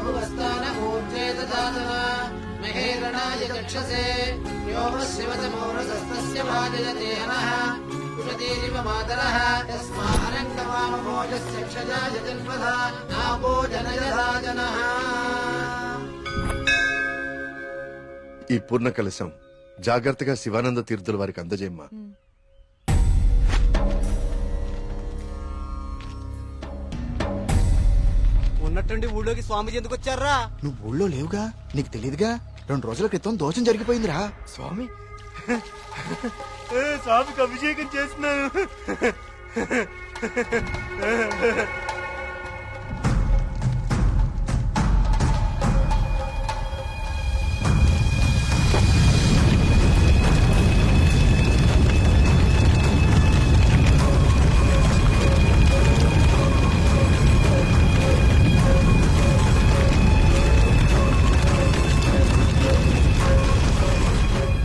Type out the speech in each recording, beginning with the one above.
భువస్థాన ఊర్జేత జాతన మహేరణాయ చక్షసే వ్యోమశివతమౌరసస్తస్య భాజయతే హనః కుషతీరివ మాతరః యస్మారంగమామమోజస్య క్షజాయ జన్మధ నాభో జనయరాజనః. ఈ పూర్ణ కలశం జాగ్రత్తగా శివానంద తీర్థుల వారికి అందజేయమ్మా. ఉన్నట్టుండి ఊళ్ళోకి స్వామీజీ ఎందుకు వచ్చారా? నువ్వు ఊళ్ళో లేవుగా, నీకు తెలియదుగా. 2 రోజుల క్రితం దోషం జరిగిపోయిందిరా. స్వామి స్వామికి అభిషేకం చేస్తున్నాను.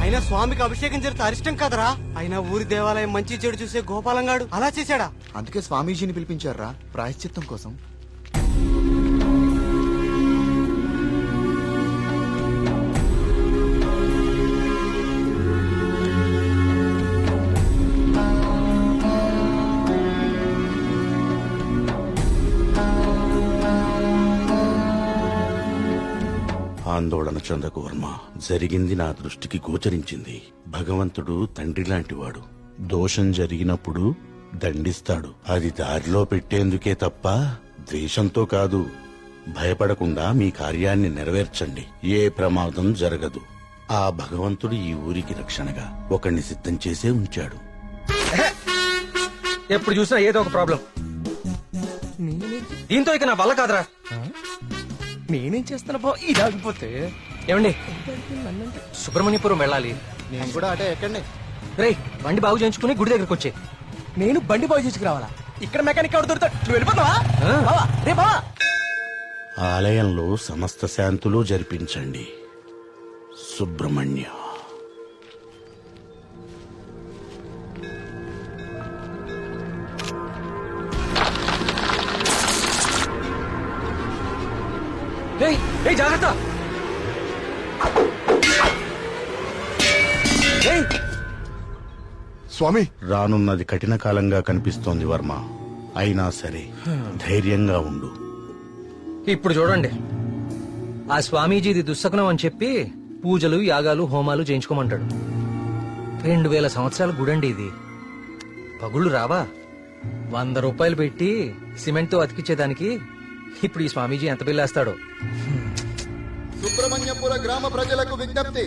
అయినా స్వామికి అభిషేకం జరిగితే అరిష్టం కదరా. అయినా ఊరి దేవాలయం మంచి చెడు చూసే గోపాలంగాడు అలా చేశాడా? అందుకే స్వామీజీని పిలిపించారా ప్రాయశ్చిత్తం కోసం. ఆందోళన చెందకు వర్మ. జరిగింది నా దృష్టికి గోచరించింది. భగవంతుడు తండ్రి లాంటివాడు. దోషం జరిగినప్పుడు దండిస్తాడు. అది దారిలో పెట్టేందుకే తప్ప ద్వేషంతో కాదు. భయపడకుండా మీ కార్యాన్ని నెరవేర్చండి. ఏ ప్రమాదం జరగదు. ఆ భగవంతుడు ఈ ఊరికి రక్షణగా ఒకణ్ణి సిద్ధం చేసే ఉంచాడు. ఎప్పుడు చూసినా ఏదో ఒక ప్రాబ్లం. దీంతో ఇక నా వల్ల కాదురా. నేనేం చేస్తున్నా బా ఇది ఆగిపోతే. ఏమండి, సుబ్రహ్మణ్యపురం వెళ్ళాలి. నేను కూడా అటే ఎక్కండి. రేయ్, బండి బాగు చేయించుకుని గుడి దగ్గరకు వచ్చే. నేను బండి బాగు చేసుకురావాలా? ఇక్కడ మెకానిక్ ఎవరు దొరుకుతాడు? నువ్వు వెళ్ళిపోతావా? బావా, రే బావా. ఆలయంలో సమస్త శాంతులు జరిపించండి. సుబ్రహ్మణ్య. రేయ్, రేయ్, జాగ్రత్త. రేయ్, స్వామి రానున్నది కఠిన కాలంగా కనిపిస్తోంది వర్మ. అయినా సరే ధైర్యంగా ఉండు. ఇప్పుడు చూడండి, ఆ స్వామీజీది దుస్సకునం అని చెప్పి పూజలు, యాగాలు, హోమాలు చేయించుకోమంటాడు. 2000 సంవత్సరాల గుడండి ఇది. పగుళ్ళు రావా? 100 రూపాయలు పెట్టి సిమెంట్తో అతికిచ్చేదానికి ఇప్పుడు ఈ స్వామీజీ ఎంత బిల్లేస్తాడో. సుబ్రహ్మణ్యపుర గ్రామ ప్రజలకు విజ్ఞప్తి.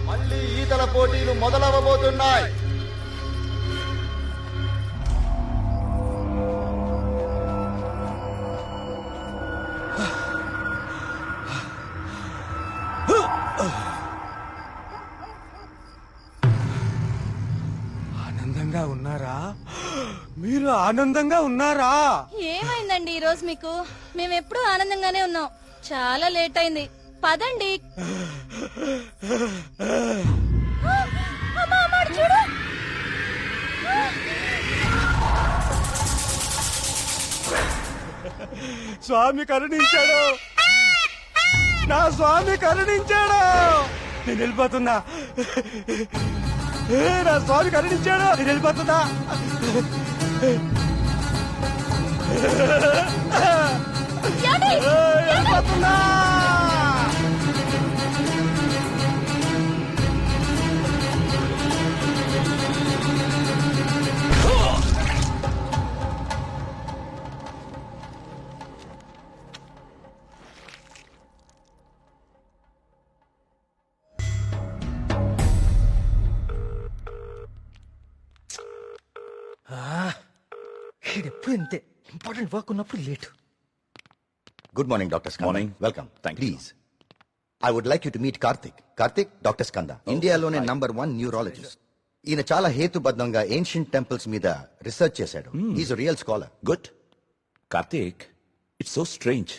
మళ్ళీ ఈతల పోటీలు మొదలవబోతున్నాయి. ఆనందంగా ఉన్నారా? మీరు ఆనందంగా ఉన్నారా? ఏమైందండి ఈ రోజు మీకు? మేమెప్పుడు ఆనందంగానే ఉన్నాం. చాలా లేట్ అయింది, పదండి. అమ్మా, అమ్మా, అటు చూడు. స్వామి కరుణించాడు. నా స్వామి కరుణించాడు. నేను వెళ్ళిపోతున్నా. నా స్వామి కరుణించాడు. నేను వెళ్ళిపోతున్నా. వెళ్ళిపోతున్నా. ఎప్పుడు ఇంతే, ఇంపార్టెంట్ వర్క్ ఉన్నప్పుడు late. Good morning, Dr. Skanda. Morning. Welcome. Thank you. Please. I would like you to meet Karthik. Karthik, Dr. Skanda. ఇండియాలోనే #1 న్యూరాలజిస్ట్. ఈయన చాలా హేతుబద్ధంగా ఏన్షియంట్ టెంపుల్స్ మీద రీసెర్చ్ చేశాడు. Is real scholar. Good. Karthik, it's so strange.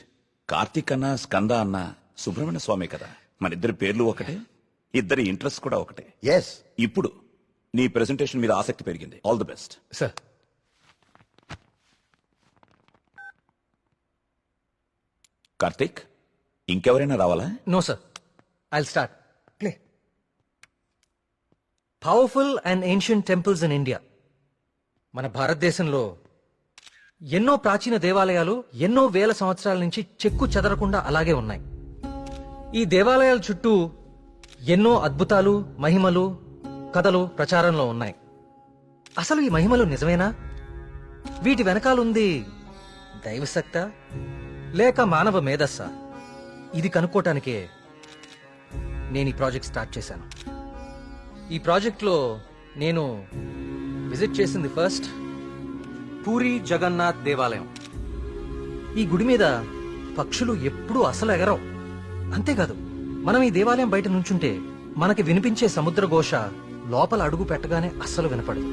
Karthik అన్నా స్కంద అన్నా సుబ్రహ్మణ్య స్వామి కదా, మన ఇద్దరి పేర్లు ఒకటే. ఇద్దరి ఇంట్రెస్ట్ కూడా ఒకటే. ఎస్. ఇప్పుడు నీ ప్రెజెంటేషన్ మీద ఆసక్తి పెరిగింది. All the best. Sir Karthik, ఇంకెవరైనా రావాలా? No sir, I start play. Powerful and ancient temples in India. మన భారతదేశంలో ఎన్నో ప్రాచీన దేవాలయాలు ఎన్నో వేల సంవత్సరాల నుంచి చెక్కు చెదరకుండా అలాగే ఉన్నాయి. ఈ దేవాలయాల చుట్టూ ఎన్నో అద్భుతాలు, మహిమలు, కథలు ప్రచారంలో ఉన్నాయి. అసలు ఈ మహిమలు నిజమేనా? వీటి వెనకాలుంది దైవశక్తా లేక మానవ మేధస్సా? ఇది కనుక్కోటానికే నేను ఈ ప్రాజెక్ట్ స్టార్ట్ చేశాను. ఈ ప్రాజెక్ట్లో నేను విజిట్ చేసింది ఫస్ట్ పూరి జగన్నాథ్ దేవాలయం. ఈ గుడి మీద పక్షులు ఎప్పుడూ అసలు ఎగరవు. అంతేకాదు, మనం ఈ దేవాలయం బయట నుంచుంటే మనకి వినిపించే సముద్ర ఘోష లోపల అడుగు పెట్టగానే అస్సలు వినపడదు.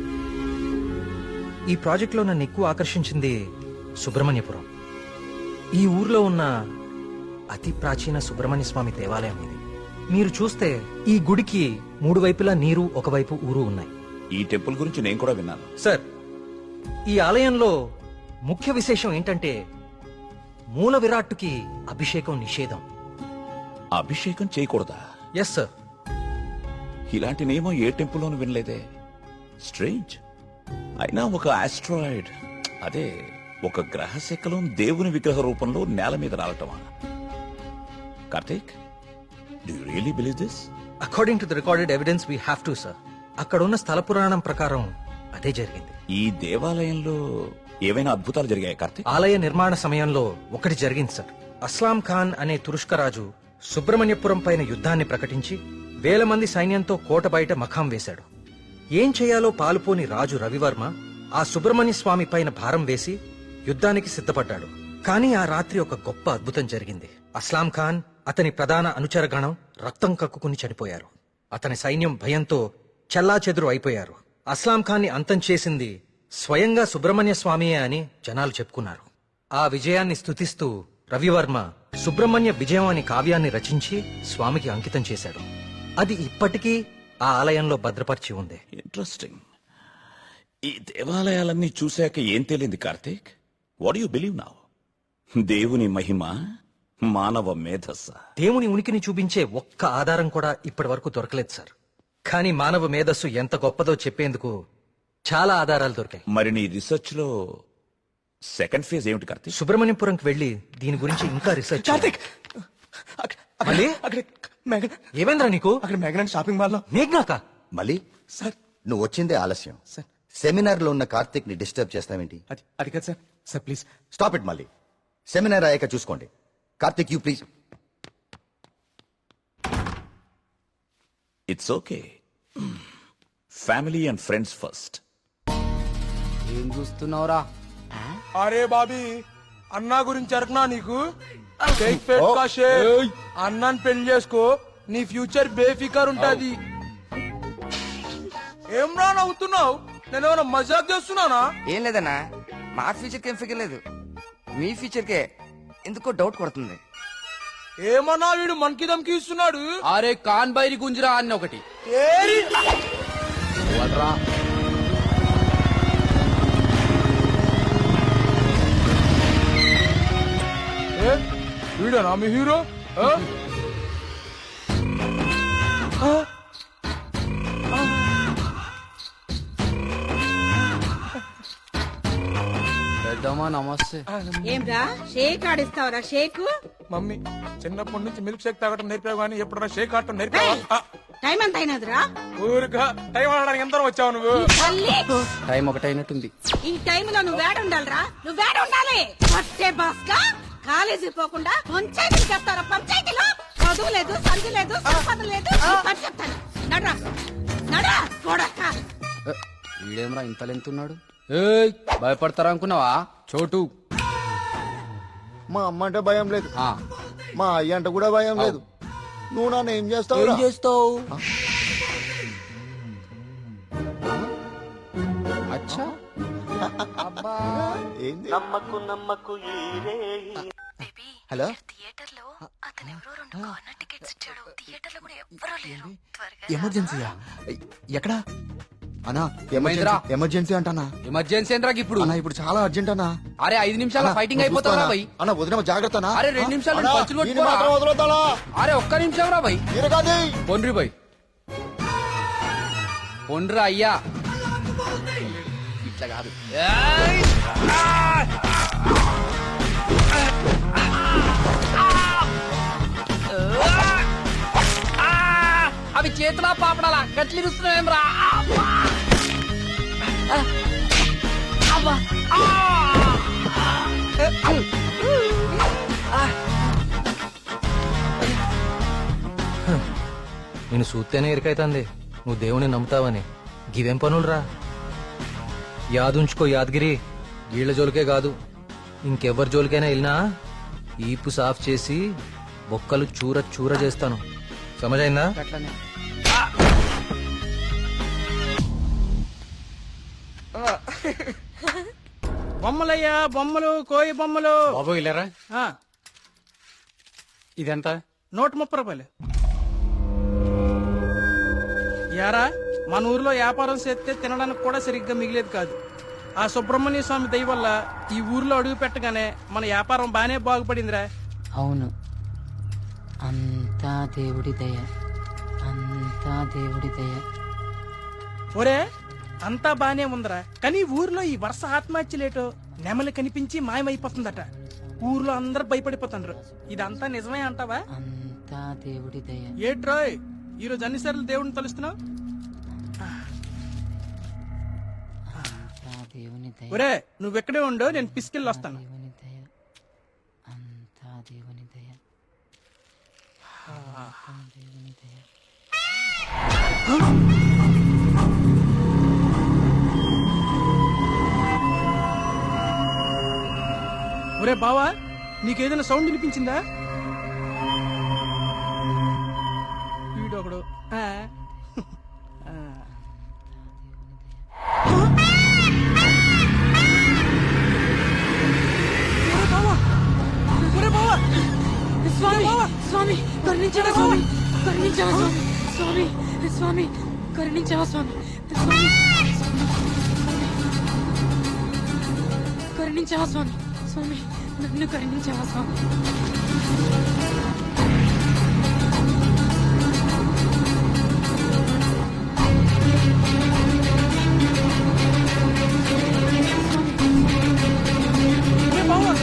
ఈ ప్రాజెక్ట్లో నన్ను ఎక్కువ ఆకర్షించింది సుబ్రహ్మణ్యపురం. ఈ ఊర్లో ఉన్న అతి ప్రాచీన సుబ్రహ్మణ్య స్వామి దేవాలయం ఇది. మీరు చూస్తే ఈ గుడికి 3 వైపులా నీరు, ఒకవైపు ఊరు ఉన్నాయి. ఈ టెంపుల్ గురించి నేను కూడా విన్నాను. సార్, ఈ ఆలయంలో ముఖ్య విశేషం ఏంటంటే మూల విరాట్టుకి అభిషేకం నిషేధం. అభిషేకం చేయకూడదా? Yes sir. ఇలాంటి నియమం ఏ టెంపుల్లోనూ వినలేదే. స్ట్రేంజ్. అయినా ఒక ఆస్ట్రాయిడ్, అదే ఒక గ్రహ శకలం దేవుని విగ్రహ రూపంలో నేల మీద రావటమా? Karthik, do you really believe this? According to the recorded evidence we have to sir. అక్కడ ఉన్న స్థల పురాణం ప్రకారం అదే జరిగింది. ఈ దేవాలయంలో ఏవైనా అద్భుతాలు జరిగాయి కార్తీక్? ఆలయ నిర్మాణ సమయంలో ఒకటి జరిగింది సార్. అస్లాం ఖాన్ అనే తురుష్క రాజు సుబ్రహ్మణ్యపురం పైన యుద్ధాన్ని ప్రకటించి 1000 మంది సైన్యంతో కోట బయట మఖాం వేశాడు. ఏం చేయాలో పాలుపోని రాజు రవివర్మ ఆ సుబ్రహ్మణ్య స్వామి పైన భారం వేసి యుద్ధానికి సిద్ధపడ్డాడు. కానీ ఆ రాత్రి ఒక గొప్ప అద్భుతం జరిగింది. అస్లాం ఖాన్, అతని ప్రధాన అనుచరగణం రక్తం కక్కుకుని చనిపోయారు. అతని సైన్యం భయంతో చెల్లాచెదురు అయిపోయారు. అస్లాం ఖాన్ని అంతం చేసింది స్వయంగా సుబ్రహ్మణ్య స్వామియే అని జనాలు చెప్పుకున్నారు. ఆ విజయాన్ని స్తుతిస్తూ రవివర్మ సుబ్రహ్మణ్య విజయం అనే కావ్యాన్ని రచించి స్వామికి అంకితం చేశాడు. అది ఇప్పటికీ ఆ ఆలయంలో భద్రపరిచి ఉంది. ఇంట్రెస్టింగ్. ఈ దేవాలయాలన్నీ చూశాక ఏం తేలింది Karthik? What you believe now? దేవుని మహిమ, మానవ మేధస్స? దేవుని ఉనికిని చూపించే ఒక్క ఆధారం కూడా ఇప్పటి వరకు దొరకలేదు సార్. కానీ మానవ మేధస్సు ఎంత గొప్పదో చెప్పేందుకు చాలా ఆధారాలు దొరికాయి. మరి నీ రీసెర్చ్ లో సెకండ్ ఫేజ్ ఏమిటి కార్తీక్? సుబ్రహ్మణ్యపురంకి వెళ్లి దీని గురించి ఇంకా రీసెర్చ్ కార్తిక్, మళ్ళీ? అక్కడ మేఘన, ఏమైందిరా నీకు? అక్కడ మేఘన షాపింగ్ మాల్ లో. మేఘ్నాక? మళ్ళీ సార్, నువ్వు వచ్చిందే ఆలస్యం. సార్, సెమినార్ లో ఉన్న కార్తిక్ ని డిస్టర్బ్ చేస్తావేంటి? అది కాదు sir. Sir please stop it. మళ్ళీ సెమినార్ అయ్యాక చూసుకోండి. Karthik, you please. It's okay. Family and friends first. ఏం చూస్తున్నావురా? అరే బాబీ, అన్నా గురించి అరకనా నీకు? షేక్ పేట్ కా షేక్. అన్నాన్ని పెళ్లి చేసుకో, నీ ఫ్యూచర్ బేఫికర్ ఉంటది. ఏం రా నవ్వుతున్నావు? నేను ఏమైనా మజాక్ చేస్తున్నానా? ఏం లేదన్నా, మా ఫ్యూచర్ కి ఏం ఫిగర్ లేదు, మీ ఫ్యూచర్ కే ఎందుకో డౌట్ కొడుతుంది. ఏమన్నా వీడు మనకి దమ్కి ఇస్తున్నాడు? అరే కాన్ బైరి గుంజరా అన్న ఒకటి. ఏరి! ఏ, వీడేనా మీ హీరో? ఆ? పెద్దమ్మా నమస్తే. ఏంరా షేక్ ఆడిస్తావరా? షేక్ మమ్మీ, చిన్నప్పటి నుంచి మిల్క్ షేక్ తాగటం నేర్పావు కానీ ఎప్పుడన్నా షేక్ ఆడటం నేర్పావా? టైం ఎంత అయినదిరా? ఊరుగా టైం ఆడడానికి ఎంత వచ్చావు నువ్వు? తల్లి, టైం ఒకటైనట్టుంది. ఈ టైంలో నువ్వు వేడ ఉండాలిరా, నువ్వు వేడ ఉండాలి. పట్టే బాస్కా కాలేజీ పోకుండా పంచాయతీకి చెప్తారా? పంచాయతీలో చదువు లేదు, సంధి లేదు, సంపద లేదు. పని చెప్తాను. నడరా నడరా కొడక. వీడేమరా ఇంత లెంతున్నాడు? భయపడతారా అనుకున్నావా చోటు? మా అమ్మ అంటే భయం లేదు, ఆ, మా అయ్య అంటే కూడా భయం లేదు. నువ్వు నన్ను ఏం చేస్తావు? ఏం చేస్తావు? అచ్చా, ఏంది? నమ్మకు నమ్మకు ఈ రే హలో థియేటర్ లో అతను ఎవరో 2 కార్నర్ టికెట్స్ ఇచ్చాడు. థియేటర్ లో కూడా ఎవ్వరూ లేరు. త్వరగా ఎమర్జెన్సీయా ఎక్కడా అన్నా ఏమైందిరా? ఎమర్జెన్సీ అంటానా ఎమర్జెన్సీ ఏంట్రా ఇప్పుడు? అన్నా ఇప్పుడు చాలా అర్జెంట్ అన్నా అరే 5 నిమిషాల ఫైటింగ్ అయిపోతారా భయ్? అన్న వదిన జాగ్రత్త అన్నా. అరే 2 నిమిషాలు అన్నా, పంచులు ఈయన కొట్టుకోరా? మాత్రం వదలొద్దాలా? అరే ఒక్క నిమిషం రా భయ్. మీరు కాదు. పొండ్రి భయ్ పొండ్రా అయ్యా ఇట్లా కాదు. అవి చేతులా పాపడాలా గట్లి ఇస్తున్నావేం రా? నేను చూస్తేనే ఎరికైతుంది నువ్వు దేవుని నమ్ముతావని. గివేం పనులురా? యాదుంచుకో యాదగిరి, గీళ్ల జోలికే కాదు ఇంకెవ్వరి జోలికైనా వెళ్ళినా ఈపు సాఫ్ చేసి బొక్కలు చూర చూర చేస్తాను. సమజైందా? బొమ్మలయ్యా బొమ్మలు, కోయి బొమ్మలు. బాబు ఇల్లరా ఆ, ఇదెంత? 130 రూపాయలు. యారా మన ఊర్లో వ్యాపారం చేస్తే తినడానికి కూడా సరిగ్గా మిగిలేదు కాదు. ఆ సుబ్రహ్మణ్య స్వామి దయ వల్ల ఈ ఊర్లో అడుగు పెట్టగానే మన వ్యాపారం బానే బాగుపడిందిరా. అవును, అంతా దేవుడి దయ, అంతా దేవుడి దయ. ఒరే అంతా బానే ఉందిరా, కానీ ఊర్లో ఈ వరుస ఆత్మహత్యలేటో నెమలి కనిపించి మాయమైపోతుందట. ఊర్లో అందరు భయపడిపోతున్నారు. ఇదంతా నిజమే అంటావా? అంతా దేవుడి దయ. ఏట్రోయ్ ఈరోజు అన్నిసార్లు దేవుడిని తలుస్తున్నావు? అంతా దేవుని దయ, ఒరే నువ్వెక్కడే ఉండో, నేను పిసికెళ్ళి వస్తాను. దేవుని దయ, అంతా దేవుని దయ, అంతా దేవుని దయ. ఒరే బావా నీకేదైనా సౌండ్ వినిపించిందా? వీడొకడు ఆ. ఆ. ఒరే బావా! ఒరే బావా! స్వామి స్వామి కరుణించవా స్వామి, కరుణించవా స్వామి, స్వామి స్వామి కరుణించవా స్వామి, స్వామి కరుణించవా స్వామి, స్వామి నన్ను కరుణించవా స్వామి. ఒరే బావా!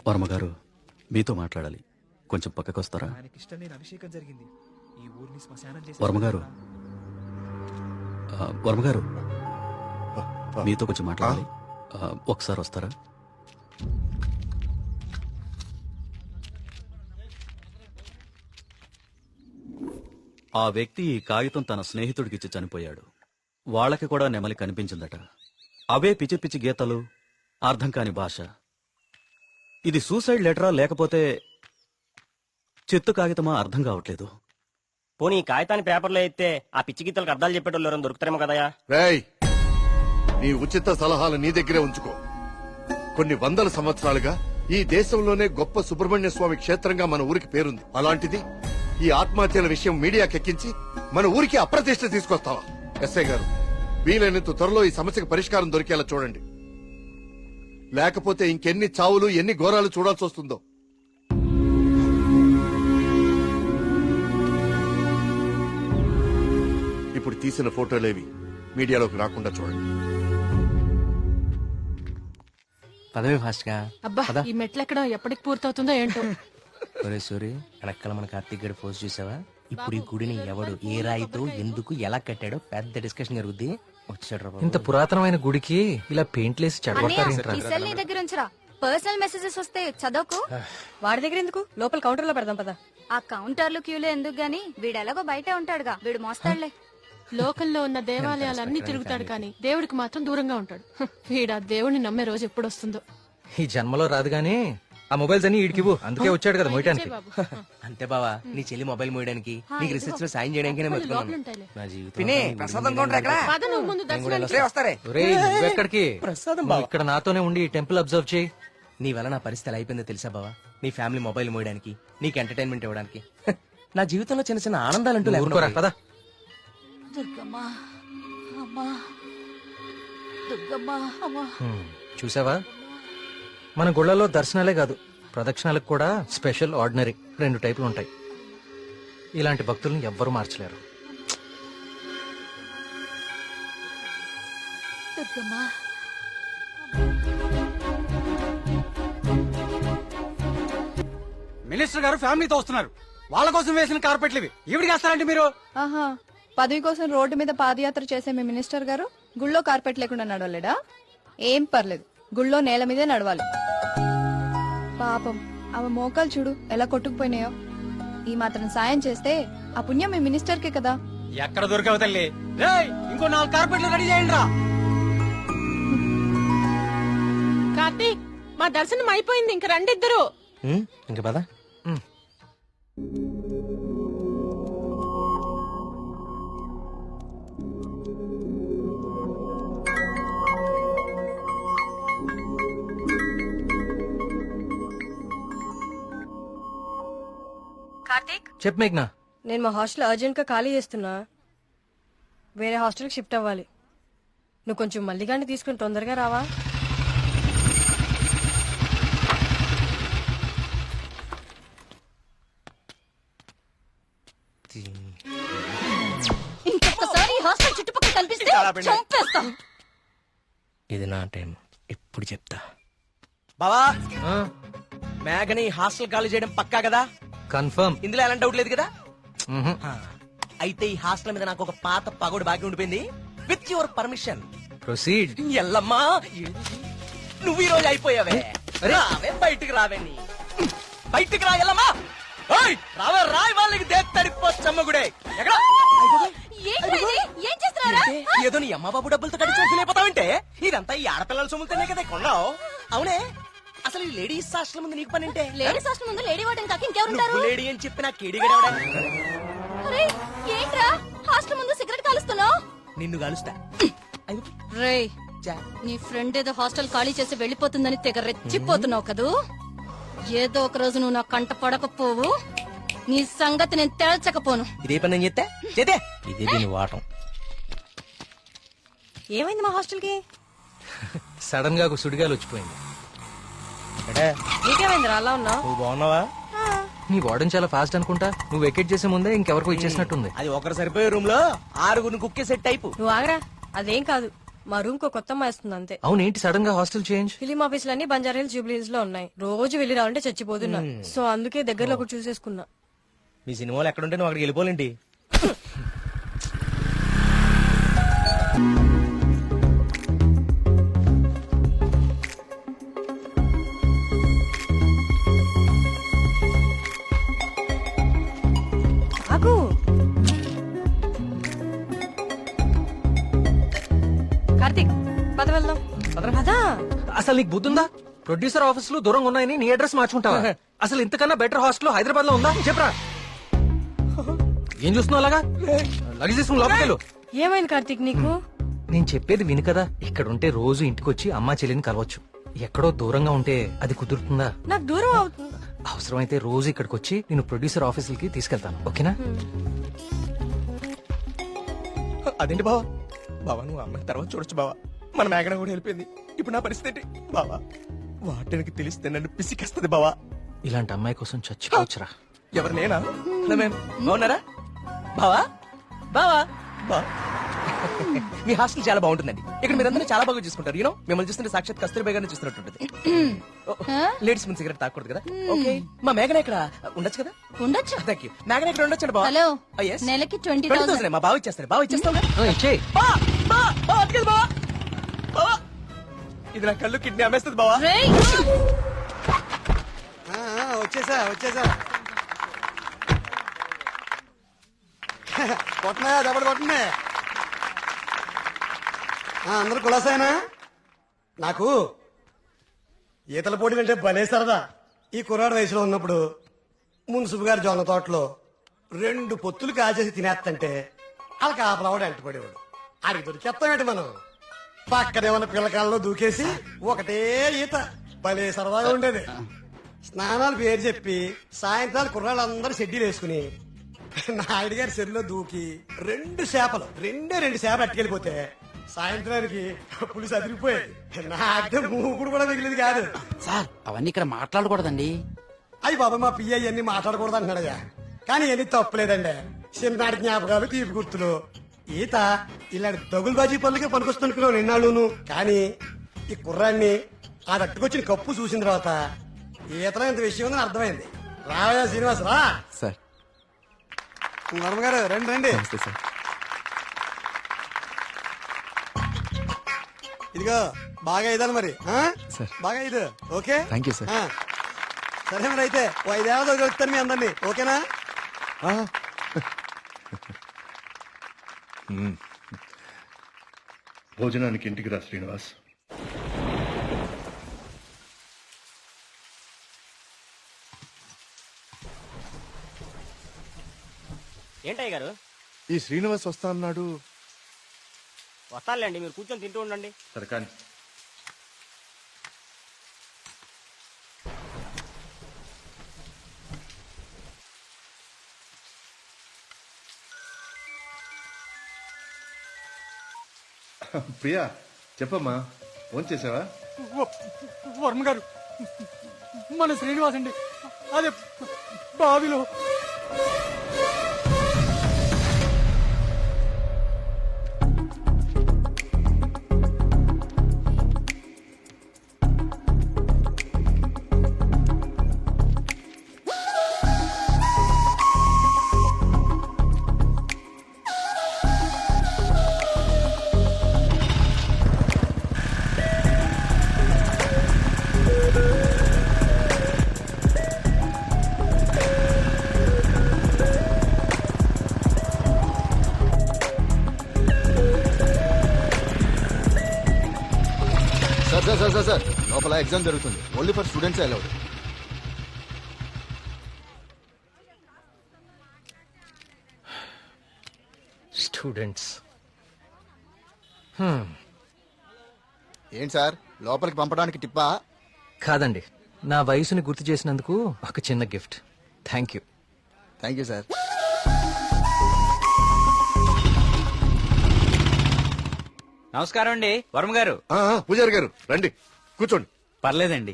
వర్మగారు మీతో మాట్లాడాలి, కొంచెం పక్కకొస్తారా? వర్మగారు, వర్మగారు మీతో కొంచెం మాట్లాడాలి, ఒకసారి వస్తారా? ఆ వ్యక్తి ఈ కాగితం తన స్నేహితుడికిచ్చి చనిపోయాడు. వాళ్ళకి కూడా నెమలి కనిపించిందట. అవే పిచ్చి పిచ్చి గీతలు, అర్థం కాని భాష. ఇది సూసైడ్ లెటరా లేకపోతే చెత్త కాగితమా అర్థం కావట్లేదు. పోనీ కాగితాన్ని పేపర్లో అయితే ఆ పిచ్చి గీతలకు అర్థాలు చెప్పేటోళ్ళు ఎవరైనా దొరుకుతారేమో కదయా? రేయ్, నీ ఉచిత సలహాలు నీ దగ్గరే ఉంచుకో. కొన్ని వందల సంవత్సరాలుగా ఈ దేశంలోనే గొప్ప సుబ్రహ్మణ్య స్వామి క్షేత్రంగా మన ఊరికి పేరుంది. అలాంటిది ఈ ఆత్మహత్యల విషయం మీడియాకెక్కించి మన ఊరికి అప్రతిష్ట తీసుకొస్తావా? ఎస్ఐ గారు, వీలైనంత త్వరలో ఈ సమస్యకు పరిష్కారం దొరికేలా చూడండి. లేకపోతే ఇంకెన్ని చావులు, ఎన్ని ఘోరాలు చూడాల్సి వస్తుందో. ఇప్పుడు తీసిన ఫోటోలేవి మీడియాలోకి రాకుండా చూడండి. పదవి ఫాస్ట్ గా. అబ్బా ఈ మెట్లు ఎక్కడం ఎప్పటికి పూర్తవుతుందో ఏంటో. ఒరే సూరి, వెనకాల మన కార్తీక్ గడి పోస్ట్ చూసావా? ఇప్పుడు ఈ గుడిని ఎవడు, ఏ రాయితో, ఎందుకు, ఎలా కట్టాడో పెద్ద డిస్కషన్ జరుగుద్ది. వచ్చాడు. ఇంత పురాతనమైన గుడికి ఇలా పెయింట్లేసి చెడగొట్టారేంట్రా? ఈ సెల్ నీ దగ్గర ఉంచరా. పర్సనల్ మెసేజెస్ వస్తే చదవకు. వాడి దగ్గర ఎందుకు, లోపల కౌంటర్ లో పెడదాం పదా. ఆ కౌంటర్లు క్యూలు ఎందుకు గాని వీడెలాగో బయటే ఉంటాడుగా, వీడు మోస్తాడులే. లోకల్లో ఉన్న దేవాలయాలన్నీ తిరుగుతాడు కానీ దేవుడికి మాత్రం దూరంగా ఉంటాడు. వీడు ఆ దేవుడిని నమ్మే రోజు ఎప్పుడు వస్తుందో. ఈ జన్మలో రాదు గానీ ఆ మొబైల్స్ అన్ని ఈడికివ్వు, అందుకే వచ్చాడు కదా మోయటానికి. అంతే బావా, నీ చెల్లి మొబైల్ మోయడానికి నీకు రీసెర్చ్ లో సాయం చేయడానికి నేను బతుకున్నాను. నా జీవితం పద నువ్వు ముందు దర్శనానికి. ఒరేయ్, నువ్వెక్కడికి? నువ్వు ఇక్కడ నాతోనే ఉండి ఈ టెంపుల్ అబ్జర్వ్ చేయి. నీ వల్ల నా పరిస్థితి ఎలా అయిపోయిందో తెలుసా బావా? నీ ఫ్యామిలీ మొబైల్ మోయడానికి, నీకు ఎంటర్టైన్మెంట్ ఇవ్వడానికి. నా జీవితంలో చిన్న చిన్న ఆనందాలంటూ ఊరుకోరా లేకుండా పదా. దుర్గమ్మా, అమ్మా, దుర్గమ్మా, అమ్మా. చూసావా, మన గుళ్ళలో దర్శనాలే కాదు ప్రదక్షిణాలకు కూడా స్పెషల్, ఆర్డినరీ 2 టైపులు ఉంటాయి. ఇలాంటి భక్తుల్ని ఎవ్వరూ మార్చలేరు. దుర్గమ్మా, మినిస్టర్ గారు ఫ్యామిలీతో వస్తున్నారు. వాళ్ళ కోసం వేసిన కార్పెట్లు ఇవి. ఈవిడికి వేస్తారంటే మీరు? ఆహా, పదవి కోసం రోడ్డు మీద పాదయాత్ర చేసే మీ మినిస్టర్ గారు గుళ్ళో కార్పెట్ లేకుండా నడవలేడా? ఏం పర్లేదు, గుళ్ళో నేల మీదే నడవాలి. పాపం ఆమె మోకాలు చూడు ఎలా కొట్టుకుపోయినాయో. ఈ మాత్రం సాయం చేస్తే ఆ పుణ్యం మీ మినిస్టర్ కే కదా. ఎక్కడ దొరికావు తల్లి? రేయ్, ఇంకో 4 కార్పెట్లు రెడీ చేయండి రా. కార్తీక్, మా దర్శనం అయిపోయింది, ఇంక రండిద్దరు. ఇంకా పదా. కార్తీక్, చెప్పు మేఘ్నా. నేను మా హాస్టల్ అర్జెంట్ గా ఖాళీ చేస్తున్నా. వేరే హాస్టల్కి షిఫ్ట్ అవ్వాలి. నువ్వు కొంచెం మల్లిగాన్ని తీసుకుని తొందరగా రావా? ఇంకొకసారి ఈ హాస్టల్ చుట్టుపక్కల కనిపిస్తే చంపేస్తా. ఇది నా టైం, ఇప్పుడు చెప్తా. బావా, ఆ, మేఘని హాస్టల్ ఖాళీ చేయడం పక్కా కదా? కన్ఫర్మ్. ఇందులో ఎలాంటి డౌట్ లేదు కదా? మ్హూ. అయితే ఈ హాస్టల్ మీద నాకు ఒక పాత పగోడు బాకీ ఉండిపోయింది. With your permission proceed. ఎల్లమ్మా, నువ్వు ఈ రోజు అయిపోయావే. రావే, బయటికి రావే. బయటికి రా ఎల్లమ్మా. ఓయ్, రావే, రాయ్ వాళ్ళకి దేత్తడిపోచ్చమ్మగుడే. ఎక్కడ ఏంట్రా ఇది? ఏం చేస్తున్నారా? ఏదో నీ అమ్మ బాబు డబ్బులతో కడిచి ఫీల్ అయిపోతావంటే ఇదంతా ఈ ఆడపిల్లల సొమ్ములతోనే కదా కొన్నావు. అవునే, అసలు ఈ లేడీస్ హాస్టల్ ముందు నీకు పని అంటే? లేడీస్ హాస్టల్ ముందు లేడీ వార్డెన్ కాక ఇంకెవరుంటారు? నువ్వు లేడీ అని చెప్పి నా కేడిగడవడా? అరే, ఏంట్రా హాస్టల్ ముందు సిగరెట్ కాలుస్తున్నావు? నిన్ను కలుస్తా. రేయ్, నీ ఫ్రెండ్ ఏదో హాస్టల్ ఖాళీ చేసి వెళ్ళిపోతుందని తెగ రెచ్చిపోతున్నావు కదూ. ఏదో ఒక రోజు నువ్వు నా కంట పడకపోవు, నీ సంగతి నేను తేల్చకపోను. ఇదే పని నేను చెప్తే చేతే ఇదే దీని వాటం. ఏమైంది మా హాస్టల్ కి? సడన్ గా ఒక సుడిగాలు వచ్చిపోయింది. నీకేమైంది అలా ఉన్నావు? నువ్వు బాగున్నావా? నీ వార్డెన్ చాలా ఫాస్ట్ అనుకుంటా. నువ్వు వెకేట్ చేసే ముందే ఇంకెవరికో ఇచ్చేసినట్టుంది. అది ఒకరు సరిపోయే రూమ్ లో 6 కుక్కే సెట్ టైపు. నువ్వు ఆగరా, అదేం కాదు. మా రూమ్ కు కొత్త అమ్మాయి వస్తుంది అంతే. అవునేంటి సడన్ గా హాస్టల్ చేంజ్? ఫిలిం ఆఫీసులన్నీ బంజారా హిల్స్, జూబ్లీ హిల్స్ లో ఉన్నాయి. రోజు వెళ్ళి రావాలంటే చచ్చిపోతున్నా. సో అందుకే దగ్గరలో ఒకటి చూసేసుకున్నా. మీ సినిమాలు ఎక్కడుంటే నువ్వు అక్కడికి వెళ్ళిపోలేంటి? ఆగు. కార్తీక్, పద వెళ్దాం. పదా. అసలు నీకు బుద్ధుందా? ప్రొడ్యూసర్ ఆఫీసులు దూరంగా ఉన్నాయని నీ అడ్రస్ మార్చుకుంటావా? అసలు ఇంతకన్నా బెటర్ హాస్టల్ హైదరాబాద్ లో ఉందా? చెప్పరా. ఏం చూస్తున్నావు అలాగా? లగేజ్ తీసుకుని లోపలికి వెళ్ళు. ఏమైంది కార్తీక్ నీకు? నేను చెప్పేది విను కదా. ఇక్కడ ఉంటే రోజు ఇంటికి వచ్చి అమ్మా చెల్లిని కలవచ్చు. ఎక్కడో దూరంగా ఉంటే అది కుదురుతుందా? నాకు దూరం అవుతుంది. అవసరమైతే రోజు ఇక్కడికి వచ్చి నేను ప్రొడ్యూసర్ ఆఫీసులకి తీసుకెళ్తాను. ఓకేనా? అదేంటి బావా? బావా, నువ్వు అమ్మాయి తర్వాత చూడొచ్చు బావా. మన మేఘన కూడా వెళ్ళిపోయింది. ఇప్పుడు నా పరిస్థితి ఏంటి బావా? వాటికి తెలిస్తే నన్ను పిసికేస్తుంది బావా. ఇలాంటి అమ్మాయి కోసం చచ్చిపోవచ్చురా. ఎవరు నేనా? హలో మ్యామ్, బాగున్నారా? బావా బావా బా మీ హాస్టల్ చాలా బాగుంటుందండి. ఇక్కడ మీరందరూ చాలా బాగా చూసుకుంటారు. యూనో, మిమ్మల్ని చూస్తుంటే సాక్షాత్ కస్తూరిబా గారిని చూస్తున్నట్టుంటది. లేడీస్ ముందు సిగరెట్ తాకూడదు కదా. ఓకే, మా మేఘన ఇక్కడ ఉండొచ్చు కదా? ఉండొచ్చు. Thank you. మేఘన ఇక్కడ ఉండొచ్చు బావా. Hello, Oh, yes. నెలకి 20,000. మా బావ ఇచ్చేస్తారు. బావ ఇచ్చేస్తావు కదా? ఇచ్చేయి. ఇది నా కళ్ళు కిడ్నీ అమ్మేస్తుంది బావా. రేయ్ వచ్చేసా కొట్టనా దెబ్బడు కొట్టనే అందరు కులాసాయనా. నాకు ఈతల పోటీ అంటే భలే సరదా. ఈ కుర్రాడు వయసులో ఉన్నప్పుడు మున్సిపు గారి జొన్న తోటలో 2 పొత్తులు కాచేసి తినేస్తంటే వాళ్ళకి ఆపలవాడు ఎంటపడేవాడు. ఆడికి దొరికేస్తామేంటి మనం. పక్కనే ఉన్న పిల్లకాలలో దూకేసి ఒకటే ఈత భలే సరదాగా ఉండేది. స్నానాలు పేరు చెప్పి సాయంత్రాలు కుర్రాళ్ళందరూ షెడ్యూల్ వేసుకుని నాయుడు గారి చెరువులో దూకి 2 చేపలు అట్టుకెళ్ళిపోతే సాయంత్రానికి పులిసి అదిరిపోయేది. నాకే మూకుడు కూడా మిగిలింది కాదు. సార్ అవన్నీ ఇక్కడ మాట్లాడకూడదండి. అయ్యి బాబా మా పియ్య అన్ని మాట్లాడకూడదు అంటున్నాడయ్యా. కానీ ఎన్ని తప్పలేదండి. చిన్ననాటి జ్ఞాపకాలు తీపి గుర్తులు. ఈత ఇలాంటి దగులు బాజీ పనులకే పనికొస్తున్నాను నిన్నాళ్ళును. కానీ ఈ కుర్రాన్ని ఆ తట్టుకొచ్చిన కప్పు చూసిన తర్వాత ఈతలో ఇంత విషయం ఉందని అర్థమైంది. రావయ్యా శ్రీనివాస్ రా. సార్ గారు రండి రండి. సార్ ఇదిగో బాగా ఇదాను మరి సార్. బాగా ఇది ఓకే. Thank you sir. సరే మరి అయితే 5 ఏళ్ళతో కలుపుతాను మీ అందరినీ. ఓకేనా? భోజనానికి ఇంటికి రా శ్రీనివాస్. ఏంటయ్య గారు? ఈ శ్రీనివాస్ వస్తా అన్నాడు. వస్తానులేండి, మీరు కూర్చొని తింటూ ఉండండి. సరే కానీ ప్రియా చెప్పమ్మా, ఫోన్ చేసావా? వర్మ గారు, మన శ్రీనివాస్ అండి అదే బావిలో. సార్ లోపల ఎగ్జామ్ జరుగుతుంది. Only for students allowed. Students ఏంటి సార్ లోపలికి పంపడానికి టిప్పా? కాదండి, నా వయసుని గుర్తు చేసినందుకు ఒక చిన్న gift. Thank you. Thank you sir. నమస్కారం అండి వర్మ గారు. పూజారి గారు రండి కూర్చోండి. పర్లేదండి,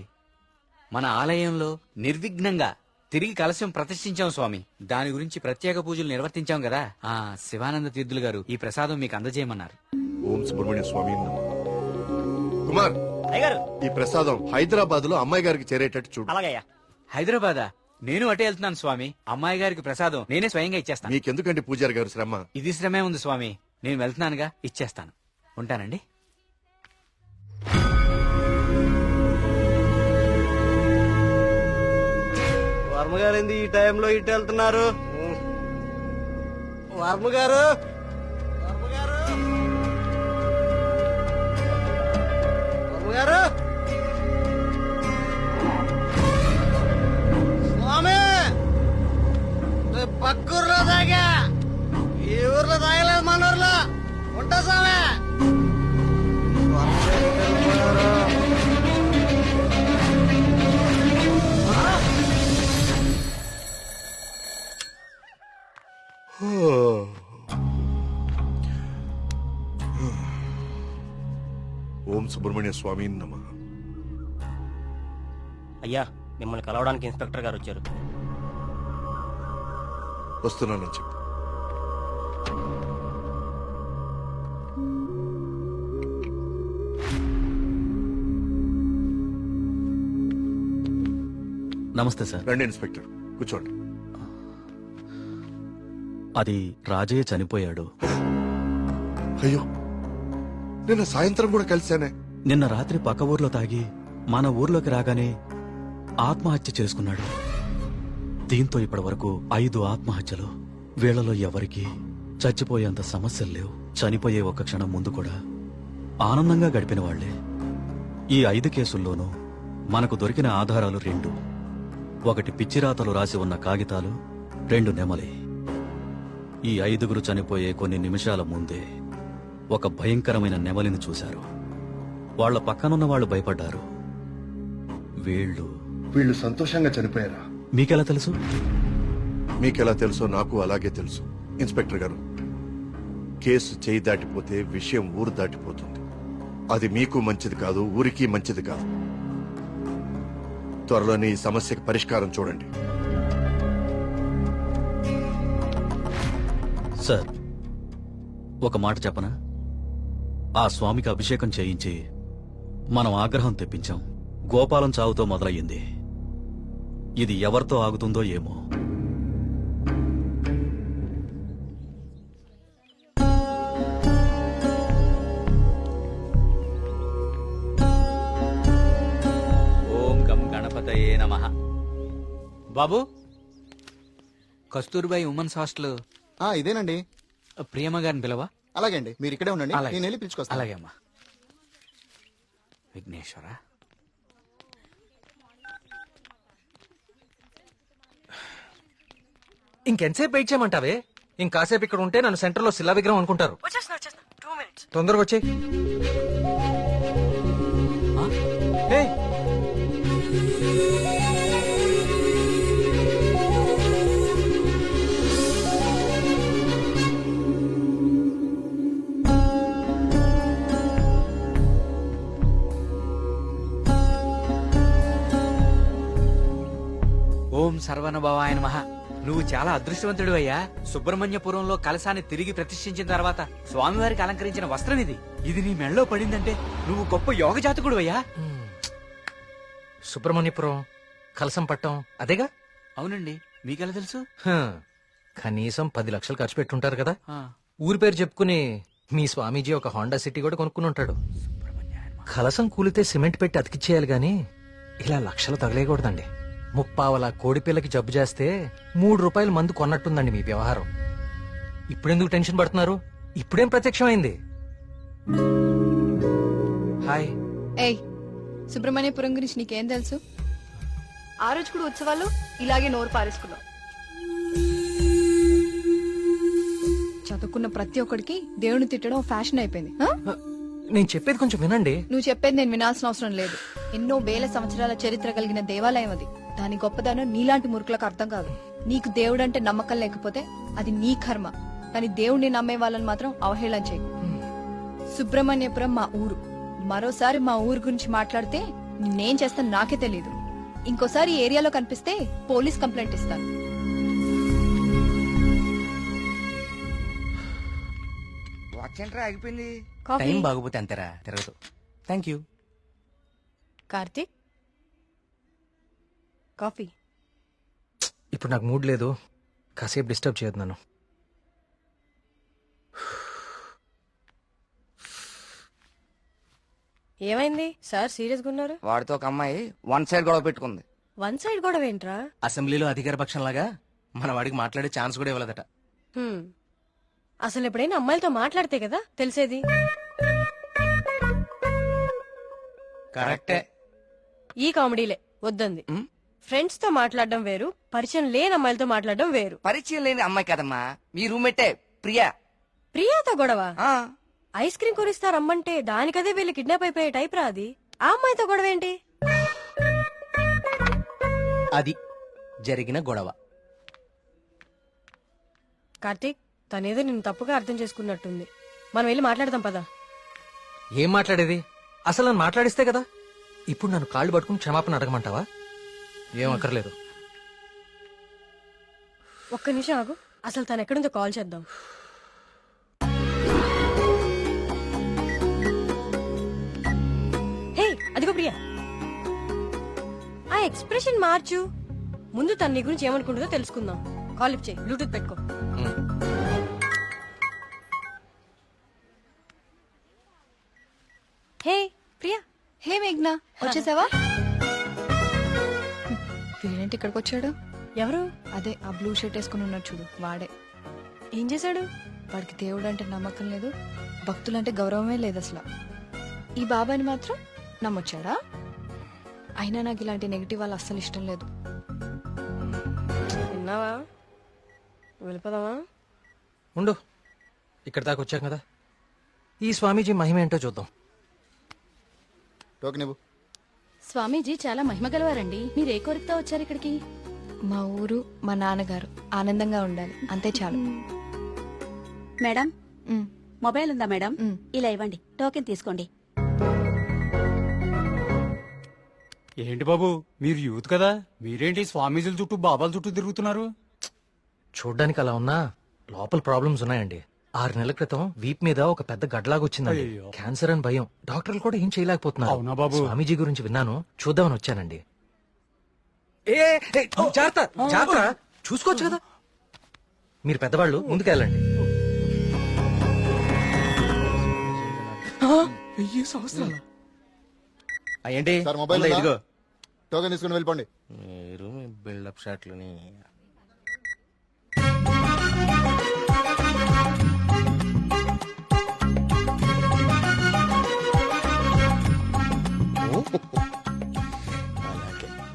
మన ఆలయంలో నిర్విఘ్నంగా తిరిగి కలశం ప్రతిష్ఠించాం స్వామి. దాని గురించి ప్రత్యేక పూజలు నిర్వర్తించాం కదా. ఆ శివానంద తీర్థులు గారు ఈ ప్రసాదం మీకు అందజేయమన్నారు. ఓం సుబ్రహ్మణ్య స్వామి నమః. కుమార్, ఈ ప్రసాదం హైదరాబాద్ లో అమ్మాయి గారికి చేరేటట్టు చూడు. అలాగయ్యా. హైదరాబాదా? నేను అటే వెళ్తున్నాను స్వామి. అమ్మాయి గారికి ప్రసాదం నేనే స్వయంగా ఇచ్చేస్తాను. మీకెందుకండి పూజారి గారు శ్రమ? ఇది శ్రమే ఉంది స్వామి. నేను వెళ్తున్నానుగా, ఇచ్చేస్తాను. ఉంటానండి. వర్మ గారు ఏంది ఈ టైంలో ఇటు వెళ్తున్నారు? వర్మ గారు, వర్మ గారు, వర్మ గారు, స్వామి పక్కూర్లో తాగా, ఈ ఊర్లో తాగలేదు, మన ఊర్లో ఉంటా స్వామి. ఓం సుబ్రహ్మణ్య స్వామి నమః. అయ్యా, మిమ్మల్ని కలవడానికి ఇన్స్పెక్టర్ గారు వచ్చారు. వస్తున్నానని చెప్పు. నమస్తే సార్. రండి ఇన్స్పెక్టర్, కూర్చోండి. అది రాజయ్య చనిపోయాడు. అయ్యో, నిన్న సాయంత్రం కూడా కలిశానే. నిన్న రాత్రి పక్క ఊర్లో తాగి మన ఊర్లోకి రాగానే ఆత్మహత్య చేసుకున్నాడు. దీంతో ఇప్పటి వరకు 5 ఆత్మహత్యలు. వీళ్లలో ఎవరికి చచ్చిపోయేంత సమస్యలు లేవు. చనిపోయే ఒక్క క్షణం ముందు కూడా ఆనందంగా గడిపిన వాళ్లే. ఈ 5 కేసుల్లోనూ మనకు దొరికిన ఆధారాలు 2. ఒకటి పిచ్చిరాతలు రాసి ఉన్న కాగితాలు, 2 నెమలి. ఈ 5గురు చనిపోయే కొన్ని నిమిషాల ముందే ఒక భయంకరమైన నెమలిని చూశారు. వాళ్ల పక్కనున్న వాళ్ళు భయపడ్డారు. వీళ్ళు సంతోషంగా చనిపోయారా? మీకెలా తెలుసు? మీకెలా తెలుసో నాకు అలాగే తెలుసు. ఇన్స్పెక్టర్ గారు, కేసు చేయి దాటిపోతే విషయం ఊరు దాటిపోతుంది. అది మీకు మంచిది కాదు, ఊరికి మంచిది కాదు. త్వరలోనే ఈ సమస్యకి పరిష్కారం చూడండి. సార్, ఒక మాట చెప్పనా? ఆ స్వామికి అభిషేకం చేయించి మనం ఆగ్రహం తెప్పించాం. గోపాలం చావుతో మొదలయ్యింది. ఇది ఎవరితో ఆగుతుందో ఏమో. ఓం గం గణపతయే నమః. బాబు, కస్తూర్బాయి ఉమెన్స్ హాస్టల్ ఇదేనండి. ప్రియమ్మ గారిని పిలవా? అలాగే అండి, మీరు ఇక్కడే ఉండండి. అలాగే. నేను వెళ్ళి పిలుచుకొస్తాను. అలాగే అమ్మా. విఘ్నేశ్వర, ఇంకెంతసేపు వెయిట్ చేయమంటావే? ఇంకాసేపు ఇక్కడ ఉంటే నన్ను సెంటర్ లో శిలా విగ్రహం అనుకుంటారు. తొందరగా వచ్చే. ఓం సర్వనభవాయ నమః. నువ్వు చాలా అదృష్టవంతుడు అయ్యా. సుబ్రహ్మణ్యపురంలో కలశాన్ని తిరిగి ప్రతిష్ఠించిన తర్వాత స్వామివారికి అలంకరించిన వస్త్రం ఇది. ఇది నీ మెళ్ళలో పడిందంటే నువ్వు గొప్ప యోగ జాతకుడు అయ్యా. సుబ్రహ్మణ్యపురం కలసం పట్టం అదేగా? అవునండి, మీకెలా తెలుసు? కనీసం 10 లక్షలు ఖర్చు పెట్టుంటారు కదా. ఆ, ఊరి పేరు చెప్పుకుని మీ స్వామీజీ ఒక హోండా సిటీ కూడా కొనుక్కుని ఉంటాడు. కలసం కూలితే సిమెంట్ పెట్టి అతికిచ్చేయాలి గాని ఇలా లక్షలు తగలేయకూడదండి. 30 కోడిపిల్లకి జబ్బు చేస్తే 3 రూపాయలు మందు కొన్నట్టుందండి మీ వ్యవహారం. ఇప్పుడెందుకు టెన్షన్ పడుతున్నారు? ఇప్పుడేం ప్రత్యక్షమైంది? హాయ్. ఏయ్, సుబ్రహ్మణ్యపురం గురించి నీకేం తెలుసు? ఆ రోజు కూడా ఉత్సవాలు ఇలాగే నోరు పారేసుకున్నావు. చదువుకున్న ప్రతి ఒక్కడికి దేవుని తిట్టడం ఫ్యాషన్ అయిపోయింది. నేను చెప్పేది కొంచెం వినండి. నువ్వు చెప్పేది నేను వినాల్సిన అవసరం లేదు. ఎన్నో వేల సంవత్సరాల చరిత్ర కలిగిన దేవాలయం అది. దాని గొప్పదనం నీలాంటి మురుకులకు అర్థం కాదు. నీకు దేవుడంటే నమ్మకం లేకపోతే అది నీ కర్మ. కానీ దేవుణ్ణి నమ్మే వాళ్ళని మాత్రం అవహేళన చేయకు. సుబ్రహ్మణ్యపురం మా ఊరు. మరోసారి మా ఊరు గురించి మాట్లాడితే నేనేం చేస్తాను నాకే తెలీదు. ఇంకోసారి ఈ ఏరియాలో కనిపిస్తే పోలీస్ కంప్లైంట్ ఇస్తాను. ఆగిపోయింది. కాఫీ? టైం బాగోపోతే అంతేరా, తిరగదు. Thank you. కార్తీక్, కాఫీ. ఇప్పుడు నాకు మూడ్ లేదు. కాసేపు డిస్టర్బ్ చేయొద్దు నన్ను. ఏమైంది సార్ సీరియస్ గా ఉన్నారు? వాడితో ఒక అమ్మాయి 1 సైడ్ గొడవ పెట్టుకుంది. 1 సైడ్ గొడవ ఏంట్రా? అసెంబ్లీలో అధికార పక్షం లాగా మన వాడికి మాట్లాడే ఛాన్స్ కూడా ఇవ్వలేదట. అసలు ఎప్పుడైనా అమ్మాయిలతో మాట్లాడితే కదా తెలిసేది. కరెక్టే. ఈ కామెడీలే వద్దంది. ఫ్రెండ్స్ తో మాట్లాడడం వేరు, పరిచయం లేని అమ్మాయిలతో మాట్లాడడం వేరు. పరిచయం లేని అమ్మాయి కదమ్మా, మీ రూమ్మేటే ప్రియా. ప్రియాతో గొడవ? ఐస్ క్రీమ్ కొనిస్తా రమ్మంటే దానికదే వీళ్ళు కిడ్నాప్ అయిపోయే టైప్ రా అది. ఆ అమ్మాయితో గొడవ ఏంటి? అది జరిగిన గొడవ. కార్తీక్, తనేదో నిన్ను తప్పుగా అర్థం చేసుకున్నట్టుంది. మనం వెళ్ళి మాట్లాడదాం పదా. ఏం మాట్లాడేది? అసలు నన్ను మాట్లాడిస్తే కదా. ఇప్పుడు నన్ను కాళ్ళు పట్టుకుని క్షమాపణ అడగమంటావా? ఏం అక్కర్లేదు. ఒక్క నిమిషం ఆగు, అసలు తను ఎక్కడుందో కాల్ చేద్దాం. హే, అదిగో ప్రియా. ఆ ఎక్స్ప్రెషన్ మార్చు. ముందు తన నీ గురించి ఏమనుకుంటుందో తెలుసుకుందాం. కాల్ లిఫ్ట్ చేయి, బ్లూటూత్ పెట్టుకో. హే ప్రియా, వచ్చేసావా? వీడేంటి ఇక్కడికి వచ్చాడు? ఎవరు? అదే ఆ బ్లూ షర్ట్ వేసుకుని ఉన్నాడు చూడు, వాడే. ఏం చేశాడు? వాడికి దేవుడు అంటే నమ్మకం లేదు, భక్తులంటే గౌరవమే లేదు అసలు. ఈ బాబాని మాత్రం నమ్మొచ్చాడా? అయినా నాకు ఇలాంటి నెగిటివ్ వాళ్ళు అస్సలు ఇష్టం లేదు. విన్నావా? వెళ్ళిపోదామా? ఉండు, ఇక్కడ దాకా వచ్చాం కదా, ఈ స్వామీజీ మహిమ ఏంటో చూద్దాం. టోకెన్ ఇవ్వు. స్వామీజీ చాలా మహిమ గలవారండి. మీరు ఏ కోరికతో వచ్చారు ఇక్కడికి? మా ఊరు, మా నాన్నగారు ఆనందంగా ఉండాలి, అంతే చాలు. మేడం ఉమ్, మొబైల్ ఉందా మేడం? ఉమ్. ఇలా ఇవ్వండి, టోకెన్ తీసుకోండి. ఏంటి బాబు, మీరు యూత్ కదా, మీరేంటి స్వామీజీల చుట్టూ బాబాల చుట్టూ తిరుగుతున్నారు? చూడ్డానికి అలా ఉన్నా లోపల ప్రాబ్లమ్స్ ఉన్నాయండి. 6 నెలల క్రితం వీప్ మీద ఒక పెద్ద గడ్లాగా వచ్చిందండి. అయ్యో. క్యాన్సర్ అని భయం, డాక్టర్లు కూడా ఏం చేయలేకపోతున్నారు. అవునా బాబు? స్వామీజీ గురించి విన్నాను, చూద్దామని వచ్చానండి. జాగ్రత్త జాగ్రత్త, చూసుకోవచ్చు కదా. మీరు పెద్దవాళ్ళు, ముందుకెళ్ళండి. 1000 సంవత్సరాలు. ఏంటి మొబైల్ ఇదిగో టోకెన్ తీసుకుని వెళ్ళిపోండి. మీరు బిల్డప్ షాట్లని.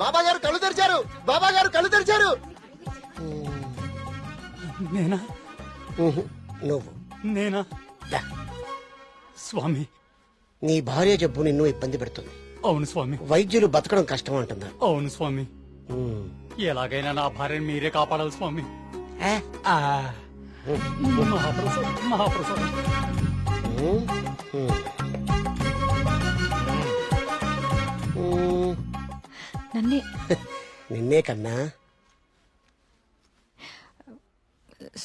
బాబా గారు కళ్ళు తెరిచారు, బాబా గారు కళ్ళు తెరిచారు. నేనా? నువ్వు నేనా? స్వామి, నీ భార్య జబ్బు నిన్ను ఇబ్బంది పెడుతుంది. అవును స్వామి. వైద్యులు బతకడం కష్టం అంటున్నారు. అవును స్వామి. ఎలాగైనా నా భార్యను మీరే కాపాడాలి స్వామి. మహాప్రసాదం, మహాప్రసాదం. నన్నే నిన్నే కన్నా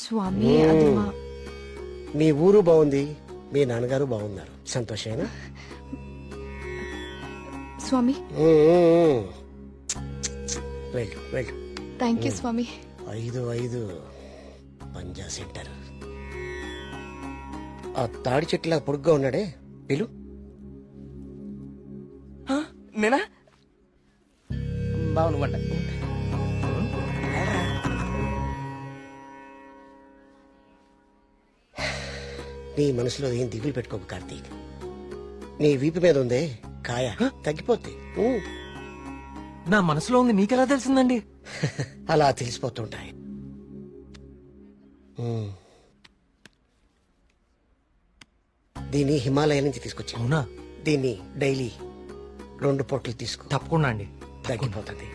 స్వామి, అది మా మీ ఊరు బాగుంది, మీ నాన్నగారు బాగున్నారు, సంతోషేనా? స్వామి. వెళ్ళు వెళ్ళు. థ్యాంక్ యూ స్వామి. 5 పంజా సెంటర్. ఆ తాడి చెట్టులా పొడుగ్గా ఉన్నాడే, పిలు. నేనా? బాగుండ నీ మనసులో ఏం దిగులు పెట్టుకోకు కార్తీక్. నీ వీపు మీద ఉందే కాయ, తగ్గిపోద్ది. నా మనసులో ఉంది మీకెలా తెలిసిందండి? అలా తెలిసిపోతుంటాయి. దీన్ని హిమాలయ నుంచి తీసుకొచ్చా. అవునా? దీన్ని డైలీ 2 పూటలు తీసుకో, తప్పకుండా అండి, తగ్గిపోతుంది.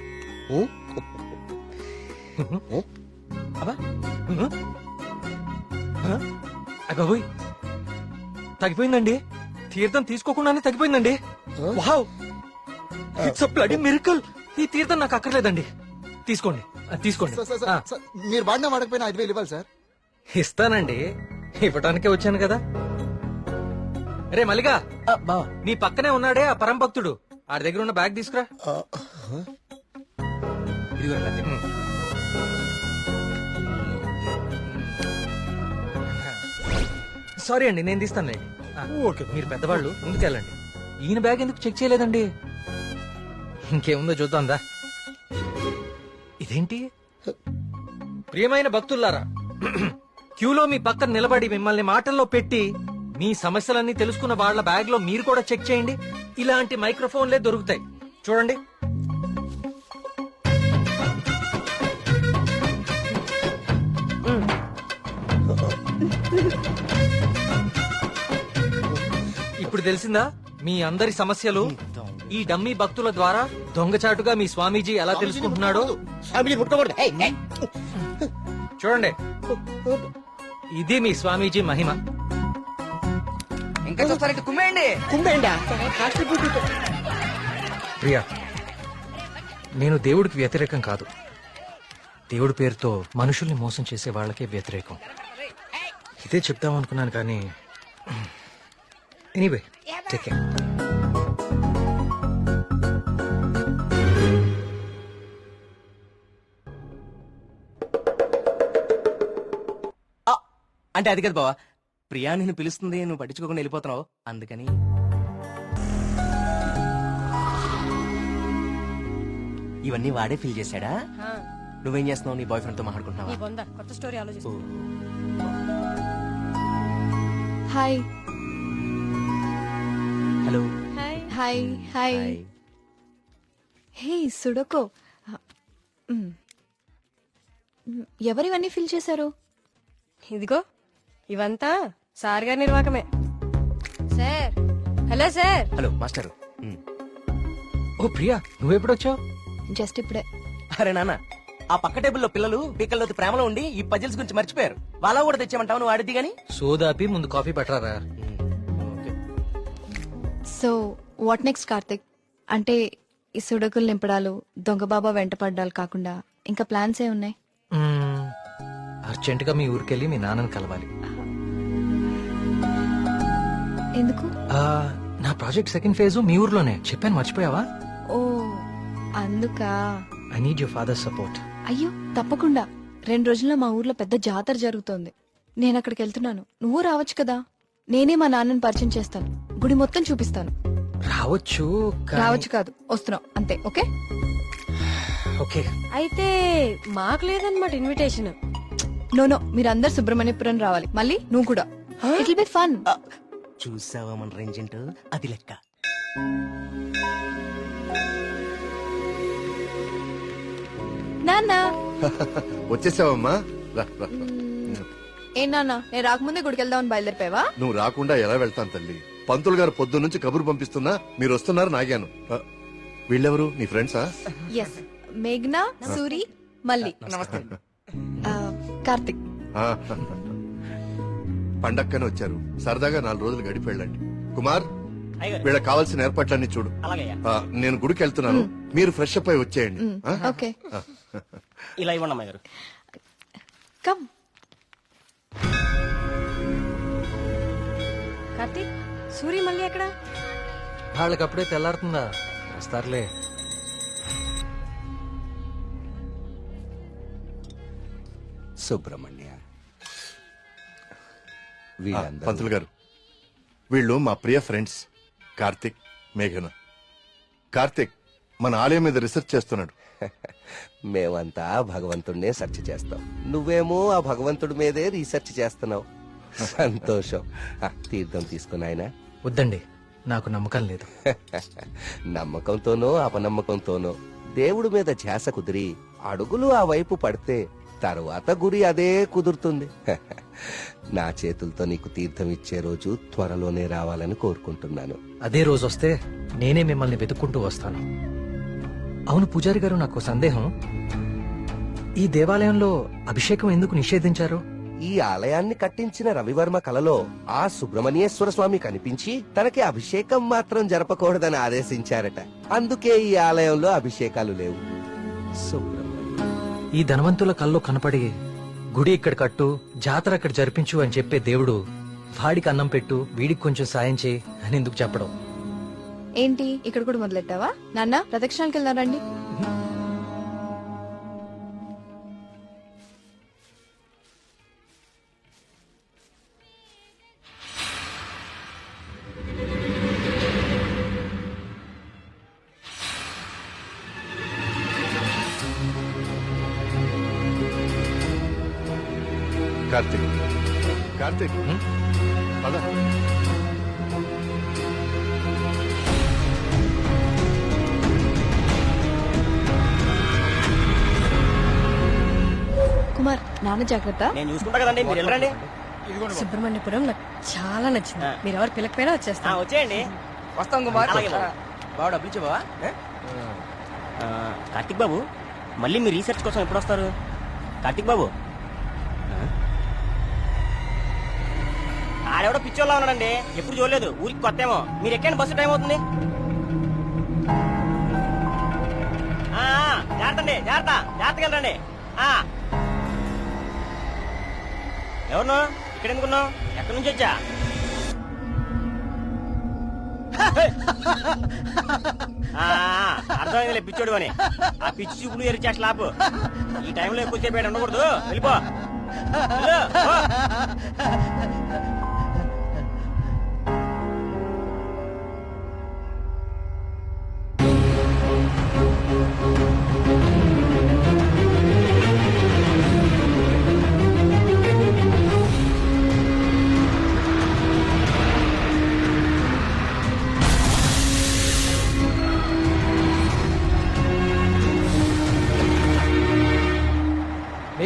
అబ్బాయి తగ్గిపోయిందండి, తీర్థం తీసుకోకుండానే తగ్గిపోయిందండి. Wow, it's a bloody miracle. ఈ తీర్థం నాకు అక్కర్లేదండి, తీసుకోండి తీసుకోండి. మీరు వాడినా వాడకపోయినా 5,000 ఇవ్వాలి సార్. ఇస్తానండి, ఇవ్వటానికే వచ్చాను కదా. రే మల్లిగా, నీ పక్కనే ఉన్నాడే ఆ పరం భక్తుడు, ఆడి దగ్గర ఉన్న బ్యాగ్ తీసుకురా. ఇదిగో రండి. సారీ అండి, నేను తీస్తానులేండి. ఓకే, మీరు పెద్దవాళ్ళు, ముందుకెళ్ళండి. ఈయన బ్యాగ్ ఎందుకు చెక్ చేయలేదండి? ఇంకేముందో చూద్దాందా. ఇదేంటి? ప్రియమైన భక్తుల్లారా, క్యూలో మీ పక్కన నిలబడి మిమ్మల్ని మాటల్లో పెట్టి మీ సమస్యలన్నీ తెలుసుకున్న వాళ్ళ బ్యాగ్ లో మీరు కూడా చెక్ చేయండి. ఇలాంటి మైక్రోఫోన్లే దొరుకుతాయి, చూడండి. ఇప్పుడు తెలిసిందా మీ అందరి సమస్యలు? ఈ డమ్మీ భక్తుల ద్వారా దొంగచాటుగా మీ స్వామీజీ ఎలా తెలుసుకుంటున్నాడో. చూడండి, ఇది మీ స్వామీజీ మహిమ. ఇంకా చూస్తారంటే కుమ్మేయండి. ప్రియా, నేను దేవుడికి వ్యతిరేకం కాదు, దేవుడి పేరుతో మనుషుల్ని మోసం చేసే వాళ్ళకే వ్యతిరేకం. ఇదే చెప్తాం అనుకున్నాను కానీ ఎనీవే, టేక్ కేర్. అంటే అది కదా బావా, ప్రియా నిన్ను పిలుస్తుంది, నువ్వు పట్టించుకోకుండా వెళ్ళిపోతున్నావు, అందుకని. ఇవన్నీ వాడే ఫీల్ చేశాడా? నువ్వేం చేస్తున్నావు? నీ బాయ్ ఫ్రెండ్ తో మాట్లాడుకుంటున్నావా? కొత్త స్టోరీ ఆలోచిస్తా. Hi hello. Hi hi. Hey సుడకో, ఎవరివన్నీ ఫిల్ చేశారు? ఇదిగో ఇవంతా సార్ గారి నిర్వాకమే. Sir, hello sir. Hello master. ఓ ప్రియా, నువ్వెప్పుడొచ్చావు? జస్ట్ ఇప్పుడే. అరే నాన్న, ఆ పక్క టేబుల్లో పిల్లలు పీకల్లోతి ప్రేమలో ఉండి ఈ పజిల్స్ గురించి మర్చిపోయారు. వాళ్ళ కూడా తెచ్చామంటావు, నువ్వు ఆడిద్ది గాని. సోదాపి ముందు కాఫీ పట్టరారా. So what next Karthik? అంటే ఈ సుడకులు నింపడాలు, దొంగ బాబా వెంట పడ్డాలు కాకుండా ఇంకా ప్లాన్స్ ఏ ఉన్నాయి? అర్జెంట్ గా మీ ఊరికెళ్ళి మీ నాన్నని కలవాలి. ఎందుకు? నా ప్రాజెక్ట్ సెకండ్ ఫేజ్ మీ ఊర్లోనే, చెప్పాను మర్చిపోయావా? ఓ అందుకా. I need your father support. అయ్యో తప్పకుండా. 2 రోజుల్లో మా ఊర్లో పెద్ద జాతర జరుగుతోంది. నేను అక్కడికి వెళ్తున్నాను. నువ్వు రావచ్చు కదా. నేనే మా నాన్నని పరిచయం చేస్తాను, గుడి మొత్తం చూపిస్తాను. రావచ్చు రావచ్చు కాదు, వస్తున్నావు అంతే. Okay okay. అయితే మాకు లేదన్నమాట ఇన్విటేషన్. నో, మీరందరు సుబ్రహ్మణ్యపురం రావాలి. మళ్ళీ నువ్వు కూడా. It will be fun. చూసావా మన రేంజ్ ఏంటో? అది లెక్క. నాన్న వచ్చేసావమ్మా, రా, రా. ఏ నాన్న, నేను రాకముందే గుడికి వెళ్దామని బయలుదేరిపోయావా? నువ్వు రాకుండా ఎలా వెళ్తాను తల్లి? పంతులు గారు పొద్దు నుంచి కబురు పంపిస్తున్నా మీరు వస్తున్నారు నాగాను. వీళ్ళెవరు, నీ ఫ్రెండ్సా? ఎస్, మేఘ్నా, సూరి, మల్లి. నమస్తే. కార్తిక్. పండక్కనే వచ్చారు, సరదాగా 4 రోజులు గడిపి వెళ్ళండి. కుమార్, అయ్యగారు. వీళ్ళకి కావాల్సిన ఏర్పాట్లన్నీ చూడు. అలాగయ్యా. నేను గుడికి వెళ్తున్నాను, మీరు ఫ్రెష్ అప్ అయి వచ్చేయండి. ఓకే, ఇలా ఇవ్వండి అమ్మాయి గారు. కమ్. కార్తీక్, సూరి మళ్ళీ ఎక్కడ? వాళ్ళకి అప్పుడే తెల్లారుతుందా? వస్తారులే. సుబ్రహ్మణ్య, పంతులు గారు, వీళ్ళు మా ప్రియ ఫ్రెండ్స్ కార్తిక్, మేఘన. కార్తిక్ మన ఆలయం మీద రీసెర్చ్ చేస్తున్నాడు. మేమంతా భగవంతుడినే సెర్చ్ చేస్తాం, నువ్వేమో ఆ భగవంతుడి మీదే రీసెర్చ్ చేస్తున్నావు. సంతోషం. తీర్థం తీసుకుని ఆయన. వద్దండి, నాకు నమ్మకం లేదు. నమ్మకంతోనో అపనమ్మకంతోనో దేవుడి మీద ధ్యాస కుదిరి అడుగులు ఆ వైపు పడితే తరువాత గురి అదే కుదురుతుంది. నా చేతులతో నీకు తీర్థం ఇచ్చే రోజు త్వరలోనే రావాలని కోరుకుంటున్నాను. అదే రోజు వస్తే నేనే మిమ్మల్ని వెతుక్కుంటూ వస్తాను. అవును పూజారి గారు, నాకు సందేహం. ఈ దేవాలయంలో అభిషేకం ఎందుకు నిషేధించారు? ఈ ఆలయాన్ని కట్టించిన రవివర్మ కలలో ఆ సుబ్రహ్మణ్యేశ్వర స్వామి కనిపించి తనకి అభిషేకం మాత్రం జరపకూడదని ఆదేశించారట. అందుకే ఈ ఆలయంలో అభిషేకాలు లేవు. ఈ ధనవంతుల కల్లో కనపడి గుడి ఇక్కడ కట్టు, జాతర అక్కడ జరిపించు అని చెప్పే దేవుడు వాడికి అన్నం పెట్టు, వీడికి కొంచెం సాయం చేయి అని ఎందుకు చెప్పడం? ఏంటి ఇక్కడ కూడా మొదలెట్టావా? నాన్న ప్రదక్షిణాలకు వెళ్దారండి. కార్తిక్, కార్తిక్, పద. కుమార్, నాన్న జాగ్రత్త. నేను చూసుకుంటా కదండి, మీరు వెళ్ళండి. సుబ్రహ్మణ్యపురం నాకు చాలా నచ్చింది. మీరు ఎవరు పిల్లకపోయినా వచ్చేస్తా. వచ్చేయండి. వస్తాం కుమార్. అలాగే బాబు. బావ డబ్బులు ఇచ్చే బావా? కార్తిక్ బాబు, మళ్ళీ మీ రీసెర్చ్ కోసం ఎప్పుడు వస్తారు? కార్తిక్ బాబు, ఆడెవడో పిచ్చోళ్ళ ఉన్నాడండి, ఎప్పుడు చూడలేదు, ఊరికి కొత్త ఏమో. మీరు ఎక్కండి, బస్సు టైం అవుతుంది. జాగ్రత్త అండి, జాగ్రత్త, జాగ్రత్తగా వెళ్ళండి. ఎవరు ఇక్కడ ఎందుకున్నావు? ఎక్కడి నుంచి వచ్చా? అర్థమైందిలే పిచ్చోడు అని. ఆ పిచ్చి చూపులు ఎరిచా స్లాబ్. ఈ టైంలో ఎక్కువ సేపు ఉండకూడదు, వెళ్ళిపో.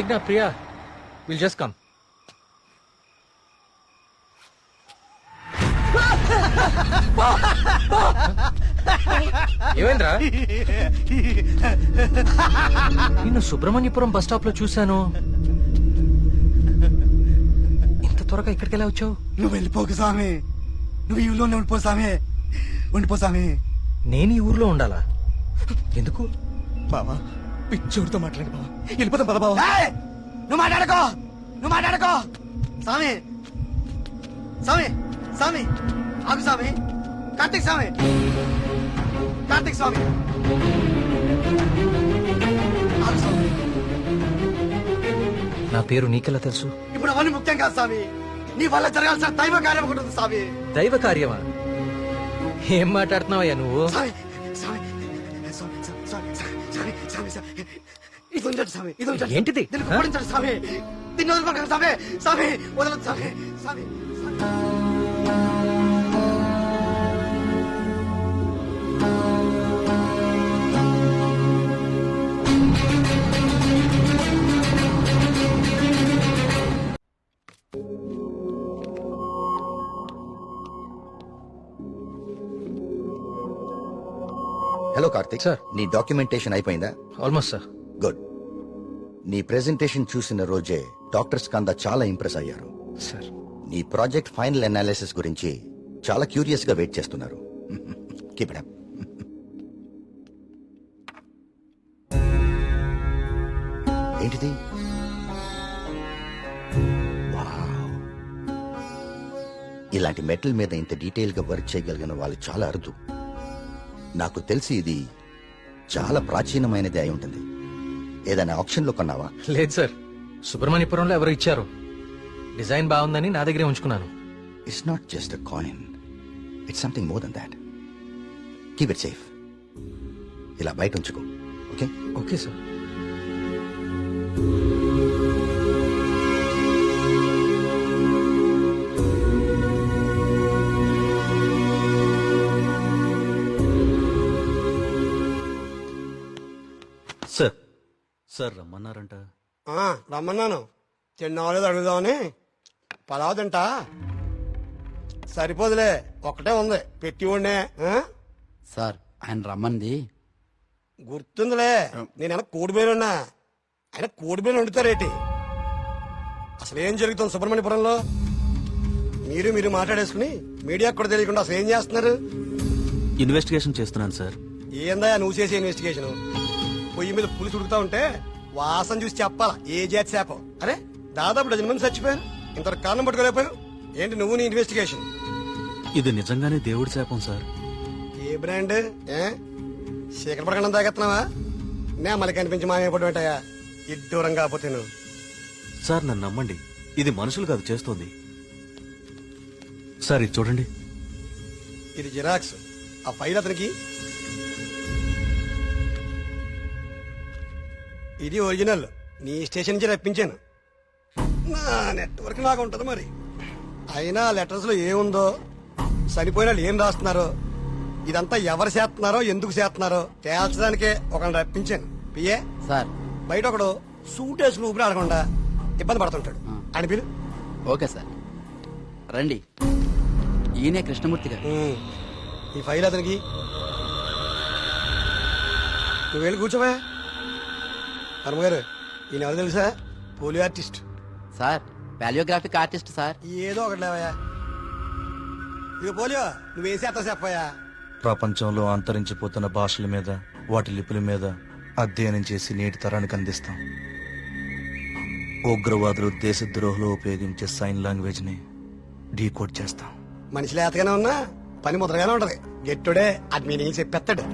మేఘ్నా ప్రియా విల్ జస్ట్ కమ్. ఏమైందిరా? నిన్ను సుబ్రహ్మణ్యపురం బస్ స్టాప్ లో చూశాను. ఇంత త్వరగా ఇక్కడికి ఎలా వచ్చావు? నువ్వు వెళ్ళిపోకు స్వామి, నువ్వు ఈ ఊళ్ళోనే ఉండిపో స్వామి, ఉండిపో స్వామి. నేను ఈ ఊర్లో ఉండాలా? ఎందుకు? బావా పిచ్చోడితో మాట్లాడు బావా, వెళ్ళిపోతాం పద బావా. నువ్వు మాట్లాడుకో, నువ్వు మాట్లాడుకో స్వామి. స్వామి స్వామి ఆగు స్వామి. కార్తీక్ స్వామి, కార్తీక్ స్వామి ఆగు స్వామి. నా పేరు నీకెలా తెలుసు? ఇప్పుడు అవన్నీ ముఖ్యం కాదు స్వామి, నీ వల్ల జరగాల్సిన దైవ కార్యం ఒకటి ఉంది స్వామి. దైవ కార్యమా? ఏం మాట్లాడుతున్నావయ్యా నువ్వు? స్వామి స్వామి స్వామి స్వామి స్వామి స్వామి స్వామి ఇది ఉంచండి స్వామి, ఇది ఉంచండి. ఏంటిది? దీన్ని కుప్పడించండి స్వామి, దీన్ని వదలకండి స్వామి, స్వామి వదలదు స్వామి, స్వామి. Hello Karthik, sir. నీ డాక్యుమెంటేషన్ అయిపోయిందా? Almost sir. గుడ్. నీ ప్రెజెంటేషన్ చూసిన రోజే డాక్టర్ స్కంద చాలా ఇంప్రెస్ అయ్యారు. సార్ నీ ప్రాజెక్ట్ ఫైనల్ అనాలిసిస్ గురించి చాలా క్యూరియస్ గా వెయిట్ చేస్తున్నారు. Keep it up. ఏంటిది? వావ్. ఇలాంటి మెటల్ మీద ఇంత డీటెయిల్ గా వర్క్ చేయగలిగిన వాళ్ళు చాలా అరుదు. నాకు తెలిసి ఇది చాలా ప్రాచీనమైనది అయి ఉంటుంది. ఏదైనా ఆప్షన్ లో కొన్నావా? లేదు సార్, సుబ్రహ్మణ్యపురంలో ఎవరు ఇచ్చారు. డిజైన్ బాగుందని నా దగ్గరే ఉంచుకున్నాను. It's not just a coin, it's something more than that. Keep it safe. ఇలా బయట ఉంచుకో. Okay? Okay sir. Sir sir రమ్మన్నారంట. రమ్మన్నాను, తిన్నావాలేదు అడుగుదామని. పలావ్ తింటా? సరిపోదులే, ఒక్కటే ఉంది పెట్టి ఉండే. సార్ ఆయన రమ్మంది. గుర్తుందిలే, నేను కోడిబేలున్నా, ఆయన కోడిబేలు వండుతారేటి? అసలు ఏం జరుగుతుంది సుబ్రహ్మణ్యపురంలో? మీరు మాట్లాడేసుకుని మీడియాకు కూడా తెలియకుండా అసలు ఏం చేస్తున్నారు? ఇన్వెస్టిగేషన్ చేస్తున్నాను సార్. ఏందా నువ్వు చేసే ఇన్వెస్టిగేషన్? పొయ్యి మీద పులుసు ఉడుకుతా ఉంటే వాసన చూసి చెప్పాలా ఏ జాతి శాపం? అరే దాదాపు డజన్ మంది చచ్చిపోయారు, ఇంతవరకు కారణం పట్టుకోలేకపోయావు. ఏంటి నువ్వు నీ ఇన్వెస్టిగేషన్? ఇది నిజంగానే దేవుడి శాపం సార్. ఏ బ్రాండ్? శేఖర్ పడకుండా తాగెత్తున్నావా? నే మళ్ళీ కనిపించి మాయపడమేటయా ఇడ్డూరం కాకపోతే నువ్వు. సార్ నన్ను నమ్మండి, ఇది మనుషులు కాదు చేస్తోంది. సార్ ఇది చూడండి. ఇది జిరాక్స్. ఆ ఫైల్ అతనికి. ఇది ఒరిజినల్, నీ స్టేషన్ నుంచి రప్పించాను. నా నెట్వర్క్ లాగా ఉంటది మరి. అయినా లెటర్స్ లో ఏముందో, చనిపోయిన వాళ్ళు ఏం రాస్తున్నారో, ఇదంతా ఎవరు చేస్తున్నారో ఎందుకు చేస్తున్నారో తేల్చడానికే ఒకరిని రప్పించాను. పిఏ సార్ బయట ఒకడు సూట్ వేసుకుని ఊపిరి ఆడకుండా ఇబ్బంది పడుతుంటాడు. అని పిలు. ఓకే సార్ రండి. ఈయనే కృష్ణమూర్తి గారు. ఈ ఫైల్ అతనికి. నువ్వు వెళ్ళి కూర్చోవా. వర్మగారు, ఈయన ఎవరు తెలుసా? పోలియో ఆర్టిస్ట్ సార్. వాల్యోగ్రాఫిక్ ఆర్టిస్ట్ సార్. ఏదో ఒకటి లేవయా. ఇక పోలియో నువ్వేం చేస్తావు చెప్పయా? ప్రపంచంలో అంతరించిపోతున్న భాషల మీద, వాటి లిపుల మీద అధ్యయనం చేసి నేటి తరానికి అందిస్తాం. ఉగ్రవాదులు దేశద్రోహులు ఉపయోగించే సైన్ లాంగ్వేజ్ ని డీకోడ్ చేస్తాం. మనిషి లేతగానే ఉన్నా పని ముద్రగానే ఉంటది. గెట్టుడే అది మీనింగ్ చెప్పేస్తాడు.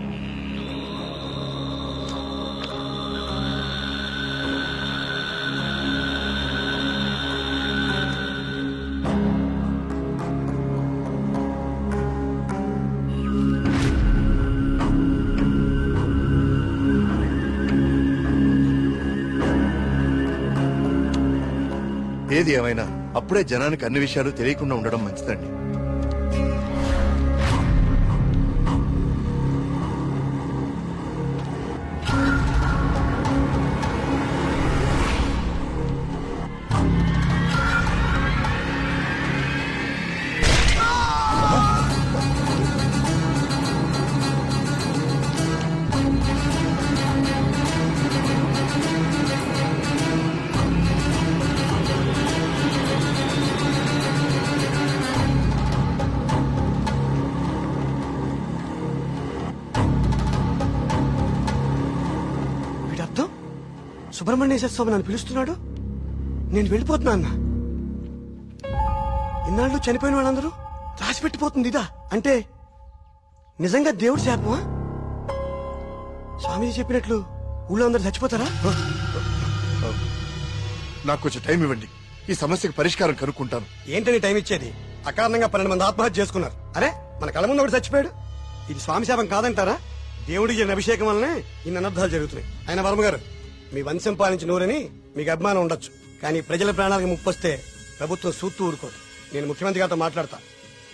ఏది ఏమైనా అప్పుడే జనానికి అన్ని విషయాలు తెలియకుండా ఉండడం మంచిదండి. సుబ్రహ్మణ్యేశ్వర స్వామి నన్ను పిలుస్తున్నాడు, నేను వెళ్ళిపోతున్నా అన్న. ఇన్నాళ్ళు చనిపోయిన వాళ్ళందరూ రాసి పెట్టిపోతుంది ఇదా అంటే నిజంగా దేవుడి శాపమా? స్వామీజీ చెప్పినట్లు ఊళ్ళో అందరూ చచ్చిపోతారా? నాకు కొంచెం టైం ఇవ్వండి, ఈ సమస్యకు పరిష్కారం కనుక్కుంటాను. ఏంటని టైం ఇచ్చేది? అకారణంగా 12 మంది ఆత్మహత్య చేసుకున్నారు. అరే మన కళ్ళ ముందు ఒకటి చచ్చిపోయాడు. ఇది స్వామి శాపం కాదంటారా? దేవుడికి జరిగిన అభిషేకం వల్లనే ఇన్ని అనర్థాలు జరుగుతున్నాయి. ఆయన వర్మ గారు, మీ వంశం పాలించి నూరని మీకు అభిమానం ఉండొచ్చు, కానీ ప్రజల ప్రాణాలకు ముప్పు వస్తే ప్రభుత్వం సూత్తు ఊరుకోదు. నేను ముఖ్యమంత్రి గారితో మాట్లాడతా,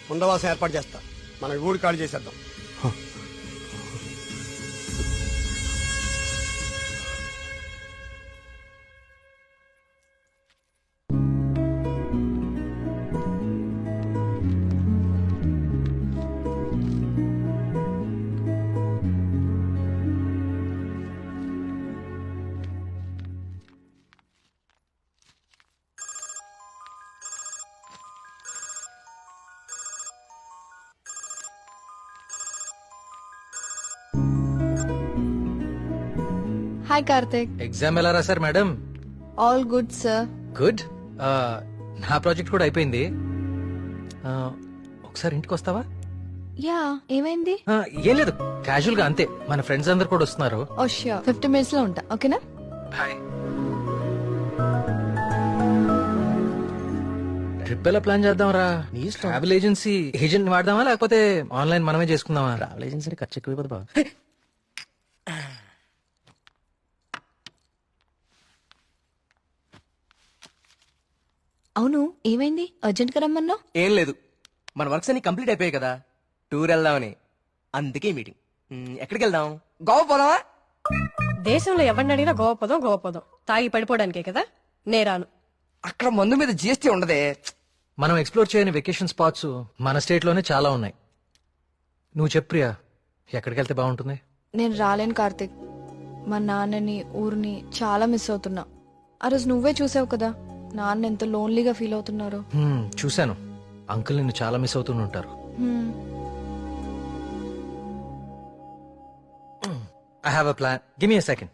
పునరావాసం ఏర్పాటు చేస్తా, మన ఊరు ఖాళీ చేసేద్దాం. హాయ్ కార్తిక్. ఎగ్జామ్ ఎలా రాశారు madam? All good sir. Good. నా ప్రాజెక్ట్ కూడా అయిపోయింది. ఒకసారి ఇంటికి వస్తావా? యా, ఏమైంది? ఏం లేదు, క్యాజువల్ గా అంతే. మన ఫ్రెండ్స్ అందరు కూడా వస్తున్నారు. ఓ ష్యూర్, 50 minutes లో ఉంటా. ఓకేనా? బాయ్. ట్రిప్ ఎలా ప్లాన్ చేద్దాం రా? ట్రావెల్ ఏజెన్సీ ఏజెంట్ వాడదామా లేకపోతే ఆన్లైన్ మనమే చేసుకుందామా? ట్రావెల్ ఏజెన్సీ ఖర్చు ఎక్కువ బాబా. అవును, ఏమైంది? అర్జెంట్ గా రమ్మన్నావు? ఏం లేదు, మన వర్క్స్ అన్ని కంప్లీట్ అయిపోయాయి కదా, టూర్ వెళ్దామని. అందుకే మీటింగ్. ఎక్కడికి వెళ్దాం? గోవా పోదామా? దేశంలో ఎవరిని అడిగినా గోవా పోదాం. తాగి పడిపోవడానికే కదా. నేరాను. అక్కడ మందు మీద జిఎస్టీ ఉండదే. మనం ఎక్స్ప్లోర్ చేయని వెకేషన్ స్పాట్స్ మన స్టేట్ లోనే చాలా ఉన్నాయి. నువ్వు చెప్పు ప్రియా, ఎక్కడికి వెళ్తే బాగుంటుంది? నేను రాలేను కార్తిక్. మా నాన్నని, ఊరిని చాలా మిస్ అవుతున్నా. ఆ రోజు నువ్వే చూసావు కదా నాన్న ఎంత లోన్లీగా ఫీల్ అవుతున్నారు. చూశాను. అంకుల్ నిన్ను చాలా మిస్ అవుతుంటారు. I have a plan. Give me a second.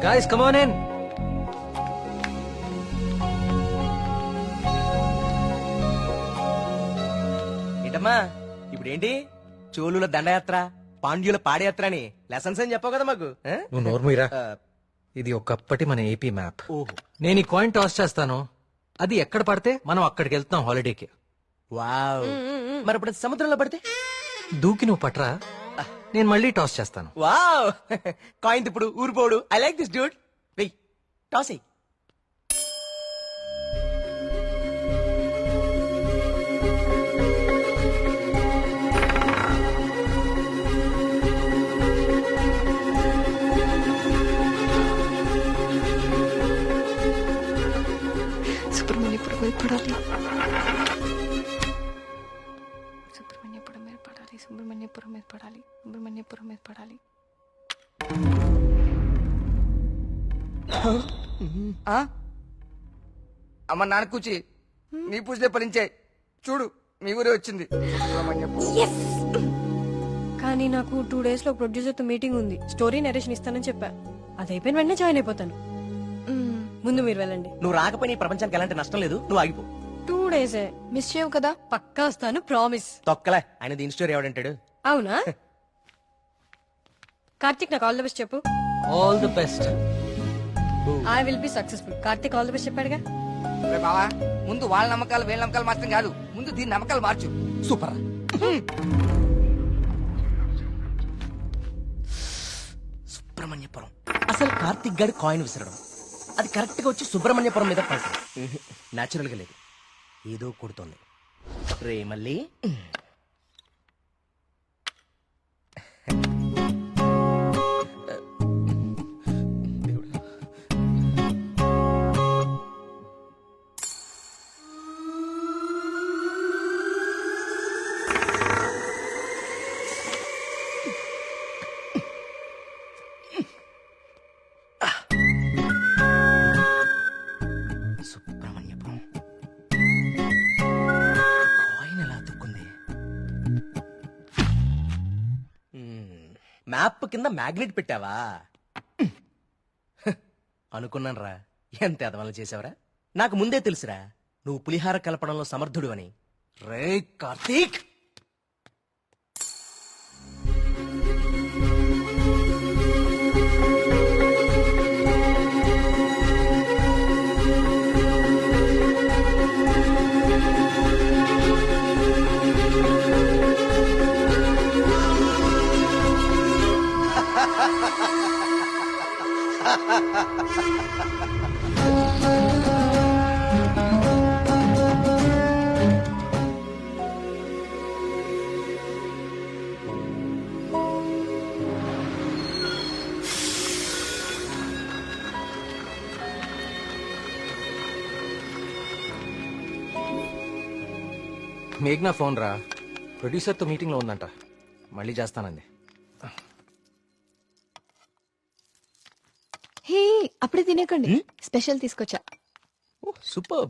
Guys, come on in. ఏంటమ్మా ఇప్పుడేంటి? చోళుల దండయాత్ర, పాండ్యుల పాదయాత్ర అని లెసన్స్ అని చెప్పావు కదా మాకు. నువ్వు నోర్మూయిరా. ఇది ఒకప్పటి మన ఏపీ మ్యాప్. ఓహో. నేను ఈ కాయిన్ టాస్ చేస్తాను, అది ఎక్కడ పడితే మనం అక్కడికి వెళ్తాం హాలిడేకి. వావ్. మరి ఇప్పుడు సముద్రంలో పడితే? దూకి నువ్వు పట్రా, నేను మళ్ళీ టాస్ చేస్తాను. వావ్. కాయిన్ ఇప్పుడు ఊరిపోడు. I like this dude. వెయ్, టాస్ ఎయ్. సుబ్రహ్మణ్యపురం మీద పడాలి. సుబ్రహ్మణ్యపురం మీద పడాలి. సుబ్రహ్మణ్యపురం మీద పడాలి. సుబ్రహ్మణ్యపురం మీద పడాలి. అమ్మ నాన్న కూచి నీ పూజలే ఫలించే. చూడు మీ ఊరే వచ్చింది. కానీ నాకు 2 days లో ప్రొడ్యూసర్ తో మీటింగ్ ఉంది. స్టోరీ నరేషన్ ఇస్తానని చెప్పా. అది అయిపోయిన వెంటనే జాయిన్ అయిపోతాను. ముందు మీరు వెళ్ళండి. నువ్వు రాకపోయినా ఈ ప్రపంచానికి ఎలాంటి నష్టం లేదు. నువ్వు ఆగిపో. 2 days మిస్ చేయవు కదా? పక్కా వస్తాను, ప్రామిస్. తొక్కలే, ఆయన దీని స్టోరీ ఎవడంటాడు? అవునా? కార్తిక్ నాకు ఆల్ ది బెస్ట్ చెప్పు. All the best. I will be successful. Karthik all the best చెప్పాడుగా. బావా, ముందు వాళ్ళ నమ్మకాలు వీళ్ళ నమ్మకాలు మాత్రం కాదు, ముందు దీని నమ్మకాలు మార్చు. సూపర్. సుబ్రహ్మణ్యపురం. అసలు కార్తిక్ గారి కాయిన్ విసరడం, అది కరెక్ట్ గా వచ్చి సుబ్రహ్మణ్యపురం మీద పడటం న్యాచురల్ గా లేదు, ఏదో కొడుతోంది. రే మళ్ళీ సుబ్రహ్మణ్యపురం. మ్యాప్ కింద మ్యాగ్నెట్ పెట్టావా? అనుకున్నాను రా, ఎంత ఎదవలు చేసావరా. నాకు ముందే తెలుసురా నువ్వు పులిహార కలపడంలో సమర్థుడు అని. రే కార్తీక్, మేఘ్నా ఫోన్ రా, ప్రొడ్యూసర్తో మీటింగ్లో ఉందంట, మళ్ళీ చేస్తానంది. హే, అప్పుడే తినేకండి, స్పెషల్ తీసుకొచ్చా. సూపర్.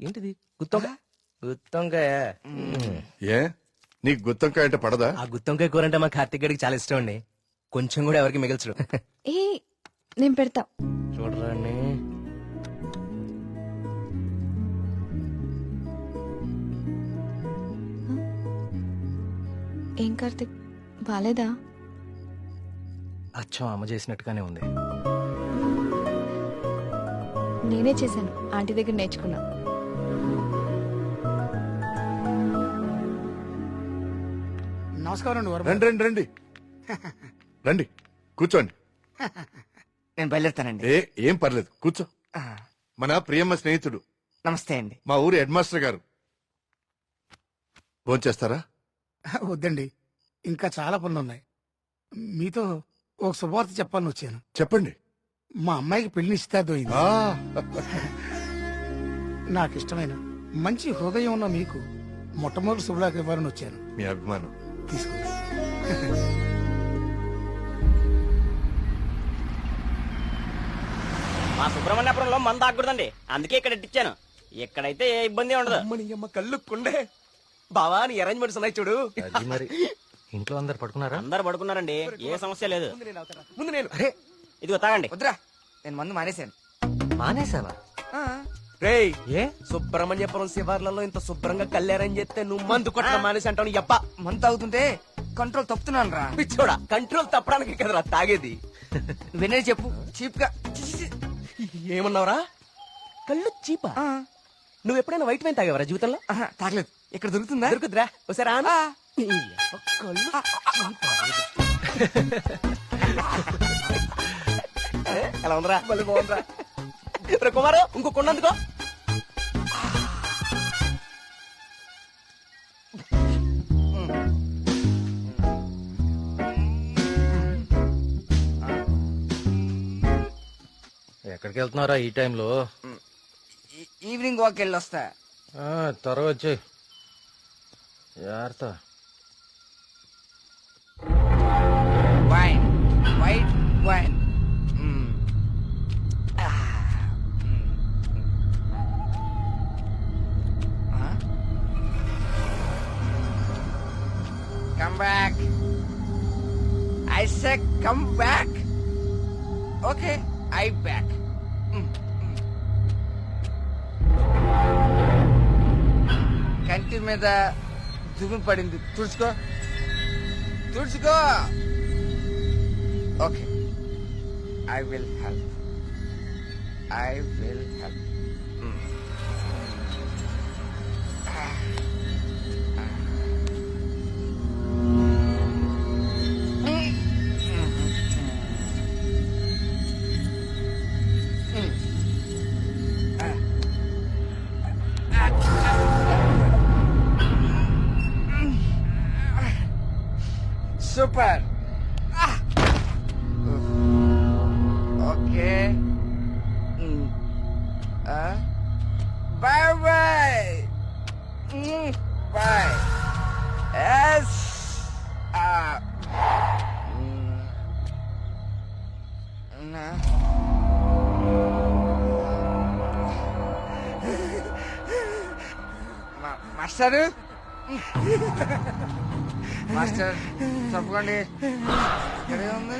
ఏంటిది? గుత్తొంకాయ? గుత్తొంకాయ? ఏ నీకు గుత్తొంకాయ అంటే పడదా? ఆ గుత్తొంకాయ కూర అంటే మా కార్తీక్ గడికి చాలా ఇష్టం అండి. కొంచెం కూడా ఎవరికి మిగల్చడు. ఏ నేను పెడతా. చూడరాండి, ఏం కార్తిక్, బాలేదా? అచ్చం అమ్మ చేసినట్టుగానే ఉంది. నేనే చేశాను, ఆంటీ దగ్గర నేర్చుకున్నా. నమస్కారం అండి. రండి రండి రండి రండి, కూర్చోండి. నేను బయలుదేరుతానండి. ఏం పర్లేదు, కూర్చో. మన ప్రియమ్మ స్నేహితుడు, నమస్తే అండి, మా ఊరి హెడ్ మాస్టర్ గారు. భోంచేస్తారా? వద్దండి, ఇంకా చాలా పనులు ఉన్నాయి. మీతో ఒక శుభవార్త చెప్పాలని వచ్చాను. చెప్పండి. మా అమ్మాయికి పెళ్లి నిశ్చితార్థమైంది. ఆ, నాకు ఇష్టమైన మంచి హృదయం ఉన్న మీకు మొట్టమొదటి శుభలాక ఇవ్వాలని వచ్చాను. మీ అభిమానం తీసుకోండి. మా సుబ్రహ్మణ్యపురంలో మందు ఆగకూడదండి, అందుకే ఇక్కడ ఇట్టించాను. ఇక్కడైతే ఏ ఇబ్బంది ఉండదు. అమ్మ కళ్ళు కుండే. బావా, నీ అరేంజ్మెంట్స్ ఉన్నాయి చూడు. అది మరి ఇంట్లో అందరు పడుకున్నారా? అందరు పడుకున్నారండి, ఏ సమస్య లేదు. ముందు నేను. ఇదిగో తాగండి. వద్దురా, నేను మందు మానేశాను. మానేసావా? రేయ్, ఏ సుబ్రహ్మణ్యపురం శివార్లలో ఇంత శుభ్రంగా కళ్యాణం చేస్తే నువ్వు మందు కొట్టడం మానేసి అంటావు. ఎప్ప మందు తాగుతుంటే కంట్రోల్ తప్పుతున్నాను రా. పిచ్చోడా, కంట్రోల్ తప్పడానికి కదరా తాగేది. వినే చెప్పు, చీప్ గా. ఏమన్నావురా? కళ్ళు చీపా? నువ్వు ఎప్పుడైనా వైట్ వైన్ తాగేవరా జీవితంలో? తాగలేదు. ఇక్కడ దొరుకుతుందా? దొరుకుతురా, ఒకసారి ఆనా. ఎలా ఉందిరా? మళ్ళీ బాగుందిరా. కుమారు, ఇంకో కొండందుకో. ఎక్కడికి వెళ్తున్నారా ఈ టైంలో? ఈవినింగ్ వాక్ వెళ్ళి వస్తా. త్వరగా వచ్చి జాగ్రత్త. Wine, white wine. Come back. I said come back. Okay, I back. కంటి మీద దుమ్ము పడింది, తుడుచుకో తుడుచుకో. Okay, I will help, I will help. Super. Okay. Bye bye. Bye. Yes. Master, master తప్పకండి ఇక్కడే ఉంది.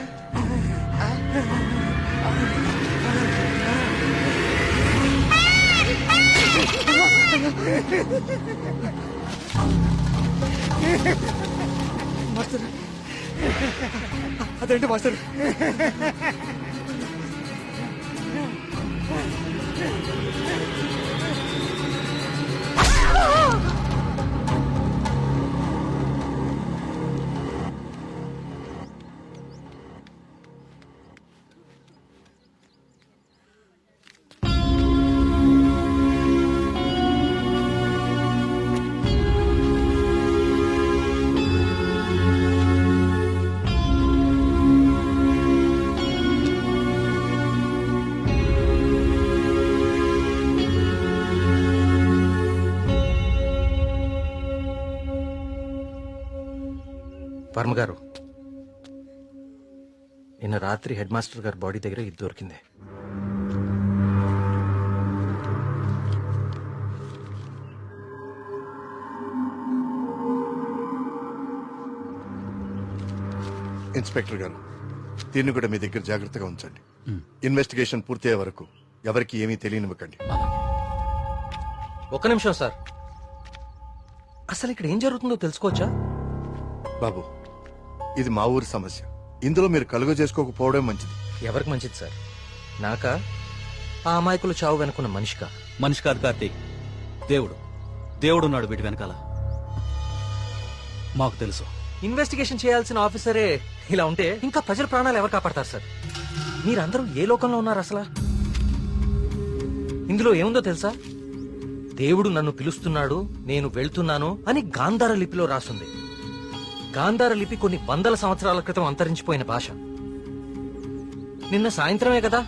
మాస్టర్ అదేంటి మాస్టర్? వర్మ గారు, నిన్న రాత్రి హెడ్ మాస్టర్ గారి బాడీ దగ్గర ఇది దొరికింది. ఇన్స్పెక్టర్ గారు, దీన్ని కూడా మీ దగ్గర జాగ్రత్తగా ఉంచండి. ఇన్వెస్టిగేషన్ పూర్తయ్యే వరకు ఎవరికి ఏమీ తెలియనివ్వకండి. ఒక్క నిమిషం సార్, అసలు ఇక్కడ ఏం జరుగుతుందో తెలుసుకోవచ్చా? బాబు, ఇది మా ఊరి సమస్య. ఇందులో మీరు కలుగ చేసుకోకపోవడం మంచిది. ఎవరికి మంచిది సార్? నాకా, ఆ అమాయకులు చావు వెనుకున్న మనిషికా? మనిషి కాదు కార్తీక్, దేవుడు. దేవుడున్నాడు వీటి వెనకాల. మాకు తెలుసు. ఇన్వెస్టిగేషన్ చేయాల్సిన ఆఫీసరే ఇలా ఉంటే ఇంకా ప్రజల ప్రాణాలు ఎవరు కాపాడతారు సార్? మీరందరూ ఏ లోకంలో ఉన్నారు అసలు? ఇందులో ఏముందో తెలుసా? దేవుడు నన్ను పిలుస్తున్నాడు, నేను వెళ్తున్నాను అని గాంధార లిపిలో రాసుంది. గాంధార లిపి కొన్ని వందల సంవత్సరాల క్రితం అంతరించిపోయిన భాష. నిన్న సాయంత్రమే కదా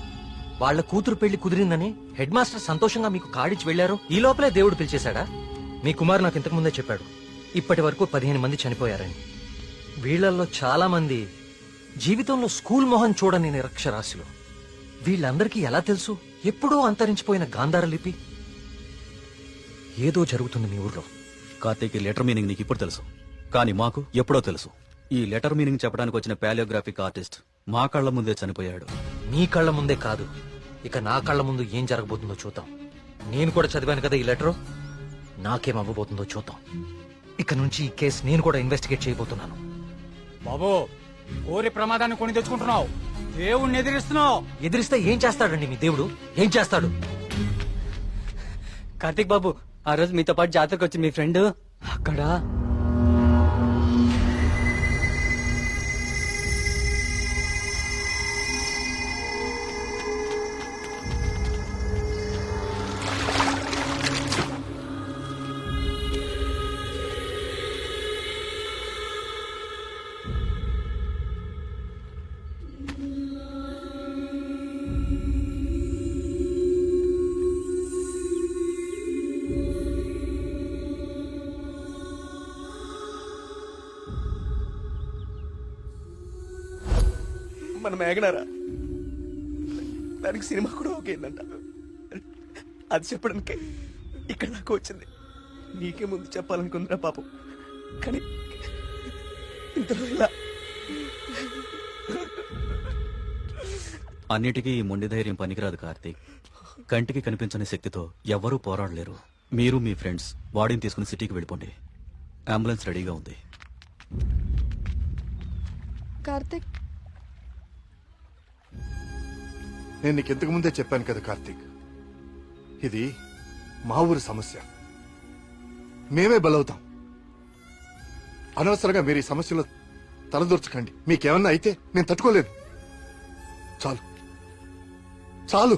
వాళ్ల కూతురు పెళ్లి కుదిరిందని హెడ్ మాస్టర్ సంతోషంగా మీకు కాడిచ్చి వెళ్లారు. ఈ లోపలే దేవుడు పిలిచేశాడా? మీ కుమారు నాకు ఇంతకు ముందే చెప్పాడు, ఇప్పటి వరకు 15 మంది చనిపోయారని. వీళ్లలో చాలా మంది జీవితంలో స్కూల్ మొహం చూడని నిరక్షరాస్యులు. వీళ్ళందరికీ ఎలా తెలుసు ఎప్పుడో అంతరించిపోయిన గాంధార లిపి? ఏదో జరుగుతుంది మీ ఊర్లో. కార్తీక్, ఈ లెటర్ మీనింగ్ నీకు ఇప్పుడు తెలుసు, కానీ మాకు ఎప్పుడో తెలుసు. ఈ లెటర్ మీనింగ్ చెప్పడానికి వచ్చిన పాలియోగ్రాఫిక్ ఆర్టిస్ట్ మా కళ్ళ ముందే చనిపోయాడు. మీ కళ్ళ ముందే కాదు, ఇక నా కళ్ళ ముందు ఏం జరగబోతుందో చూద్దాం. నేను కూడా చదివాను కదా ఈ లెటరు, నాకేం అవ్వబోతుందో చూద్దాం. ఇక నుంచి ఈ కేసు నేను కూడా ఇన్వెస్టిగేట్ చేయబోతున్నాను. బాబు, కోరి ప్రమాదాన్ని కొని తెచ్చుకుంటున్నావు, దేవుణ్ణి ఎదిరిస్తున్నావు. ఎదిరిస్తే ఏం చేస్తాడండి మీ దేవుడు? ఏం చేస్తాడు? కార్తీక్ బాబు, ఆ రోజు మీతో పాటు జాతరకు వచ్చి మీ ఫ్రెండ్ అక్కడ మన మేఘనారా, దానికి సినిమా కూడా ఓకేందంట. అది చెప్పడానికి ఇక్కడ దాకా వచ్చింది. నీకే ముందు చెప్పాలనుకుందిరా పాపం, కానీ ఇంతలో ఇలా. అన్నిటికీ ఈ మొండి ధైర్యం పనికిరాదు కార్తీక్. కంటికి కనిపించని శక్తితో ఎవ్వరూ పోరాడలేరు. మీరు మీ ఫ్రెండ్స్ బాడీని తీసుకుని సిటీకి వెళ్ళిపోండి. అంబులెన్స్ రెడీగా ఉంది. కార్తిక్, నేను నీకు ఇంతకు ముందే చెప్పాను కదా కార్తీక్, ఇది మా ఊరి సమస్య. మేమే బలవుతాం. అనవసరంగా మీరు ఈ సమస్యలో తలదూర్చకండి. మీకేమన్నా అయితే నేను తట్టుకోలేను. చాలు చాలు,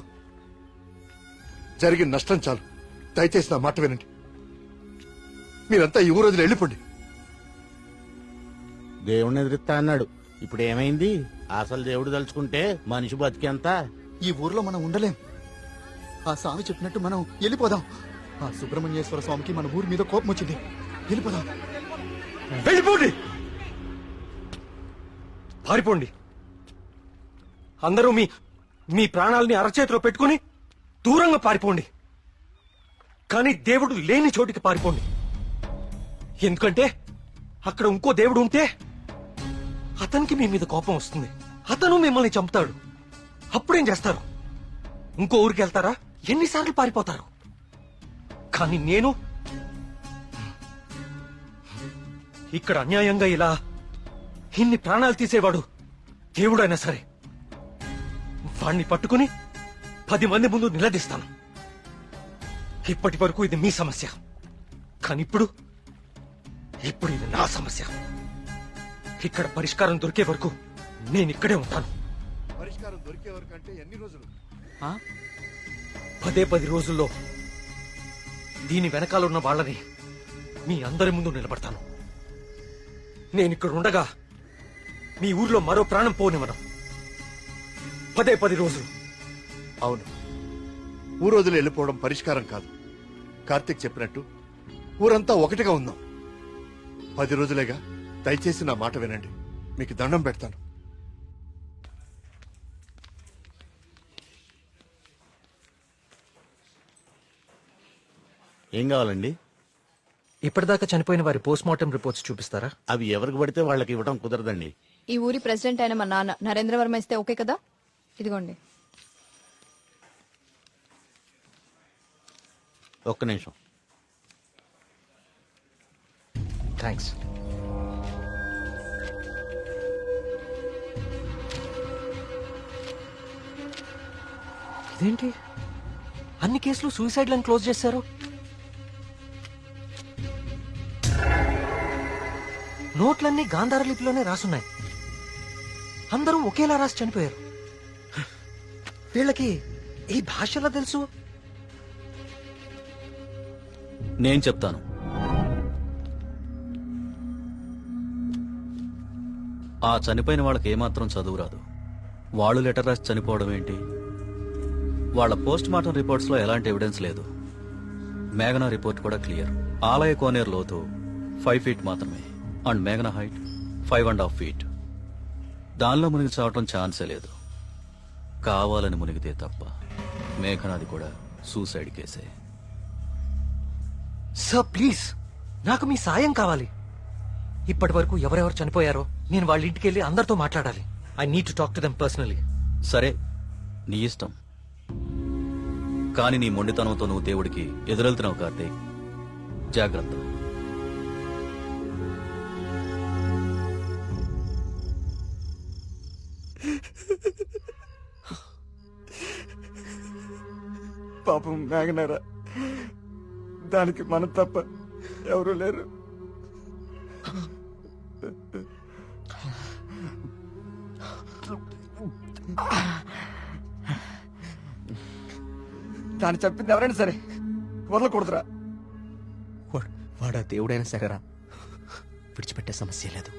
జరిగిన నష్టం చాలు. దయచేసి నా మాట వినండి. మీరంతా ఈ ఊరు వదిలి వెళ్ళిపోండి. దేవుణ్ణి ఎదిరిస్తా అన్నాడు, ఇప్పుడు ఏమైంది? అసలు దేవుడు తలుచుకుంటే మనిషి బతికేంత. ఈ ఊర్లో మనం ఉండలేం. ఆ స్వామి చెప్పినట్టు మనం వెళ్ళిపోదాం. ఆ సుబ్రహ్మణ్యేశ్వర స్వామికి మన ఊరి మీద కోపం వచ్చింది. వెళ్ళిపోదాం. వెళ్ళిపోండి, పారిపోండి. అందరూ మీ మీ ప్రాణాలని అరచేతిలో పెట్టుకుని దూరంగా పారిపోండి. కానీ దేవుడు లేని చోటికి పారిపోండి. ఎందుకంటే అక్కడ ఇంకో దేవుడు ఉంటే అతనికి మీ మీద కోపం వస్తుంది, అతను మిమ్మల్ని చంపుతాడు. అప్పుడేం చేస్తారు? ఇంకో ఊరికి వెళ్తారా? ఎన్నిసార్లు పారిపోతారు? కానీ నేను ఇక్కడ అన్యాయంగా ఇలా ఇన్ని ప్రాణాలు తీసేవాడు దేవుడైనా సరే వాణ్ణి పట్టుకుని 10 మంది ముందు నిలదీస్తాను. ఇప్పటి వరకు ఇది మీ సమస్య, కానీ ఇప్పుడు ఇది నా సమస్య. ఇక్కడ పరిష్కారం దొరికే వరకు నేను ఇక్కడే ఉంటాను. పరిష్కారం దొరికే వరకు అంటే ఎన్ని రోజులు? 10 రోజుల్లో దీని వెనకాల ఉన్న వాళ్ళని మీ అందరి ముందు నిలబడతాను. నేను ఇక్కడ ఉండగా మీ ఊర్లో మరో ప్రాణం పోనివ్వను. 10 రోజులు. అవును, ఊరోజులు వెళ్ళిపోవడం పరిష్కారం కాదు. కార్తీక్ చెప్పినట్టు ఊరంతా ఒకటిగా ఉందాం. 10 రోజులేగా, దయచేసి నా మాట వినండి. మీకు దండం పెడతాను. ఏం కావాలండి? ఇప్పటిదాకా చనిపోయిన వారి పోస్ట్ మార్టం రిపోర్ట్స్ చూపిస్తారా? అవి ఎవరికి పడితే వాళ్ళకి ఇవ్వడం కుదరదండి. ఈ ఊరి ప్రెసిడెంట్ అయిన మా నాన్న నరేంద్ర వర్మ ఇస్తే ఓకే కదా? ఇదిగోండి. ఒక్క నిమిషం. థ్యాంక్స్. ఇదేంటి, అన్ని కేసులు సూసైడ్లను క్లోజ్ చేశారు? నోట్లన్నీ గాంధార లిపిలోనే రాసున్నాయి. అందరూ ఒకేలా రాసి చనిపోయారు. వీళ్ళకి ఈ భాషలో తెలుసు. నేను చెప్తాను. ఆ చనిపోయిన వాళ్ళకి ఏమాత్రం చదువు రాదు. వాళ్ళు లెటర్ రాసి చనిపోవడం ఏంటి? వాళ్ళ పోస్ట్ మార్టం రిపోర్ట్స్ లో ఎలాంటి ఎవిడెన్స్ లేదు. మేఘనా రిపోర్ట్ కూడా క్లియర్. ఆలయ కోనేరు లోతు 5 ఫీట్ మాత్రమే, అండ్ మేఘనా హైట్ 5.5 ఫీట్. దానిలో మునిగి చావటం ఛాన్సే లేదు. కావాలని మునిగితే తప్ప. మేఘనాది కూడా సూసైడ్ కేసే. సార్ ప్లీజ్, నాకు మీ సాయం కావాలి. ఇప్పటి వరకు ఎవరెవరు చనిపోయారో నేను వాళ్ళ ఇంటికి వెళ్ళి అందరితో మాట్లాడాలి. I need to talk to them personally. సరే, నీ ఇష్టం. కానీ నీ మొండితనంతో నువ్వు దేవుడికి ఎదురెళ్తున్నావు కార్తీక్. జాగ్రత్త. పాపం మేఘనారా, దానికి మనం తప్ప ఎవరు లేరు. దాన్ని చెప్పింది ఎవరైనా సరే వదలకూడదురా. వాడా దేవుడైనా సరేరా, విడిచిపెట్టే సమస్య లేదు.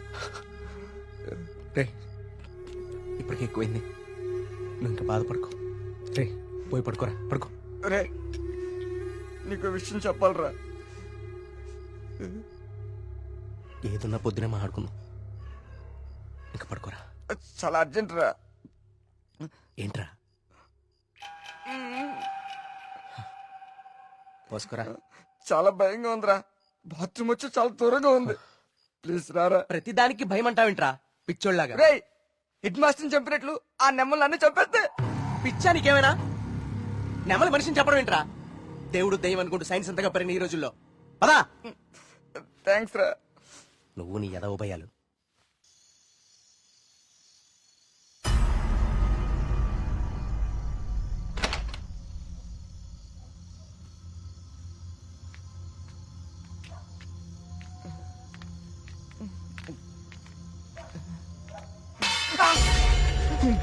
రే, ఇప్పటికే ఎక్కువైంది. నువ్వు ఇంకా బాధపడుకో. రే, పోయి పడుకోరా, పడుకో. రే, నీకు విషయం చెప్పాలరా. ఏదున్నా పొద్దునే మాట్లాడుకుందాం. ఇంకా పడుకోరా. చాలా అర్జెంట్ రా. ఏంట్రా? పోసుకోరా. చాలా భయంగా ఉందిరా. బాత్రూమ్ వచ్చి చాలా దూరంగా ఉంది. ప్లీజ్ రారా. ప్రతిదానికి భయం అంటావేంట్రా పిచ్చోళ్ళలాగా? రే, హెడ్ మాస్టర్ చంపినట్లు ఆ నెమ్మలు అన్ని చంపేస్తే. పిచ్చా నీకేమైనా? నెమలి మనిషిని చెప్పడం ఏంట్రా? దేవుడు దయ్యం అనుకుంటూ సైన్స్ అంతగా పెరిగిన ఈ రోజుల్లో. పదా. థ్యాంక్స్ రా. నువ్వు నీ ఎదవ భయాలు.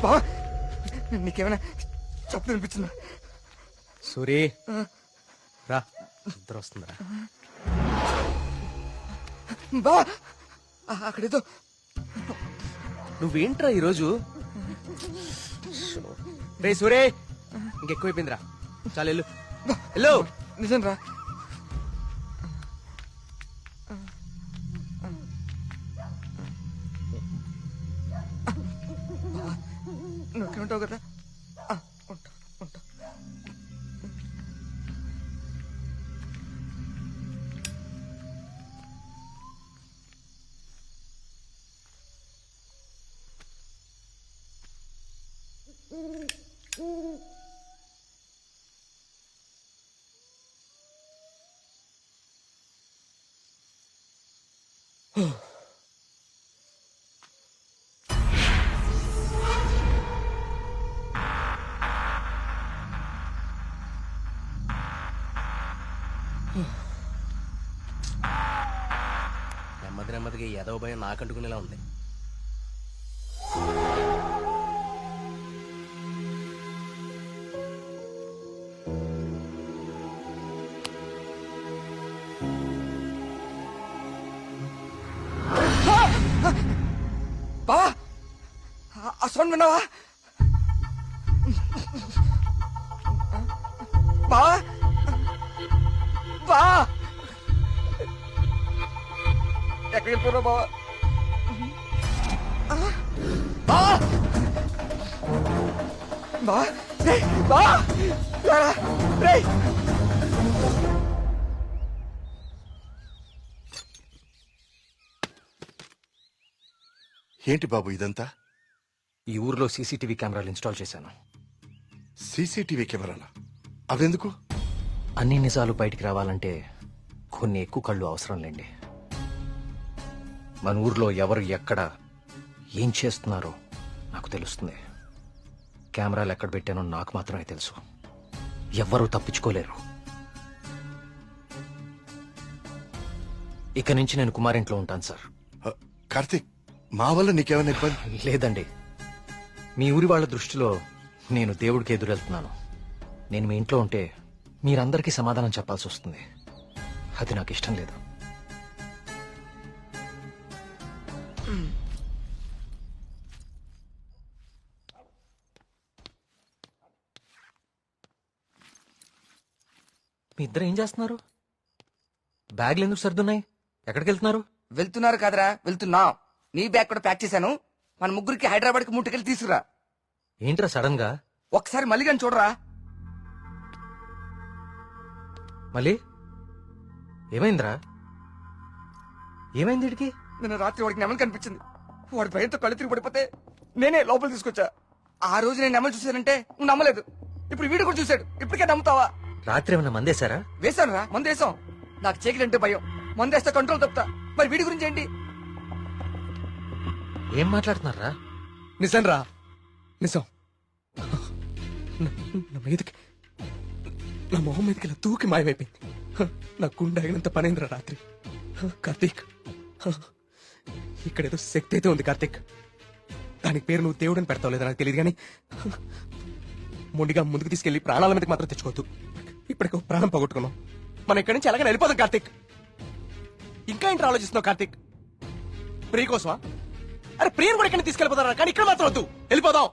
బా, నీకేమైనా చెప్పు అనిపించిందా? సూరి రా, నిద్ర వస్తుందిరా. బా, అక్కడేదో. నువ్వేంట్రా ఈరోజు? రే సూరే, ఇంకెక్కువైపోయిందిరా. చాలు వెళ్ళు. వెళ్ళు. నిజం రా. నువ్వుంటావు కదా. ఉంటా. నెమ్మది నెమ్మదిగా ఏదో భయం నాకంటుకునేలా ఉంది. బావా ఆ సౌండ్ విన్నావా? బావా బావా ఎక్కడికి వెళ్ళిపోయావు బావా? బావా బావా రేయ్, బావా రారా, రేయ్. ఏంటి బాబు ఇదంతా? ఈ ఊర్లో సీసీటీవీ కెమెరాలు ఇన్స్టాల్ చేశాను. సీసీటీవీ కెమెరాలా? అవెందుకు? అన్ని నిజాలు బయటికి రావాలంటే కొన్ని ఎక్కువ కళ్ళు అవసరం లేండి. మన ఊర్లో ఎవరు ఎక్కడ ఏం చేస్తున్నారో నాకు తెలుస్తుంది. కెమెరాలు ఎక్కడ పెట్టానో నాకు మాత్రమే తెలుసు. ఎవ్వరూ తప్పించుకోలేరు. ఇక నుంచి నేను కుమారింట్లో ఉంటాను సార్. కార్తీక్, మా వల్ల నీకేమైనా ఇబ్బంది? లేదండి, మీ ఊరి వాళ్ళ దృష్టిలో నేను దేవుడికి ఎదురెళ్తున్నాను. నేను మీ ఇంట్లో ఉంటే మీరందరికీ సమాధానం చెప్పాల్సి వస్తుంది. అది నాకు ఇష్టం లేదు. మీ ఇద్దరు ఏం చేస్తున్నారు? బ్యాగ్లు ఎందుకు సర్దున్నాయి? ఎక్కడికి వెళ్తున్నారు? వెళ్తున్నారు కాదరా, వెళ్తున్నాం. నీ బ్యాగ్ కూడా ప్యాక్ చేశాను. మన ముగ్గురికి హైదరాబాద్ కి ముట్టుకెళ్ళి తీసుకురా. ఏంట్రా సడన్ గా? ఒకసారి మళ్ళీ కానీ చూడరా. మళ్ళీ ఏమైందిరా? ఏమైంది వీడికి? నిన్న రాత్రి వాడికి నెమలు కనిపించింది. వాడి భయంతో కళ్ళు తిరిగి పడిపోతే నేనే లోపల తీసుకొచ్చా. ఆ రోజు నేను నెమలు చూశానంటే నువ్వు నమ్మలేదు. ఇప్పుడు వీడు కూడా చూశాడు. ఇప్పటికే నమ్ముతావా? రాత్రి ఏమైనా మందేశారా? వేశాను రా, మందేశాం. నాకు చీకలంటే భయం. మందేస్తే కంట్రోల్ తప్పుతా. మరి వీడి గురించి ఏంటి? ఏం మాట్లాడుతున్నారా? నిజం రా, నిజం. నా మీదకి, నా మొహం మీదకి ఇలా తూకి మాయమైపోయింది. నా గుండె ఆగినంత పనైందిరా రాత్రి. కార్తీక్, ఇక్కడేదో శక్తి అయితే ఉంది కార్తీక్. దానికి పేరు నువ్వు దేవుడని పెడతావు లేదా నాకు తెలియదు, కానీ మొండిగా ముందుకు తీసుకెళ్లి ప్రాణాల మీదకి మాత్రం తెచ్చుకోవద్దు. ఇప్పటికే ప్రాణం పోగొట్టుకున్నాం. మనం ఇక్కడి నుంచి ఎలాగైనా వెళ్ళిపోదాం కార్తీక్. ఇంకా ఏంటి ఆలోచిస్తున్నావు కార్తీక్? ప్రియ కోసమా? అరే ప్రియను కూడా ఇక్కడ తీసుకెళ్ళిపోతారా, కానీ ఇక్కడ మాత్రం వద్దు, వెళ్ళిపోదాం.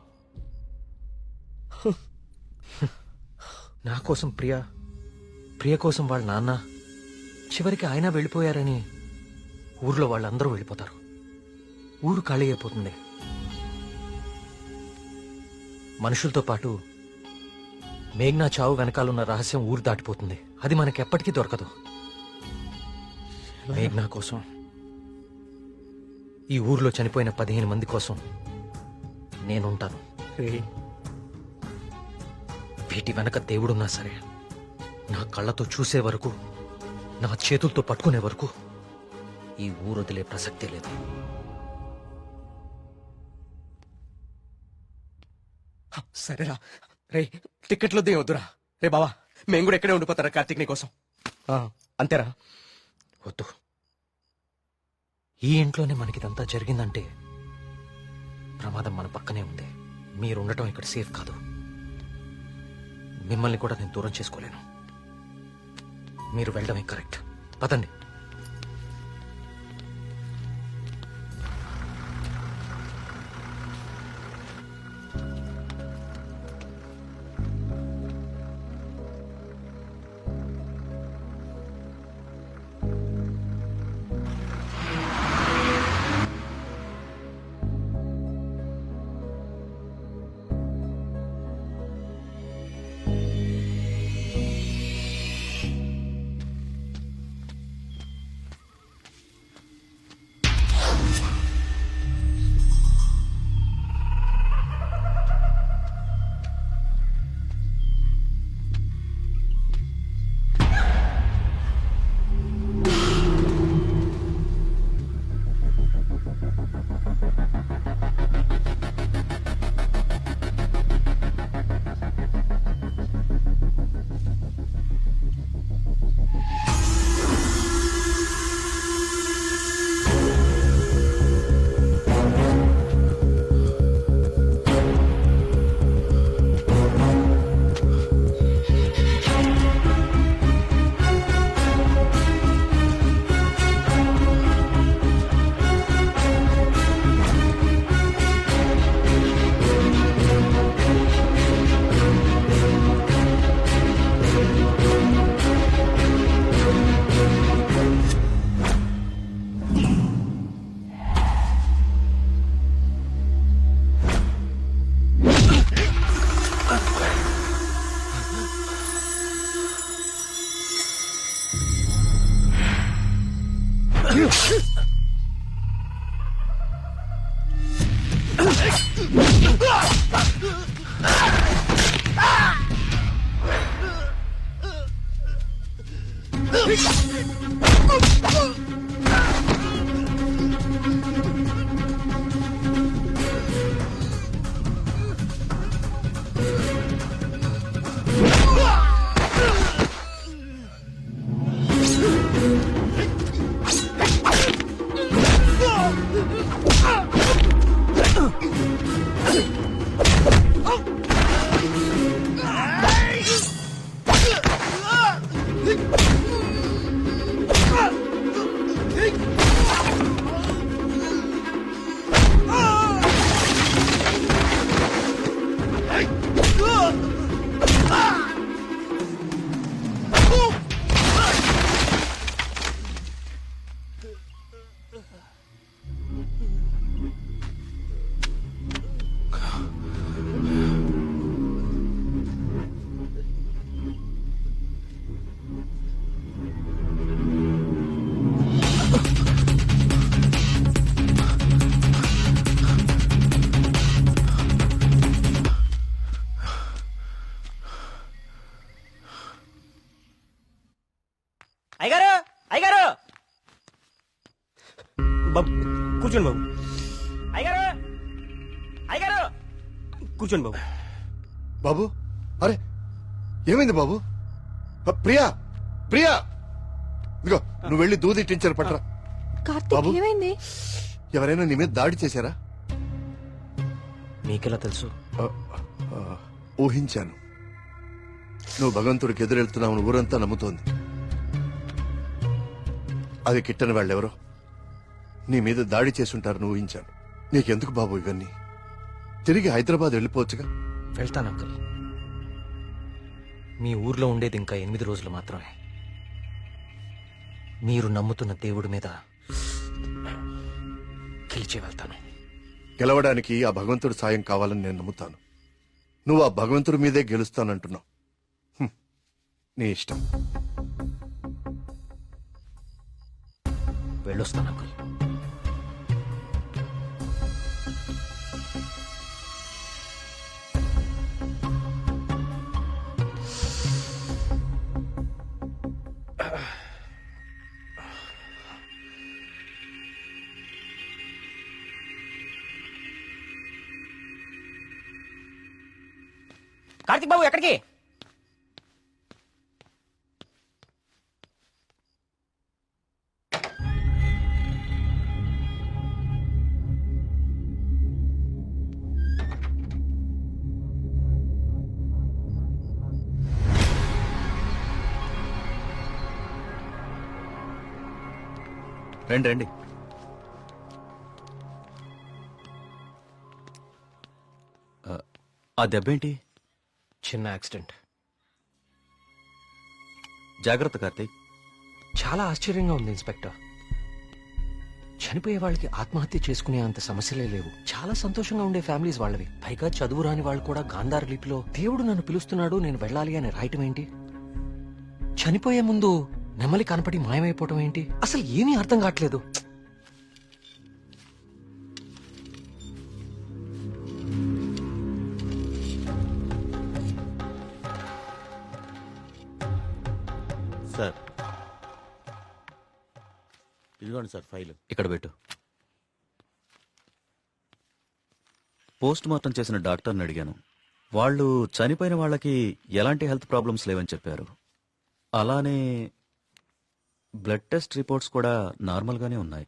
నా కోసం ప్రియ కోసం వాళ్ళ నాన్న, చివరికి ఆయన వెళ్ళిపోయారని ఊర్లో వాళ్ళందరూ వెళ్ళిపోతారు. ఊరు ఖాళీ అయిపోతుంది. మనుషులతో పాటు మేఘ్నా చావు వెనకాలన్న రహస్యం ఊరు దాటిపోతుంది. అది మనకెప్పటికీ దొరకదు. మేఘ్నా కోసం, ఈ ఊర్లో చనిపోయిన 15 మంది కోసం నేనుంటాను. వీటి వెనక దేవుడున్నా సరే, నా కళ్ళతో చూసే వరకు, నా చేతులతో పట్టుకునే వరకు ఈ ఊరు వదిలే ప్రసక్తే లేదు. సరేరా. రే టికెట్లు వద్దురా. రే బావా, మేము కూడా ఎక్కడే ఉండిపోతారా కార్తీక్ నీ కోసం? అంతేరా. వద్దు. ఈ ఇంట్లోనే మనకిదంతా జరిగిందంటే ప్రమాదం మన పక్కనే ఉంది. మీరుండటం ఇక్కడ సేఫ్ కాదు. మిమ్మల్ని కూడా నేను దూరం చేసుకోలేను. మీరు వెళ్ళడమే కరెక్ట్. పదండి. అయ్యగారు అయ్యగారు బాబు కూర్చోండి బాబు. అయ్యగారు అయ్యగారు కూర్చోండి బాబు. బాబు అరే ఏమైంది బాబు? ప్రియా ప్రియా ఇదిగో నువ్వు వెళ్ళి దూది టించర్ పట్రా. కార్తీక్ ఏమైంది? ఎవరైనా నీ మీద దాడి చేశారా? మీకెలా తెలుసు? ఊహించాను. నువ్వు భగవంతుడికి ఎదురెళ్తున్నావు ఊరంతా నమ్ముతోంది. అది కిట్టని వాళ్ళెవరో నీ మీద దాడి చేసుంటారని ఊహించాను. నీకెందుకు బాబు ఇవన్నీ? తిరిగి హైదరాబాద్ వెళ్ళిపోవచ్చుగా. వెళ్తాను అంకుల్. మీ ఊర్లో ఉండేది ఇంకా 8 రోజులు మాత్రమే. మీరు నమ్ముతున్న దేవుడి మీద గెలిచి వెళ్తాను. గెలవడానికి ఆ భగవంతుడి సాయం కావాలని నేను నమ్ముతాను. నువ్వు ఆ భగవంతుడి మీదే గెలుస్తానంటున్నావు. నీ ఇష్టం. వెళ్ళొస్తాను అంకుల్. కార్తీక్ బాబు ఎక్కడికి? రండి రండి. ఆ దెబ్బేంటి? చిన్న యాక్సిడెంట్. జాగ్రత్త కార్తీక్. చాలా ఆశ్చర్యంగా ఉంది ఇన్స్పెక్టర్. చనిపోయే వాళ్ళకి ఆత్మహత్య చేసుకునే అంత సమస్యలే లేవు. చాలా సంతోషంగా ఉండే ఫ్యామిలీస్ వాళ్ళవి. పైగా చదువు రాని వాళ్ళు కూడా గాంధార లిపిలో దేవుడు నన్ను పిలుస్తున్నాడు నేను వెళ్ళాలి అని రాయటం ఏంటి? చనిపోయే ముందు నెమలి కనపడి మాయమైపోవటం ఏంటి? అసలు ఏమీ అర్థం కావట్లేదు. సార్ ఇదిగోండి సార్ ఫైల్. ఇక్కడ పెట్టు. పోస్ట్ మార్టం చేసిన డాక్టర్ని అడిగాను. వాళ్ళు చనిపోయిన వాళ్ళకి ఎలాంటి హెల్త్ ప్రాబ్లమ్స్ లేవని చెప్పారు. అలానే బ్లడ్ టెస్ట్ రిపోర్ట్స్ కూడా నార్మల్గానే ఉన్నాయి.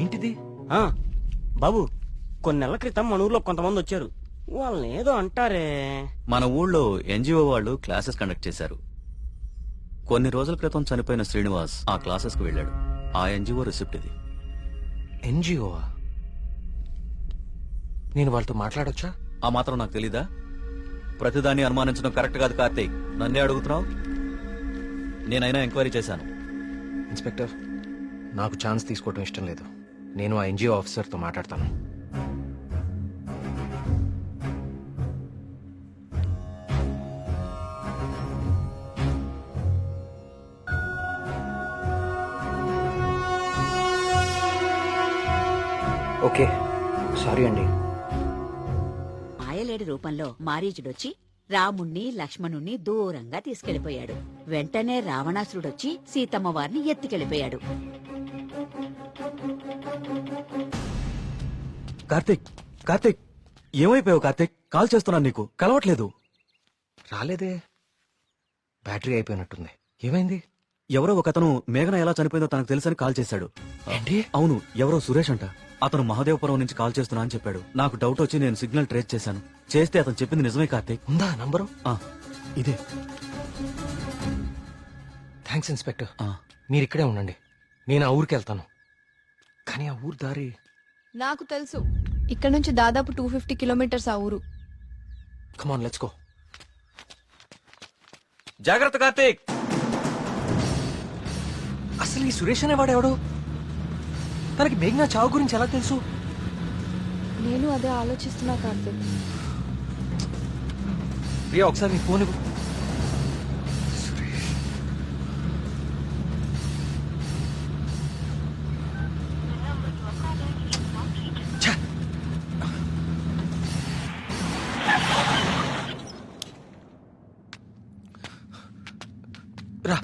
ఏంటిది? బాబు కొన్ని నెలల క్రితం మన ఊర్లో కొంతమంది వచ్చారు. వాళ్ళని ఏదో అంటారే. మన ఊళ్ళో ఎన్జిఓ వాళ్ళు క్లాసెస్ కండక్ట్ చేశారు. కొన్ని రోజుల క్రితం చనిపోయిన శ్రీనివాస్ ఆ క్లాసెస్ కు వెళ్ళాడు. ఆ ఎన్జిఓ రిసిప్ట్ ఇది. ఎన్జిఓవా? నేను వాళ్ళతో మాట్లాడొచ్చా? ఆ మాత్రం నాకు తెలీదా? ప్రతిదాన్ని అనుమానించడం కరెక్ట్ కాదు కార్తీక్. నన్నే అడుగుతున్నావు. నేనైనా ఎంక్వైరీ చేశాను. ఇన్స్పెక్టర్, నాకు ఛాన్స్ తీసుకోవడం ఇష్టం లేదు. నేను ఆ ఎన్జిఓ ఆఫీసర్తో మాట్లాడతాను. ఓకే, సారీ అండి. మాయలేడి రూపంలో మారీచుడొచ్చి రాముణ్ణి లక్ష్మణుణ్ణి దూరంగా తీసుకెళ్లిపోయాడు. వెంటనే రావణాసురుడొచ్చి సీతమ్మ వారిని ఎత్తుకెళ్లిపోయాడు. కార్తీక్, కార్తీక్, ఏమైపోయావు కార్తీక్? కాల్ చేస్తున్నాను నీకు, కలవట్లేదు. రాలేదే, బ్యాటరీ అయిపోయినట్టుంది. ఏమైంది? ఎవరో ఒకతను మేఘన ఎలా చనిపోయిందో తనకు తెలుసని కాల్ చేశాడు. ఏంటి? అవును, ఎవరో సురేష్ అంట. అతను మహదేవపురం నుంచి కాల్ చేస్తున్నా అని చెప్పాడు. నాకు డౌట్ వచ్చి నేను సిగ్నల్ ట్రేస్ చేశాను. చేస్తే అతను చెప్పింది నిజమే కార్తీక్. ఉందా నంబరు? ఇదే. Thanks inspector. మీరు ఇక్కడే ఉండండి, నేను ఆ ఊరికి వెళ్తాను. కానీ ఆ ఊరు దారి నాకు తెలుసు. ఇక్కడ నుంచి దాదాపు 250 కిలోమీటర్స్ ఆ ఊరు. కమాన్, లెట్స్ గో. జాగ్రత్త కార్తీక్. అసలు ఈ సురేష్ అనేవాడెవడు? తనకి మేఘనా చావు గురించి ఎలా తెలుసు? నేను అదే ఆలోచిస్తున్నా కార్తీక్. ప్రియా, ఒకసారి నీ ఫోన్ ఇవ్వు. రా.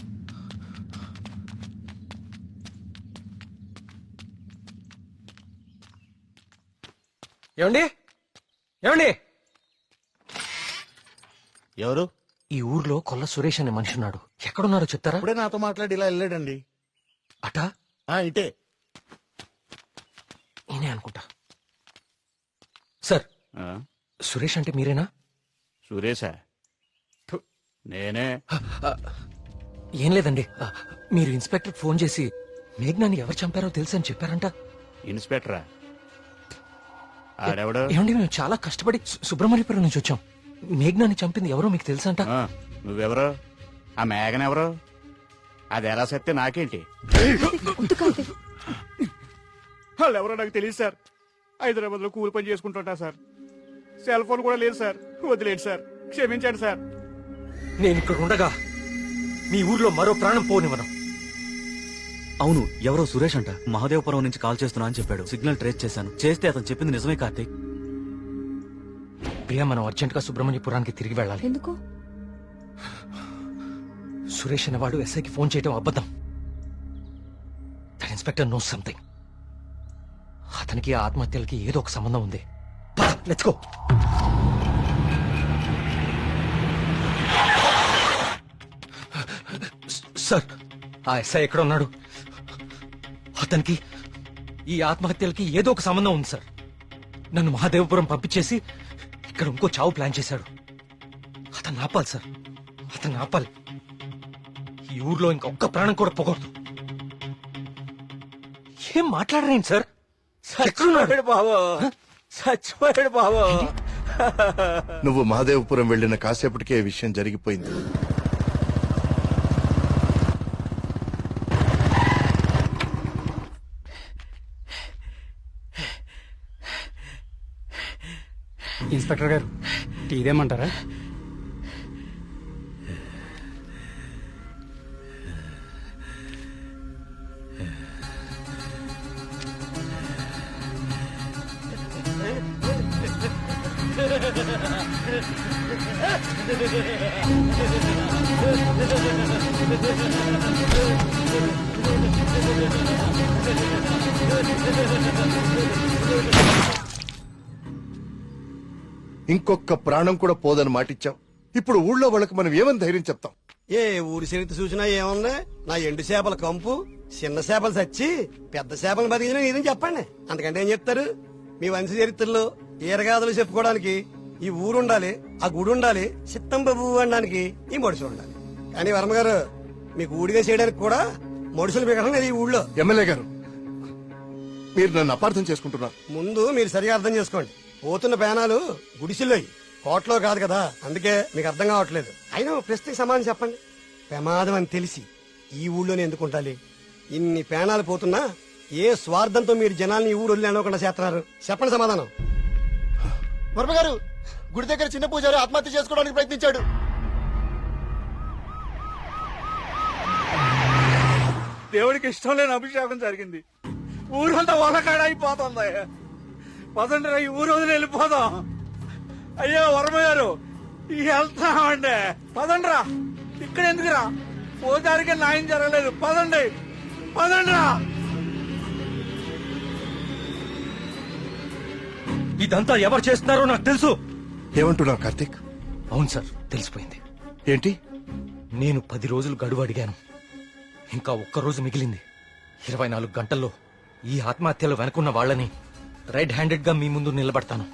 ఏమండి? ఏమండి? ఎవరు? ఈ ఊర్లో కొల్ల సురేష్ అనే మనిషి ఉన్నాడు. ఎక్కడున్నారో చెప్తారా? ఇప్పుడే నాతో మాట్లాడి ఇలా వెళ్ళాడండి. అటా? ఇటే. నేనే అనుకుంటా. సార్, సురేష్ అంటే మీరేనా? సురేషా? నేనే. ఏం లేదండి, మీరు ఇన్స్పెక్టర్ ఫోన్ చేసి మేఘనాన్ని ఎవరు చంపారో తెలుసు అని చెప్పారంట. ఇన్స్పెక్టరా? ఆడెవడు? ఏమండి, మేము చాలా కష్టపడి సుబ్రహ్మణ్యపురం నుంచి వచ్చాం. మేఘనాన్ని చంపింది ఎవరో మీకు తెలుసంట. నువ్వెవరు? ఆ మేఘన ఎవరు? అది ఎలా సత్తే నాకేంటి? వాళ్ళు ఎవరో నాకు తెలియదు సార్. హైదరాబాద్ లో కూలి పని చేసుకుంటుంటా సార్. సెల్ ఫోన్ కూడా లేదు సార్. వదిలేండి సార్, క్షమించండి సార్. నేను ఇక్కడ ఉండగా మీ ఊర్లో మరో ప్రాణం పోనివ్వను. అవును, ఎవరో సురేష్ అంట. మహదేవపురం నుంచి కాల్ చేస్తున్నా అని చెప్పాడు. సిగ్నల్ ట్రేస్ చేశాను. చేస్తే అతను చెప్పింది నిజమే కార్తీక్. ప్రియా, మనం అర్జెంట్ గా సుబ్రహ్మణ్యపురానికి తిరిగి వెళ్ళాలి. ఎందుకు? సురేష్ అనేవాడు ఎస్ఐకి ఫోన్ చేయడం అబద్ధం. That inspector knows something. అతనికి ఆ ఆత్మహత్యలకి ఏదో ఒక సంబంధం ఉంది. Let's go. సార్, ఆ ఎస్ఐ ఎక్కడ ఉన్నాడు? అతనికి ఈ ఆత్మహత్యలకి ఏదో ఒక సంబంధం ఉంది సార్. నన్ను మహాదేవపురం పంపించేసి ఇక్కడ ఇంకో చావు ప్లాన్ చేశాడు. అతను ఆపాలి సార్, అతను ఆపాలి. ఈ ఊర్లో ఇంకొక్క ప్రాణం కూడా పోకూడదు. ఏం మాట్లాడరేంటి సార్? చచ్చిపోయాడు బాబు, చచ్చిపోయాడు బాబు. నువ్వు మహాదేవపురం వెళ్లిన కాసేపటికే ఈ విషయం జరిగిపోయింది. ఇన్స్పెక్టర్ గారు, టీ ఇదేమంటారా? ఇంకొక ప్రాణం కూడా పోదని మాటిచ్చాం. ఇప్పుడు ఊళ్ళో వాళ్ళకి మనం ఏమని ధైర్యం చెప్తాం? ఏ ఊరి చరిత్ర చూసినా ఏముంది? నా ఎండు చేపల కంపు, చిన్న చేపలు చచ్చి పెద్ద చేపలు బతికిన నీదని చెప్పండి. అంతకంటే ఏం చెప్తారు? మీ వంశ చరిత్రలో ఈరగాథలు చెప్పుకోవడానికి ఈ ఊరు ఉండాలి, ఆ గుడి ఉండాలి, చిత్తం బాబు అనడానికి ఈ మనుషులు ఉండాలి. కానీ వర్మ గారు, మీకు ఊడిగా చేయడానికి కూడా మనుషులు మిగడం లేదు ఈ ఊళ్ళో. ఎమ్మెల్యే గారు, మీరు నన్ను అపార్థం చేసుకుంటున్నారు. ముందు మీరు సరిగా అర్థం చేసుకోండి. పోతున్న పేనాలు గుడిసిల్లోయి, కోట్లో కాదు కదా. అందుకే మీకు అర్థం కావట్లేదు. అయినా ప్రశ్నకి సమాధానం చెప్పండి. ప్రమాదం అని తెలిసి ఈ ఊళ్ళోనే ఎందుకు ఉండాలి? ఇన్ని ప్రాణాలు పోతున్నా ఏ స్వార్థంతో మీరు జనాల్ని ఈ ఊరు వదిలి అనుకుండా చేస్తున్నారు? చెప్పండి సమాధానం. వర్మ గారు, గుడి దగ్గర చిన్న పూజారి ఆత్మహత్య చేసుకోవడానికి ప్రయత్నించాడు. దేవుడికి ఇష్టం లేని అభిషేకం జరిగింది. ఊరంతా వలకాడ అయిపోతుంది. పదండి, ఈ ఊరు వదిలి వెళ్ళిపోదాం. అయ్యో వర్మ గారు, వెళ్తామండి. పదండ్రా, ఇక్కడ ఎందుకురా? పూజారికి న్యాయం జరగలేదు. పదండి, పదండ్రా. ఇదంతా ఎవరు చేస్తున్నారో నాకు తెలుసు. ఏమంటున్నావు కార్తీక్? అవును సార్, తెలిసిపోయింది. ఏంటి? నేను 10 రోజులు గడువు అడిగాను. ఇంకా ఒక్క రోజు మిగిలింది. 24 గంటల్లో ఈ ఆత్మహత్యలో వెనుకున్న వాళ్ళని రెడ్ హ్యాండెడ్ గా మీ ముందు నిలబడతాను.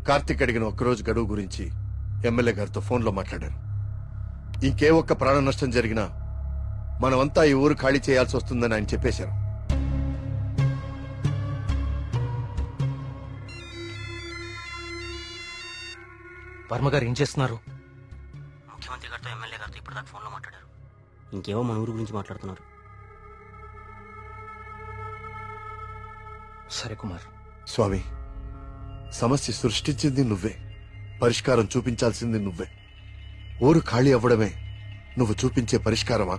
కార్తీక్ అడిగిన ఒక్కరోజు గడువు గురించి ఎమ్మెల్యే గారితో ఫోన్లో మాట్లాడారు. ఇంకే ఒక్క ప్రాణ నష్టం జరిగినా మనమంతా ఈ ఊరు ఖాళీ చేయాల్సి వస్తుందని ఆయన చెప్పేశారు. వర్మ గారు ఏం చేస్తున్నారు? ముఖ్యమంత్రి గారితో ఎమ్మెల్యే గారితో ఇప్పుడు దాకా ఫోన్లో మాట్లాడారు. ఇంకేమో మన ఊరు గురించి మాట్లాడుతున్నారు. సరే కుమార్. స్వామి, సమస్య సృష్టించింది నువ్వే, పరిష్కారం చూపించాల్సింది నువ్వే. ఊరు ఖాళీ అవ్వడమే నువ్వు చూపించే పరిష్కారమా?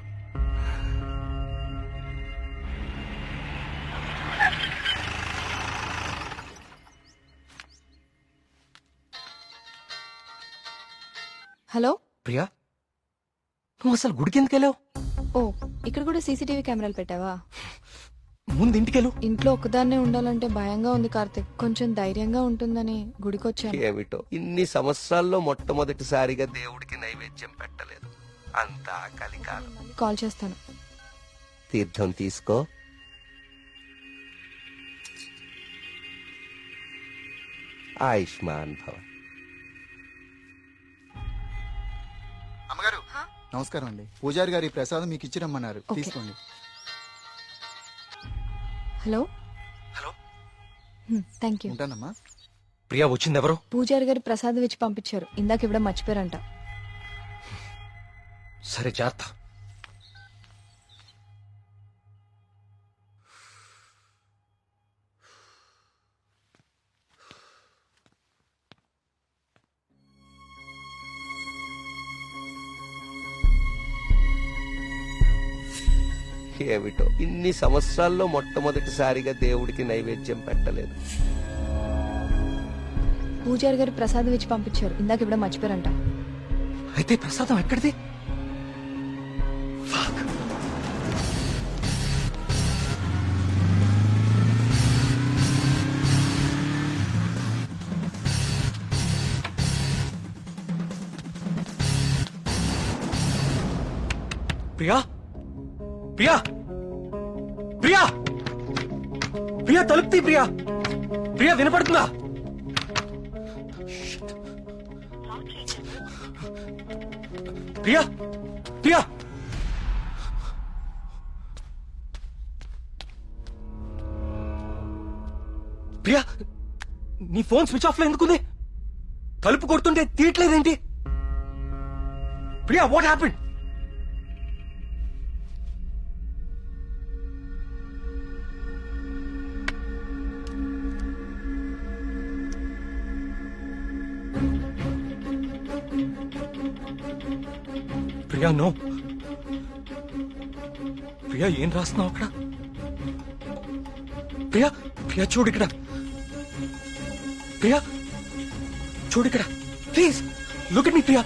హలో ప్రియా, నువ్వు అసలు గుడికి ఎందుకు వెళ్ళావు? ఓ, ఇక్కడ కూడా సీసీటీవీ కెమెరాలు పెట్టావా? ముందు ఇంటికెళ్ళు. ఇంట్లో ఒక్కదాన్నే ఉండాలంటే భయంగా ఉంది కార్తిక్. కొంచెం ధైర్యంగా ఉంటుందని గుడికొచ్చాను. ఏమిటో ఇన్ని సంవత్సరాల్లో మొట్టమొదటిసారిగా దేవుడికి నైవేద్యం పెట్టలేదు. అంతా కలికాలం. కాల్ చేస్తాను. తీర్థం తీసుకో. ఆయుష్మాన్ భవ. అమ్మగారు నమస్కారం అండి. పూజారి గారి ప్రసాదం మీకు ఇచ్చిరమ్మన్నారు, ఓకే. తీసుకోండి. హలో. హలో. Thank you. ఉంటానమ్మా. ప్రియా వచ్చింది ఎవరు? పూజారి గారి ప్రసాదం ఇచ్చి పంపించారు. ఇందాక ఇవ్వడం మర్చిపోయారంట. సరే, జాగ్రత్త. ఏమిటో ఇన్ని సంవత్సరాల్లో మొట్టమొదటిసారిగా దేవుడికి నైవేద్యం పెట్టలేదు. పూజారి గారి ప్రసాదం ఇచ్చి పంపించారు. ఇందాక ఇవ్వడం మర్చిపోయారంట. అయితే ప్రసాదం ఎక్కడిది? ప్రియా, ప్రియా, ప్రియా, ప్రియా, తలుపు తీ. ప్రియా, ప్రియా, వినపడుతుందా? ప్రియా, ప్రియా, ప్రియా, నీ ఫోన్ స్విచ్ ఆఫ్ లో ఎందుకుంది? తలుపు కొడుతుంటే తీయట్లేదేంటి? Priya, what happened? Priya, no. Priya, ఏం రాస్తున్నావు అక్కడ? ప్రియా, ప్రియా, చూడు ఇక్కడ. ప్రియా, చూడు ఇక్కడ. Please look at me Priya.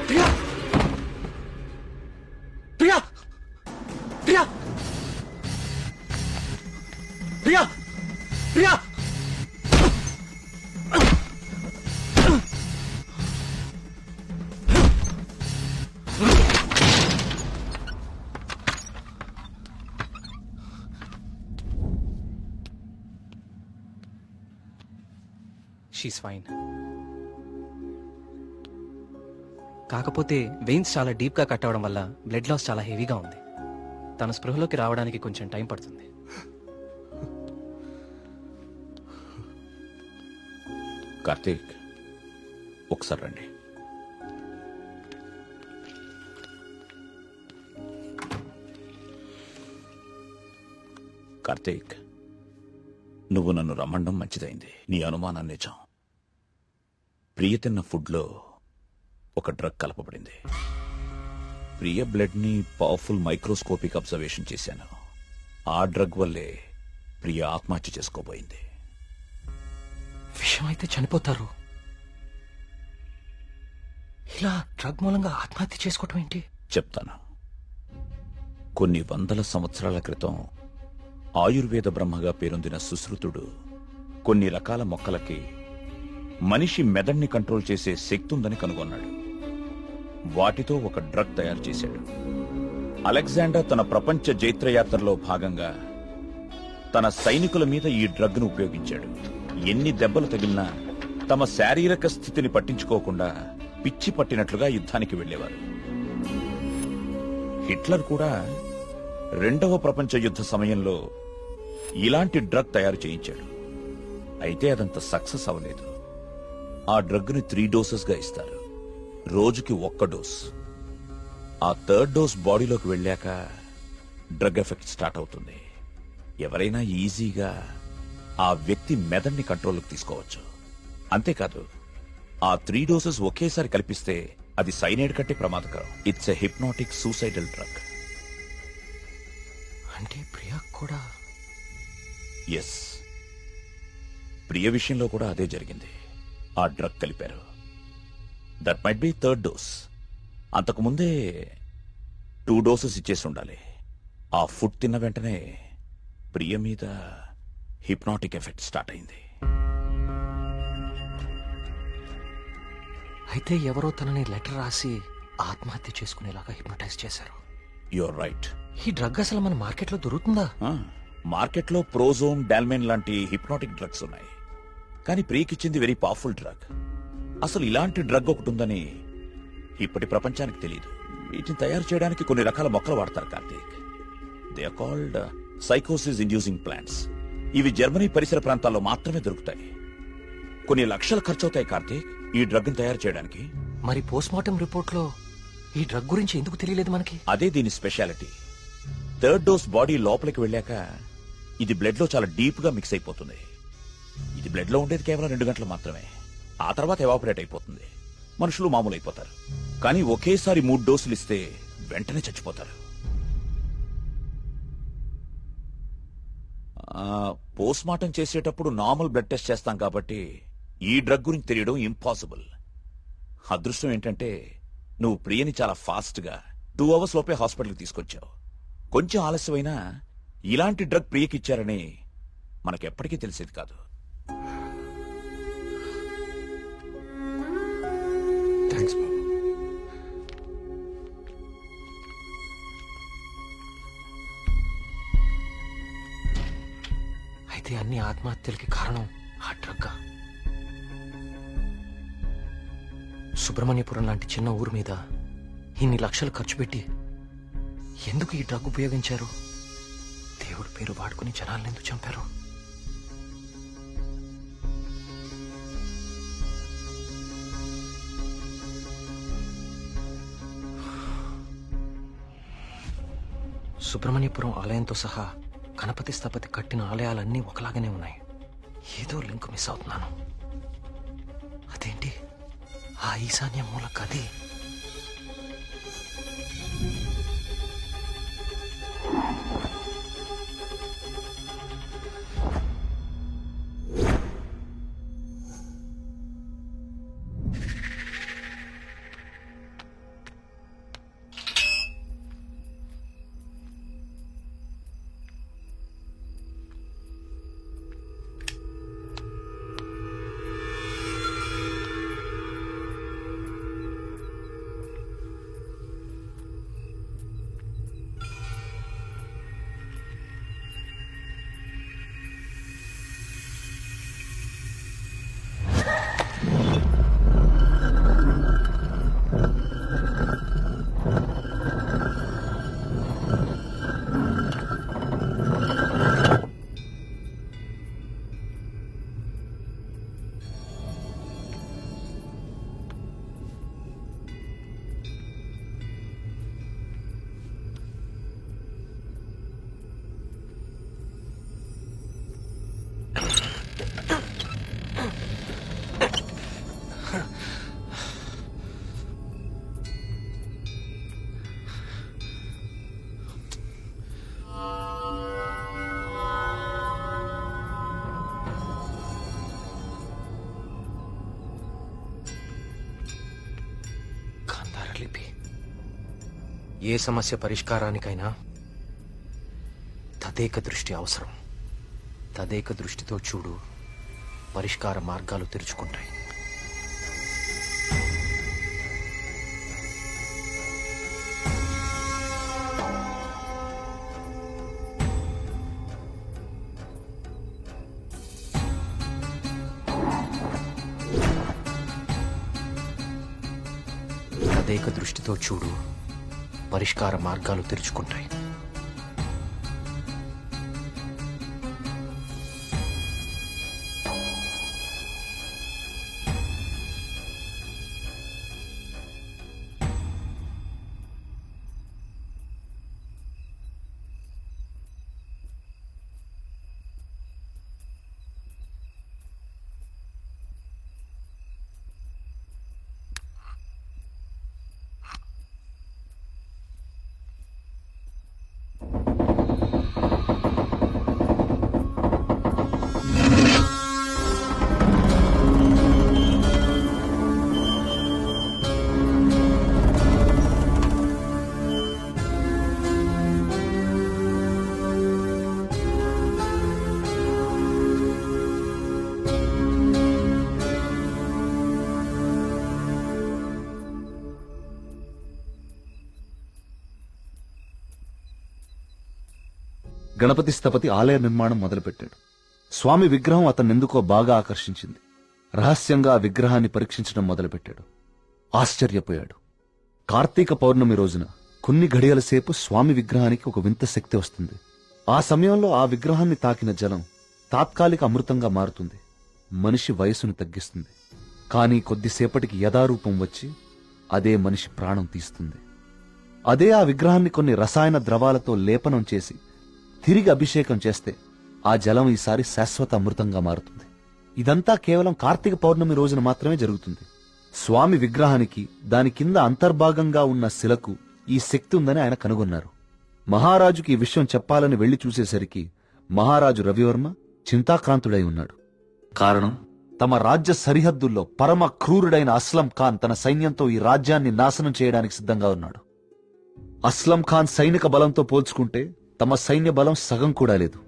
Priya, Priya, Priya, Priya, Priya. She's fine. కాకపోతే వెయిన్స్ చాలా డీప్ గా కట్ అవడం వల్ల బ్లడ్ లాస్ చాలా హెవీగా ఉంది. తన స్పృహలోకి రావడానికి కొంచెం టైం పడుతుంది. కార్తీక్, ఒకసారి రండి. కార్తీక్, నువ్వు నన్ను రమ్మండం మంచిదైంది. నీ అనుమానం నిజం. ప్రియ తిన్న ఫుడ్లో ఒక డ్రగ్ కలపబడింది. ప్రియ బ్లడ్ ని పవర్ఫుల్ మైక్రోస్కోపిక్ అబ్జర్వేషన్ చేశాను. ఆ డ్రగ్ వల్లే ప్రియ ఆత్మహత్య చేసుకోబోయింది. విషయం అయితే చనిపోతారు, ఇలా డ్రగ్ మూలంగా ఆత్మహత్య చేసుకోవటం ఏంటి? చెప్తాను. కొన్ని వందల సంవత్సరాల క్రితం ఆయుర్వేద బ్రహ్మగా పేరొందిన సుశ్రుతుడు కొన్ని రకాల మొక్కలకి మనిషి మెదడుని కంట్రోల్ చేసే శక్తి ఉందని కనుగొన్నాడు. వాటితో ఒక డ్రగ్ తయారు చేశాడు. అలెగ్జాండర్ తన ప్రపంచ జైత్రయాత్రలో భాగంగా తన సైనికుల మీద ఈ డ్రగ్ ను ఉపయోగించాడు. ఎన్ని దెబ్బలు తగిలినా తమ శారీరక స్థితిని పట్టించుకోకుండా పిచ్చి పట్టినట్లుగా యుద్ధానికి వెళ్లేవారు. హిట్లర్ కూడా రెండవ ప్రపంచ యుద్ధ సమయంలో ఇలాంటి డ్రగ్ తయారు చేయించాడు. అయితే అదంత సక్సెస్ అవ్వలేదు. ఆ డ్రగ్ ని 3 డోసెస్ గా ఇస్తారు. రోజుకి 1 డోస్. ఆ 3rd డోస్ బాడీలోకి వెళ్ళాక డ్రగ్ ఎఫెక్ట్ స్టార్ట్ అవుతుంది. ఎవరైనా ఈజీగా ఆ వ్యక్తి మెదడుని కంట్రోల్లోకి తీసుకోవచ్చు. అంతేకాదు, ఆ 3 డోసెస్ ఒకేసారి కల్పిస్తే అది సైనైడ్ కంటే ప్రమాదకరం. It's a hypnotic suicidal drug. అంటే ప్రియా కూడా? ఎస్, ప్రియ విషయంలో కూడా అదే జరిగింది. ఆ డ్రగ్ కలిపారు. That might be 3rd dose. అంతకుముందే 2 డోసెస్ ఇచ్చేసి ఉండాలి. ఆ ఫుడ్ తిన్న వెంటనే ప్రియ మీద హిప్నాటిక్ ఎఫెక్ట్ స్టార్ట్ అయింది. అయితే ఎవరో తనని లెటర్ రాసి ఆత్మహత్య చేసుకునేలాగా హిప్నటైజ్ చేశారు. You're right. ఈ డ్రగ్ అసలు మన మార్కెట్లో దొరుకుతుందా? మార్కెట్లో ప్రోజోన్, డాల్మెన్ లాంటి హిప్నాటిక్ డ్రగ్స్ ఉన్నాయి. కానీ ప్రియకిచ్చింది వెరీ పవర్ఫుల్ డ్రగ్. అసలు ఇలాంటి డ్రగ్ ఒకటి ఉందని ఇప్పటి ప్రపంచానికి తెలియదు. వీటిని తయారు చేయడానికి కొన్ని రకాల మొక్కలు వాడతారు కార్తీక్. దే ఆర్ కాల్డ్ సైకోసిస్ ఇండ్యూసింగ్ ప్లాంట్స్. ఇవి జర్మనీ పరిసర ప్రాంతాల్లో మాత్రమే దొరుకుతాయి. కొన్ని లక్షలు ఖర్చవుతాయి కార్తీక్ ఈ డ్రగ్ ని తయారు చేయడానికి. మరి పోస్ట్ మార్టం రిపోర్ట్ లో ఈ డ్రగ్ గురించి ఎందుకు తెలియలేదు మనకి? అదే దీని స్పెషాలిటీ. 3rd డోస్ బాడీ లోపలికి వెళ్ళాక ఇది బ్లడ్ లో చాలా డీప్ గా మిక్స్ అయిపోతుంది. ఇది బ్లడ్ లో ఉండేది కేవలం 2 గంటలు మాత్రమే. ఆ తర్వాత ఎవాపరేట్ అయిపోతుంది. మనుషులు మామూలు అయిపోతారు. కానీ ఒకేసారి 3 డోసులు ఇస్తే వెంటనే చచ్చిపోతారు. పోస్ట్ మార్టం చేసేటప్పుడు నార్మల్ బ్లడ్ టెస్ట్ చేస్తాం కాబట్టి ఈ డ్రగ్ గురించి తెలియడం ఇంపాసిబుల్. అదృష్టం ఏంటంటే నువ్వు ప్రియని చాలా ఫాస్ట్ గా 2 అవర్స్ లోపే హాస్పిటల్కి తీసుకొచ్చావు. కొంచెం ఆలస్యమైనా ఇలాంటి డ్రగ్ ప్రియకిచ్చారని మనకెప్పటికీ తెలిసేది కాదు. థ్యాంక్స్ బాబు. అయితే అన్ని ఆత్మహత్యలకి కారణం ఆ డ్రగ్. సుబ్రహ్మణ్యపురం లాంటి చిన్న ఊరు మీద ఇన్ని లక్షలు ఖర్చు పెట్టి ఎందుకు ఈ డ్రగ్ ఉపయోగించారు? దేవుడి పేరు వాడుకుని జనాలను ఎందుకు చంపారు? సుబ్రహ్మణ్యపురం ఆలయంతో సహా గణపతి స్థపతి కట్టిన ఆలయాలన్నీ ఒకలాగానే ఉన్నాయి. ఏదో లింక్ మిస్ అవుతున్నాను. అదేంటి ఆ ఈశాన్య మూల గది? ఏ సమస్య పరిష్కారానికైనా తదేక దృష్టి అవసరం. తదేక దృష్టితో చూడు, పరిష్కార మార్గాలు తెరుచుకుంటాయి. తదేక దృష్టితో చూడు, పరిష్కార మార్గాలు తెరుచుకుంటాయి. గణపతి స్థపతి ఆలయ నిర్మాణం మొదలుపెట్టాడు. స్వామి విగ్రహం అతన్నెందుకో బాగా ఆకర్షించింది. రహస్యంగా ఆ విగ్రహాన్ని పరీక్షించడం మొదలుపెట్టాడు. ఆశ్చర్యపోయాడు. కార్తీక పౌర్ణమి రోజున కొన్ని గడియల సేపు స్వామి విగ్రహానికి ఒక వింత శక్తి వస్తుంది. ఆ సమయంలో ఆ విగ్రహాన్ని తాకిన జలం తాత్కాలిక అమృతంగా మారుతుంది. మనిషి వయసును తగ్గిస్తుంది. కానీ కొద్దిసేపటికి యథారూపం వచ్చి అదే మనిషి ప్రాణం తీస్తుంది. అదే ఆ విగ్రహాన్ని కొన్ని రసాయన ద్రవాలతో లేపనం చేసి తిరిగి అభిషేకం చేస్తే ఆ జలం ఈసారి శాశ్వత అమృతంగా మారుతుంది. ఇదంతా కేవలం కార్తీక పౌర్ణమి రోజున మాత్రమే జరుగుతుంది. స్వామి విగ్రహానికి దాని కింద అంతర్భాగంగా ఉన్న శిలకు ఈ శక్తి ఉందని ఆయన కనుగొన్నారు. మహారాజుకి ఈ విషయం చెప్పాలని వెళ్లి చూసేసరికి మహారాజు రవివర్మ చింతాక్రాంతుడై ఉన్నాడు. కారణం, తమ రాజ్య సరిహద్దుల్లో పరమ క్రూరుడైన అస్లం ఖాన్ తన సైన్యంతో ఈ రాజ్యాన్ని నాశనం చేయడానికి సిద్ధంగా ఉన్నాడు. అస్లం ఖాన్ సైనిక బలంతో పోల్చుకుంటే తమ సైన్య బలం సగం కూడా లేదు.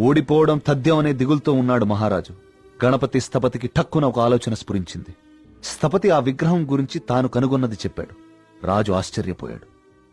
ఓడిపోవడం తథ్యం అనే దిగులుతో ఉన్నాడు మహారాజు. గణపతి స్థపతికి ఠక్కున ఒక ఆలోచన స్ఫురించింది. స్థపతి ఆ విగ్రహం గురించి తాను కనుగొన్నది చెప్పాడు. రాజు ఆశ్చర్యపోయాడు.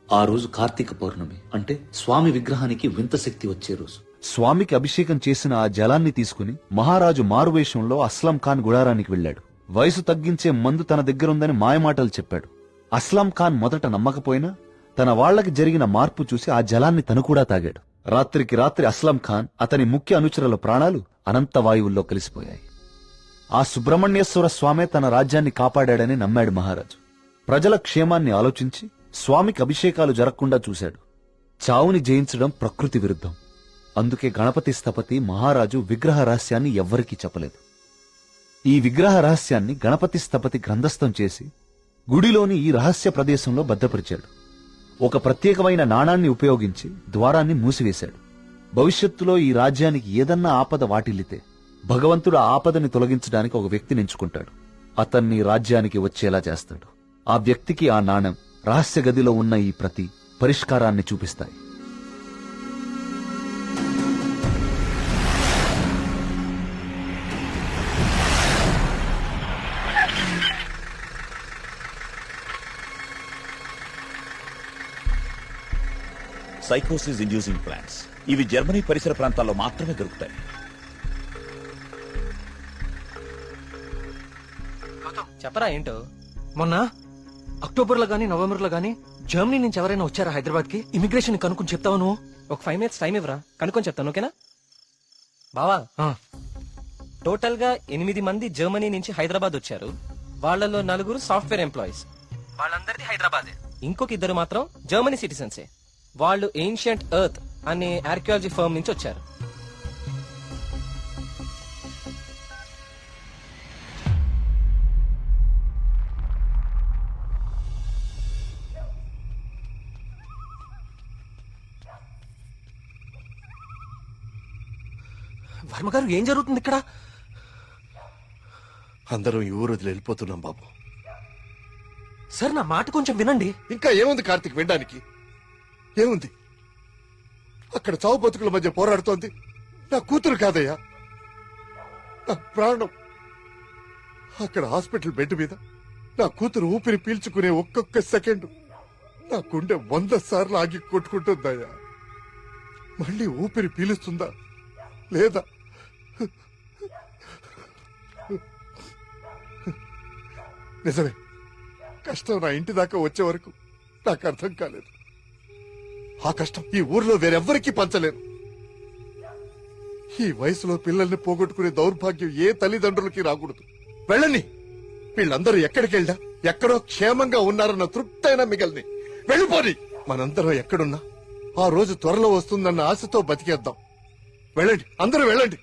ఆ రోజు కార్తీక పౌర్ణమి, అంటే స్వామి విగ్రహానికి వింత శక్తి వచ్చే రోజు. స్వామికి అభిషేకం చేసిన ఆ జలాన్ని తీసుకుని మహారాజు మారువేషంలో అస్లం ఖాన్ గుడారానికి వెళ్లాడు. వయసు తగ్గించే మందు తన దగ్గరుందని మాయమాటలు చెప్పాడు. అస్లం ఖాన్ మొదట నమ్మకపోయినా తన వాళ్లకి జరిగిన మార్పు చూసి ఆ జలాన్ని తను కూడా తాగాడు. రాత్రికి రాత్రి అస్లం ఖాన్, అతని ముఖ్య అనుచరుల ప్రాణాలు అనంత వాయువుల్లో కలిసిపోయాయి. ఆ సుబ్రహ్మణ్యేశ్వర స్వామే తన రాజ్యాన్ని కాపాడాడని నమ్మాడు మహారాజు. ప్రజల క్షేమాన్ని ఆలోచించి స్వామికి అభిషేకాలు జరగకుండా చూశాడు. చావుని జయించడం ప్రకృతి విరుద్ధం. అందుకే గణపతి స్థపతి మహారాజు విగ్రహ రహస్యాన్ని ఎవ్వరికీ చెప్పలేదు. ఈ విగ్రహ రహస్యాన్ని గణపతి స్థపతి గ్రంథస్థం చేసి గుడిలోని ఈ రహస్య ప్రదేశంలో భద్రపరిచాడు. ఒక ప్రత్యేకమైన నాణాన్ని ఉపయోగించి ద్వారాన్ని మూసివేశాడు. భవిష్యత్తులో ఈ రాజ్యానికి ఏదన్నా ఆపద వాటిల్లితే భగవంతుడు ఆ ఆపదని తొలగించడానికి ఒక వ్యక్తిని ఎంచుకుంటాడు. అతన్ని రాజ్యానికి వచ్చేలా చేస్తాడు. ఆ వ్యక్తికి ఆ నాణం, రహస్య గదిలో ఉన్న ఈ ప్రతి పరిష్కారాన్ని చూపిస్తాయి. సైకోసిస్ ఇండ్యూసింగ్ ప్లాంట్స్ ఇవి జర్మనీ పరిసర ప్రాంతాల్లో మాత్రమే దొరుకుతాయి. చెప్పరా ఏంటో. మొన్న అక్టోబర్లో గానీ నవంబర్లో గానీ జర్మనీ నుంచి ఎవరైనా వచ్చారా హైదరాబాద్ కి? ఇమిగ్రేషన్ కనుక్కొని చెప్తావు నువ్వు. ఒక 5 minutes టైం ఇవ్వరా, కనుక్కొని చెప్తాను. ఓకేనా బావా? టోటల్ గా 8 మంది జర్మనీ నుంచి హైదరాబాద్ వచ్చారు. వాళ్ళలో 4 సాఫ్ట్వేర్ ఎంప్లాయీస్, వాళ్ళందరిది హైదరాబాద్. ఇంకొక 2 మాత్రం జర్మనీ సిటిజన్సే. వాళ్ళు ఏన్షియంట్ ఎర్త్ అనే ఆర్కియాలజీ ఫర్మ్ నుంచి వచ్చారు. వర్మ గారు, ఏం జరుగుతుంది ఇక్కడ? అందరం ఈ ఊరు వదిలి వెళ్ళిపోతున్నాం బాబు. సార్ నా మాట కొంచెం వినండి. ఇంకా ఏముంది కార్తీక్ వినడానికి? ఏముంది? అక్కడ చావు బతుకుల మధ్య పోరాడుతోంది నా కూతురు కాదయ్యా, నా ప్రాణం. అక్కడ హాస్పిటల్ బెడ్ మీద నా కూతురు ఊపిరి పీల్చుకునే ఒక్కొక్క సెకండ్ నా గుండె 100 సార్లు ఆగి కొట్టుకుంటుందయ్యా. మళ్ళీ ఊపిరి పీలుస్తుందా లేదా? నిజమే, కష్టం నా ఇంటి దాకా వచ్చే వరకు నాకు అర్థం కాలేదు. ఆ కష్టం ఈ ఊర్లో వేరెవ్వరికీ పంచలేను. ఈ వయసులో పిల్లల్ని పోగొట్టుకునే దౌర్భాగ్యం ఏ తల్లిదండ్రులకి రాకూడదు. వెళ్ళని, వీళ్ళందరూ ఎక్కడికి వెళ్ళా ఎక్కడో క్షేమంగా ఉన్నారన్న తృప్తైనా మిగల్ని. వెళ్ళిపోని. మనందరం ఎక్కడున్నా ఆ రోజు త్వరలో వస్తుందన్న ఆశతో బతికేద్దాం. వెళ్ళండి, అందరూ వెళ్ళండి.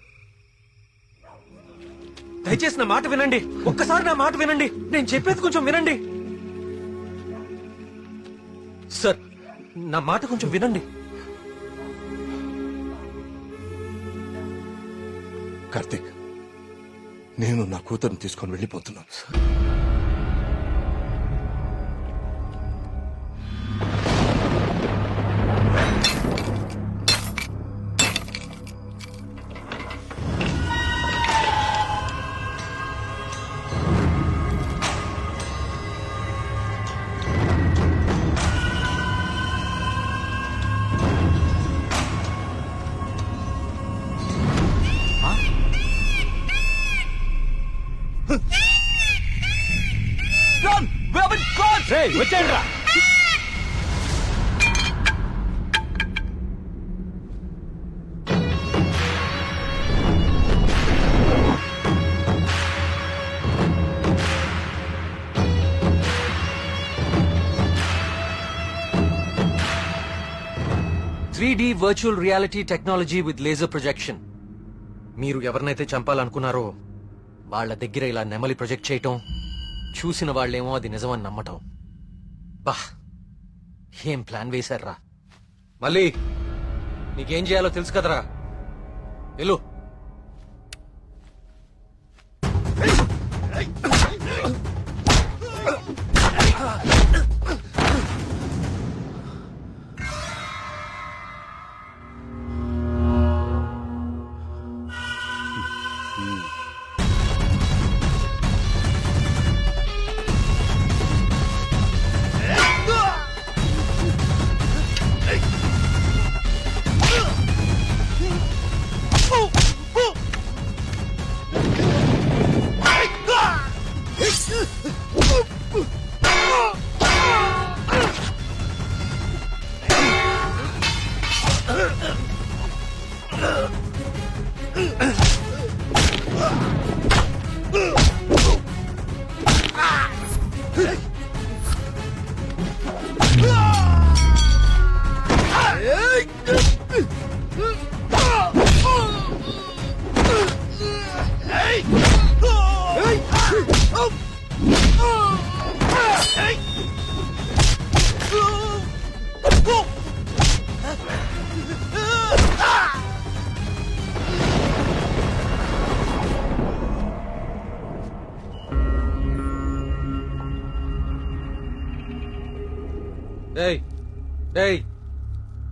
దయచేసి నా మాట వినండి, ఒక్కసారి నా మాట వినండి, నేను చెప్పేది కొంచెం వినండి. సార్ నా మాట కొంచెం వినండి. కార్తీక్, నేను నా కూతురుని తీసుకొని వెళ్ళిపోతున్నాను. వచ్చేయండి రా. Three virtual reality technology with laser projection. మీరు ఎవరినైతే చంపాలనుకున్నారో వాళ్ళ దగ్గర ఇలా నెమలి ప్రొజెక్ట్ చేయటం, చూసిన వాళ్ళేమో అది నిజమని నమ్మటం. బా, ఏం ప్లాన్ వేశారా? మళ్ళీ నీకేం చేయాలో తెలుసు కదరా, వెళ్ళు.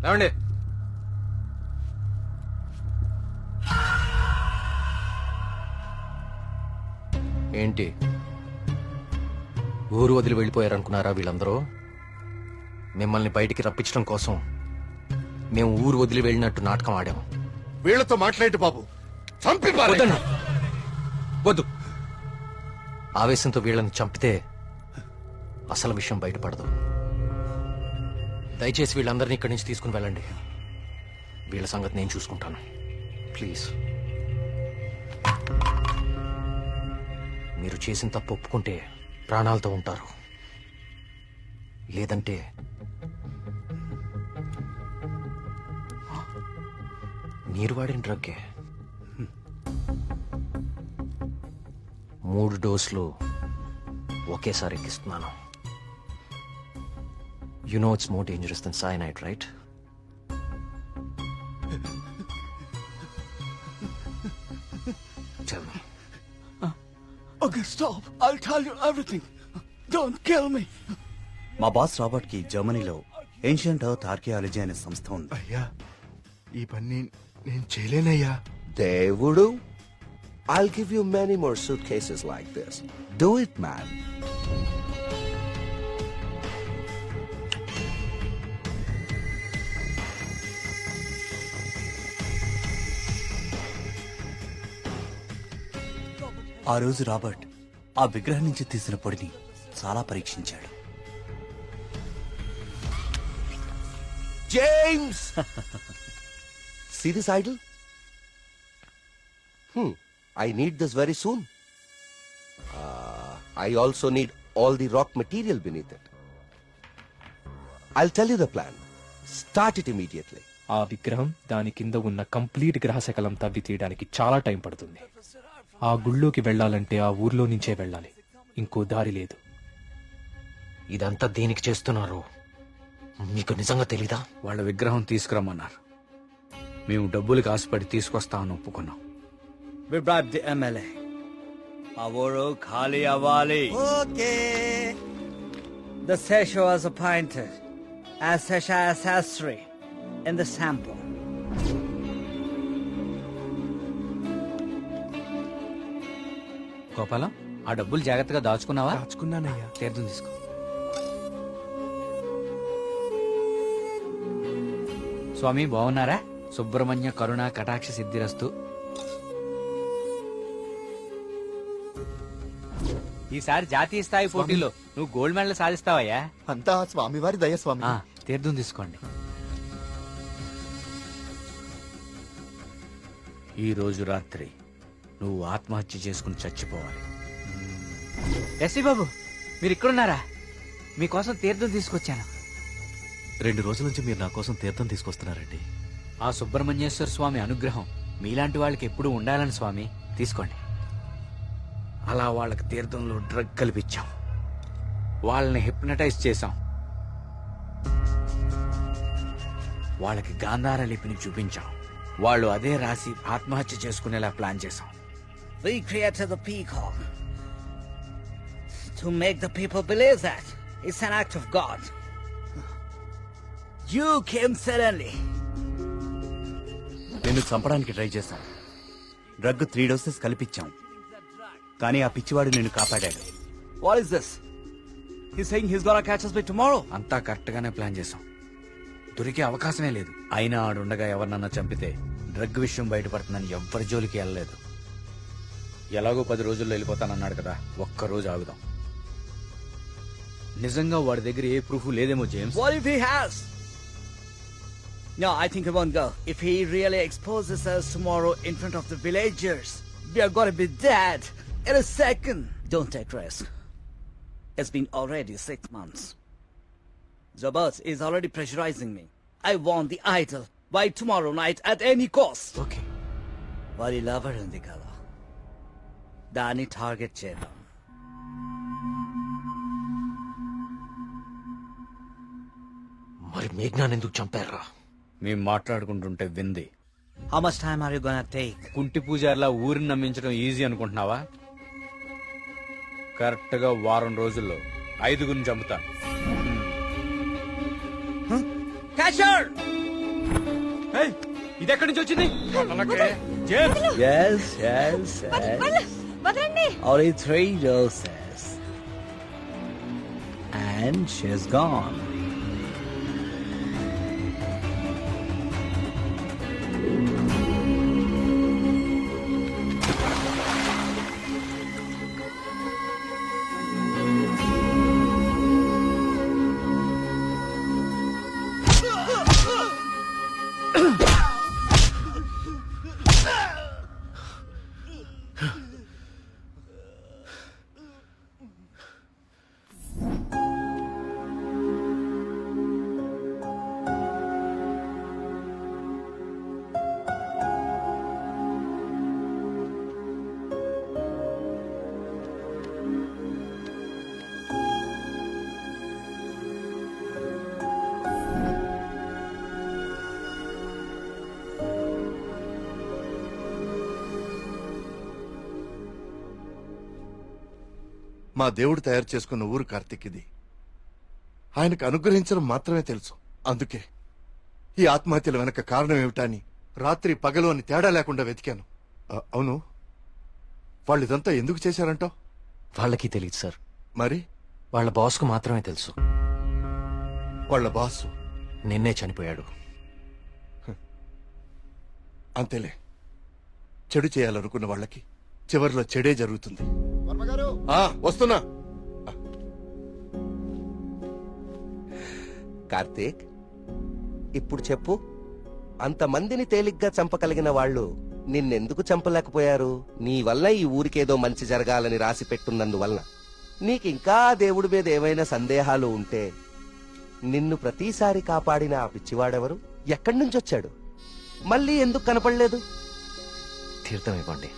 లేవండి. ఏంటి ఊరు వదిలి వెళ్ళిపోయారనుకున్నారా వీళ్ళందరూ? మిమ్మల్ని బయటికి రప్పించడం కోసం మేము ఊరు వదిలి వెళ్ళినట్టు నాటకం ఆడాము. వీళ్లతో మాట్లాడి బాబు, చంపి వద్దండి. వద్దు. ఆవేశంతో వీళ్ళని చంపితే అసలు విషయం బయటపడదు. దయచేసి వీళ్ళందరినీ ఇక్కడి నుంచి తీసుకుని వెళ్ళండి. వీళ్ళ సంగతి నేను చూసుకుంటాను. ప్లీజ్. మీరు చేసిన తప్పు ఒప్పుకుంటే ప్రాణాలతో ఉంటారు, లేదంటే మీరు వాడిన డ్రగ్గే 3 డోసులు ఒకేసారి ఎక్కిస్తున్నాను. You know it's more dangerous than cyanide, right? Tell me. Okay, stop. I'll tell you everything. Don't kill me. మా బాస్ రాబర్ట్ కి జర్మనీలో ఏన్షియంట్ ఎర్త్ ఆర్కియాలజీ అనే సంస్థ ఉంది. అయ్యా ఈ పని నేను చేయలేనయ్యా. దేవుడు, I'll give you many more suitcases like this. Do it, man. ఆ రోజు రాబర్ట్ ఆ విగ్రహం నుంచి తీసిన పొడిని చాలా పరీక్షించాడు. James! See this idol? I need this very soon. I also need all the rock material beneath it. I'll tell you the plan. Start it immediately. ఆ విగ్రహం దాని కింద ఉన్న కంప్లీట్ గ్రహశకలం తవ్వి తీయడానికి చాలా టైం పడుతుంది. ఆ గుళ్ళోకి వెళ్ళాలంటే ఆ ఊర్లో నుంచే వెళ్ళాలి, ఇంకో దారి లేదు. ఇదంతా దేనికి చేస్తున్నారు మీకు నిజంగా తెలీదా? వాళ్ళ విగ్రహం తీసుకురమ్మన్నారు. మేము డబ్బులకి ఆశపడి తీసుకొస్తామని ఒప్పుకున్నాం. We bribed the MLA. ఆ ఊరు ఖాళీ అవ్వాలి. Okay. The Sesha was appointed as Sesha Sastry in the sample. Gopalam, ఆ డబ్బులు జాగ్రత్తగా దాచుకున్నావా? దాచుకున్నానయ్యా. తీర్థం తీసుకో. స్వామి బాగున్నారా? సుబ్రహ్మణ్య కరుణ కటాక్ష సిద్ధిరస్తు. ఈసారి జాతీయ స్థాయి పోటీలో నువ్వు గోల్డ్ మెడల్ సాధిస్తావయ్యా. అంతా స్వామివారి దయ స్వామి. తీర్థం తీసుకోండి. ఈ రోజు రాత్రి నువ్వు ఆత్మహత్య చేసుకుని చచ్చిపోవాలి. ఎస్సీ బాబు, మీరు ఇక్కడున్నారా? మీకోసం తీర్థం తీసుకొచ్చాను. 2 రోజుల నుంచి మీరు నా కోసం తీర్థం తీసుకొస్తున్నారండి. ఆ సుబ్రహ్మణ్యేశ్వర స్వామి అనుగ్రహం మీలాంటి వాళ్ళకి ఎప్పుడూ ఉండాలని స్వామి. తీసుకోండి. అలా వాళ్ళకి తీర్థంలో డ్రగ్ కల్పించాం, వాళ్ళని హిప్నటైజ్ చేశాం, వాళ్ళకి గాంధార లిపిని చూపించాం. వాళ్ళు అదే రాసి ఆత్మహత్య చేసుకునేలా ప్లాన్ చేశాం. We created the peacock to make the people believe that it's an act of God. You came suddenly. నిన్ను చంపడానికి ట్రై చేశాం. డ్రగ్ 3 డోసెస్ కల్పించాం, కానీ ఆ పిచ్చివాడు నిన్ను కాపాడాడు. What is this? He's saying he's gonna catch us by tomorrow. అంతా correct గానే ప్లాన్ చేశాం. దొరికే అవకాశమే లేదు. అయినా ఆడుండగా ఎవరినన్నా చంపితే డ్రగ్ విషయం బయటపడుతుందని ఎవ్వరి జోలికి వెళ్ళలేదు. ఎలాగో 10 రోజుల్లో వెళ్ళిపోతానన్నాడు కదా, ఒక్కరోజు ఆగుదాం. నిజంగా వాడి దగ్గర ఏ ప్రూఫ్ లేదేమో James. What if he has? No, I think he won't go. If he really exposes us tomorrow in front of the villagers, we are gonna be dead in a second. Don't take risk. It's been already 6 months. Zabas is already pressurizing me. I want the idol by tomorrow night at any cost. Okay. Vari lover undi kada. Dani target chedam. మరి మేఘ్నాన్ని ఎందుకు చంపారా? మేము మాట్లాడుకుంటుంటే వింది. How much time are you gonna take? కుంటి పూజారిలా ఊరిని నమ్మించడం easy అనుకుంటున్నావా? Correct గా 1 వారం రోజుల్లో 5గురిని చంపుతాను. Catcher! ఇది ఎక్కడి నుంచి వచ్చింది? Yes, yes, yes. Only 3 doses. And she's gone. మా దేవుడు తయారు చేసుకున్న ఊరు కార్తీక్ ఇది. ఆయనకు అనుగ్రహించడం మాత్రమే తెలుసు. అందుకే ఈ ఆత్మహత్యల వెనక కారణం ఏమిటా అని రాత్రి పగలు అని తేడా లేకుండా వెతికాను. అవును, వాళ్ళు ఇదంతా ఎందుకు చేశారంటావు? వాళ్ళకి తెలియదు సార్. మరి వాళ్ళ బాస్కు మాత్రమే తెలుసు. వాళ్ళ బాసు నిన్నే చనిపోయాడు. అంతేలే, చెడు చేయాలనుకున్న వాళ్ళకి చివర్లో చెడే జరుగుతుంది. వస్తున్నా. కార్తీక్, ఇప్పుడు చెప్పు, అంతమందిని తేలిగ్గా చంపగలిగిన వాళ్ళు నిన్నెందుకు చంపలేకపోయారు? నీ వల్ల ఈ ఊరికేదో మంచి జరగాలని రాసి పెట్టున్నందువలన. నీకింకా దేవుడి మీద ఏమైనా సందేహాలు ఉంటే నిన్ను ప్రతిసారి కాపాడిన ఆ పిచ్చివాడెవరు? ఎక్కడి నుంచి వచ్చాడు? మళ్ళీ ఎందుకు కనపడలేదు? తీర్థం ఇవ్వండి.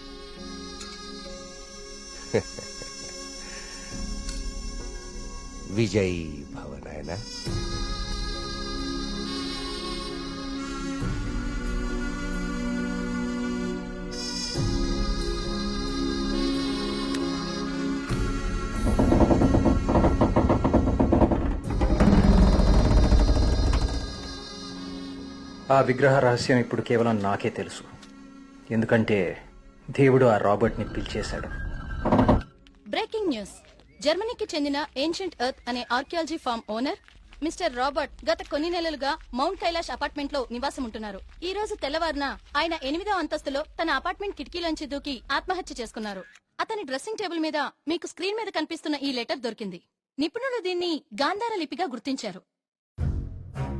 విజయ్ భవనాయన. ఆ విగ్రహ రహస్యం ఇప్పుడు కేవలం నాకే తెలుసు. ఎందుకంటే దేవుడు ఆ రాబర్ట్ని పిలిచేశాడు. Breaking news. జర్మనీకి చెందిన ఏన్షియంట్ ఎర్త్ అనే archaeology farm owner mister Robert గత కొన్ని నెలలుగా మౌంట్ కైలాష్ అపార్ట్మెంట్ లో నివాసం ఉంటున్నారు. ఈ రోజు తెల్లవారున ఆయన 8వ అంతస్తులో తన అపార్ట్మెంట్ కిటికీలోంచి దూకి ఆత్మహత్య చేసుకున్నారు. అతని డ్రెస్సింగ్ టేబుల్ మీద మీకు స్క్రీన్ మీద కనిపిస్తున్న ఈ లెటర్ దొరికింది. నిపుణులు దీన్ని గాంధార లిపిగా గుర్తించారు.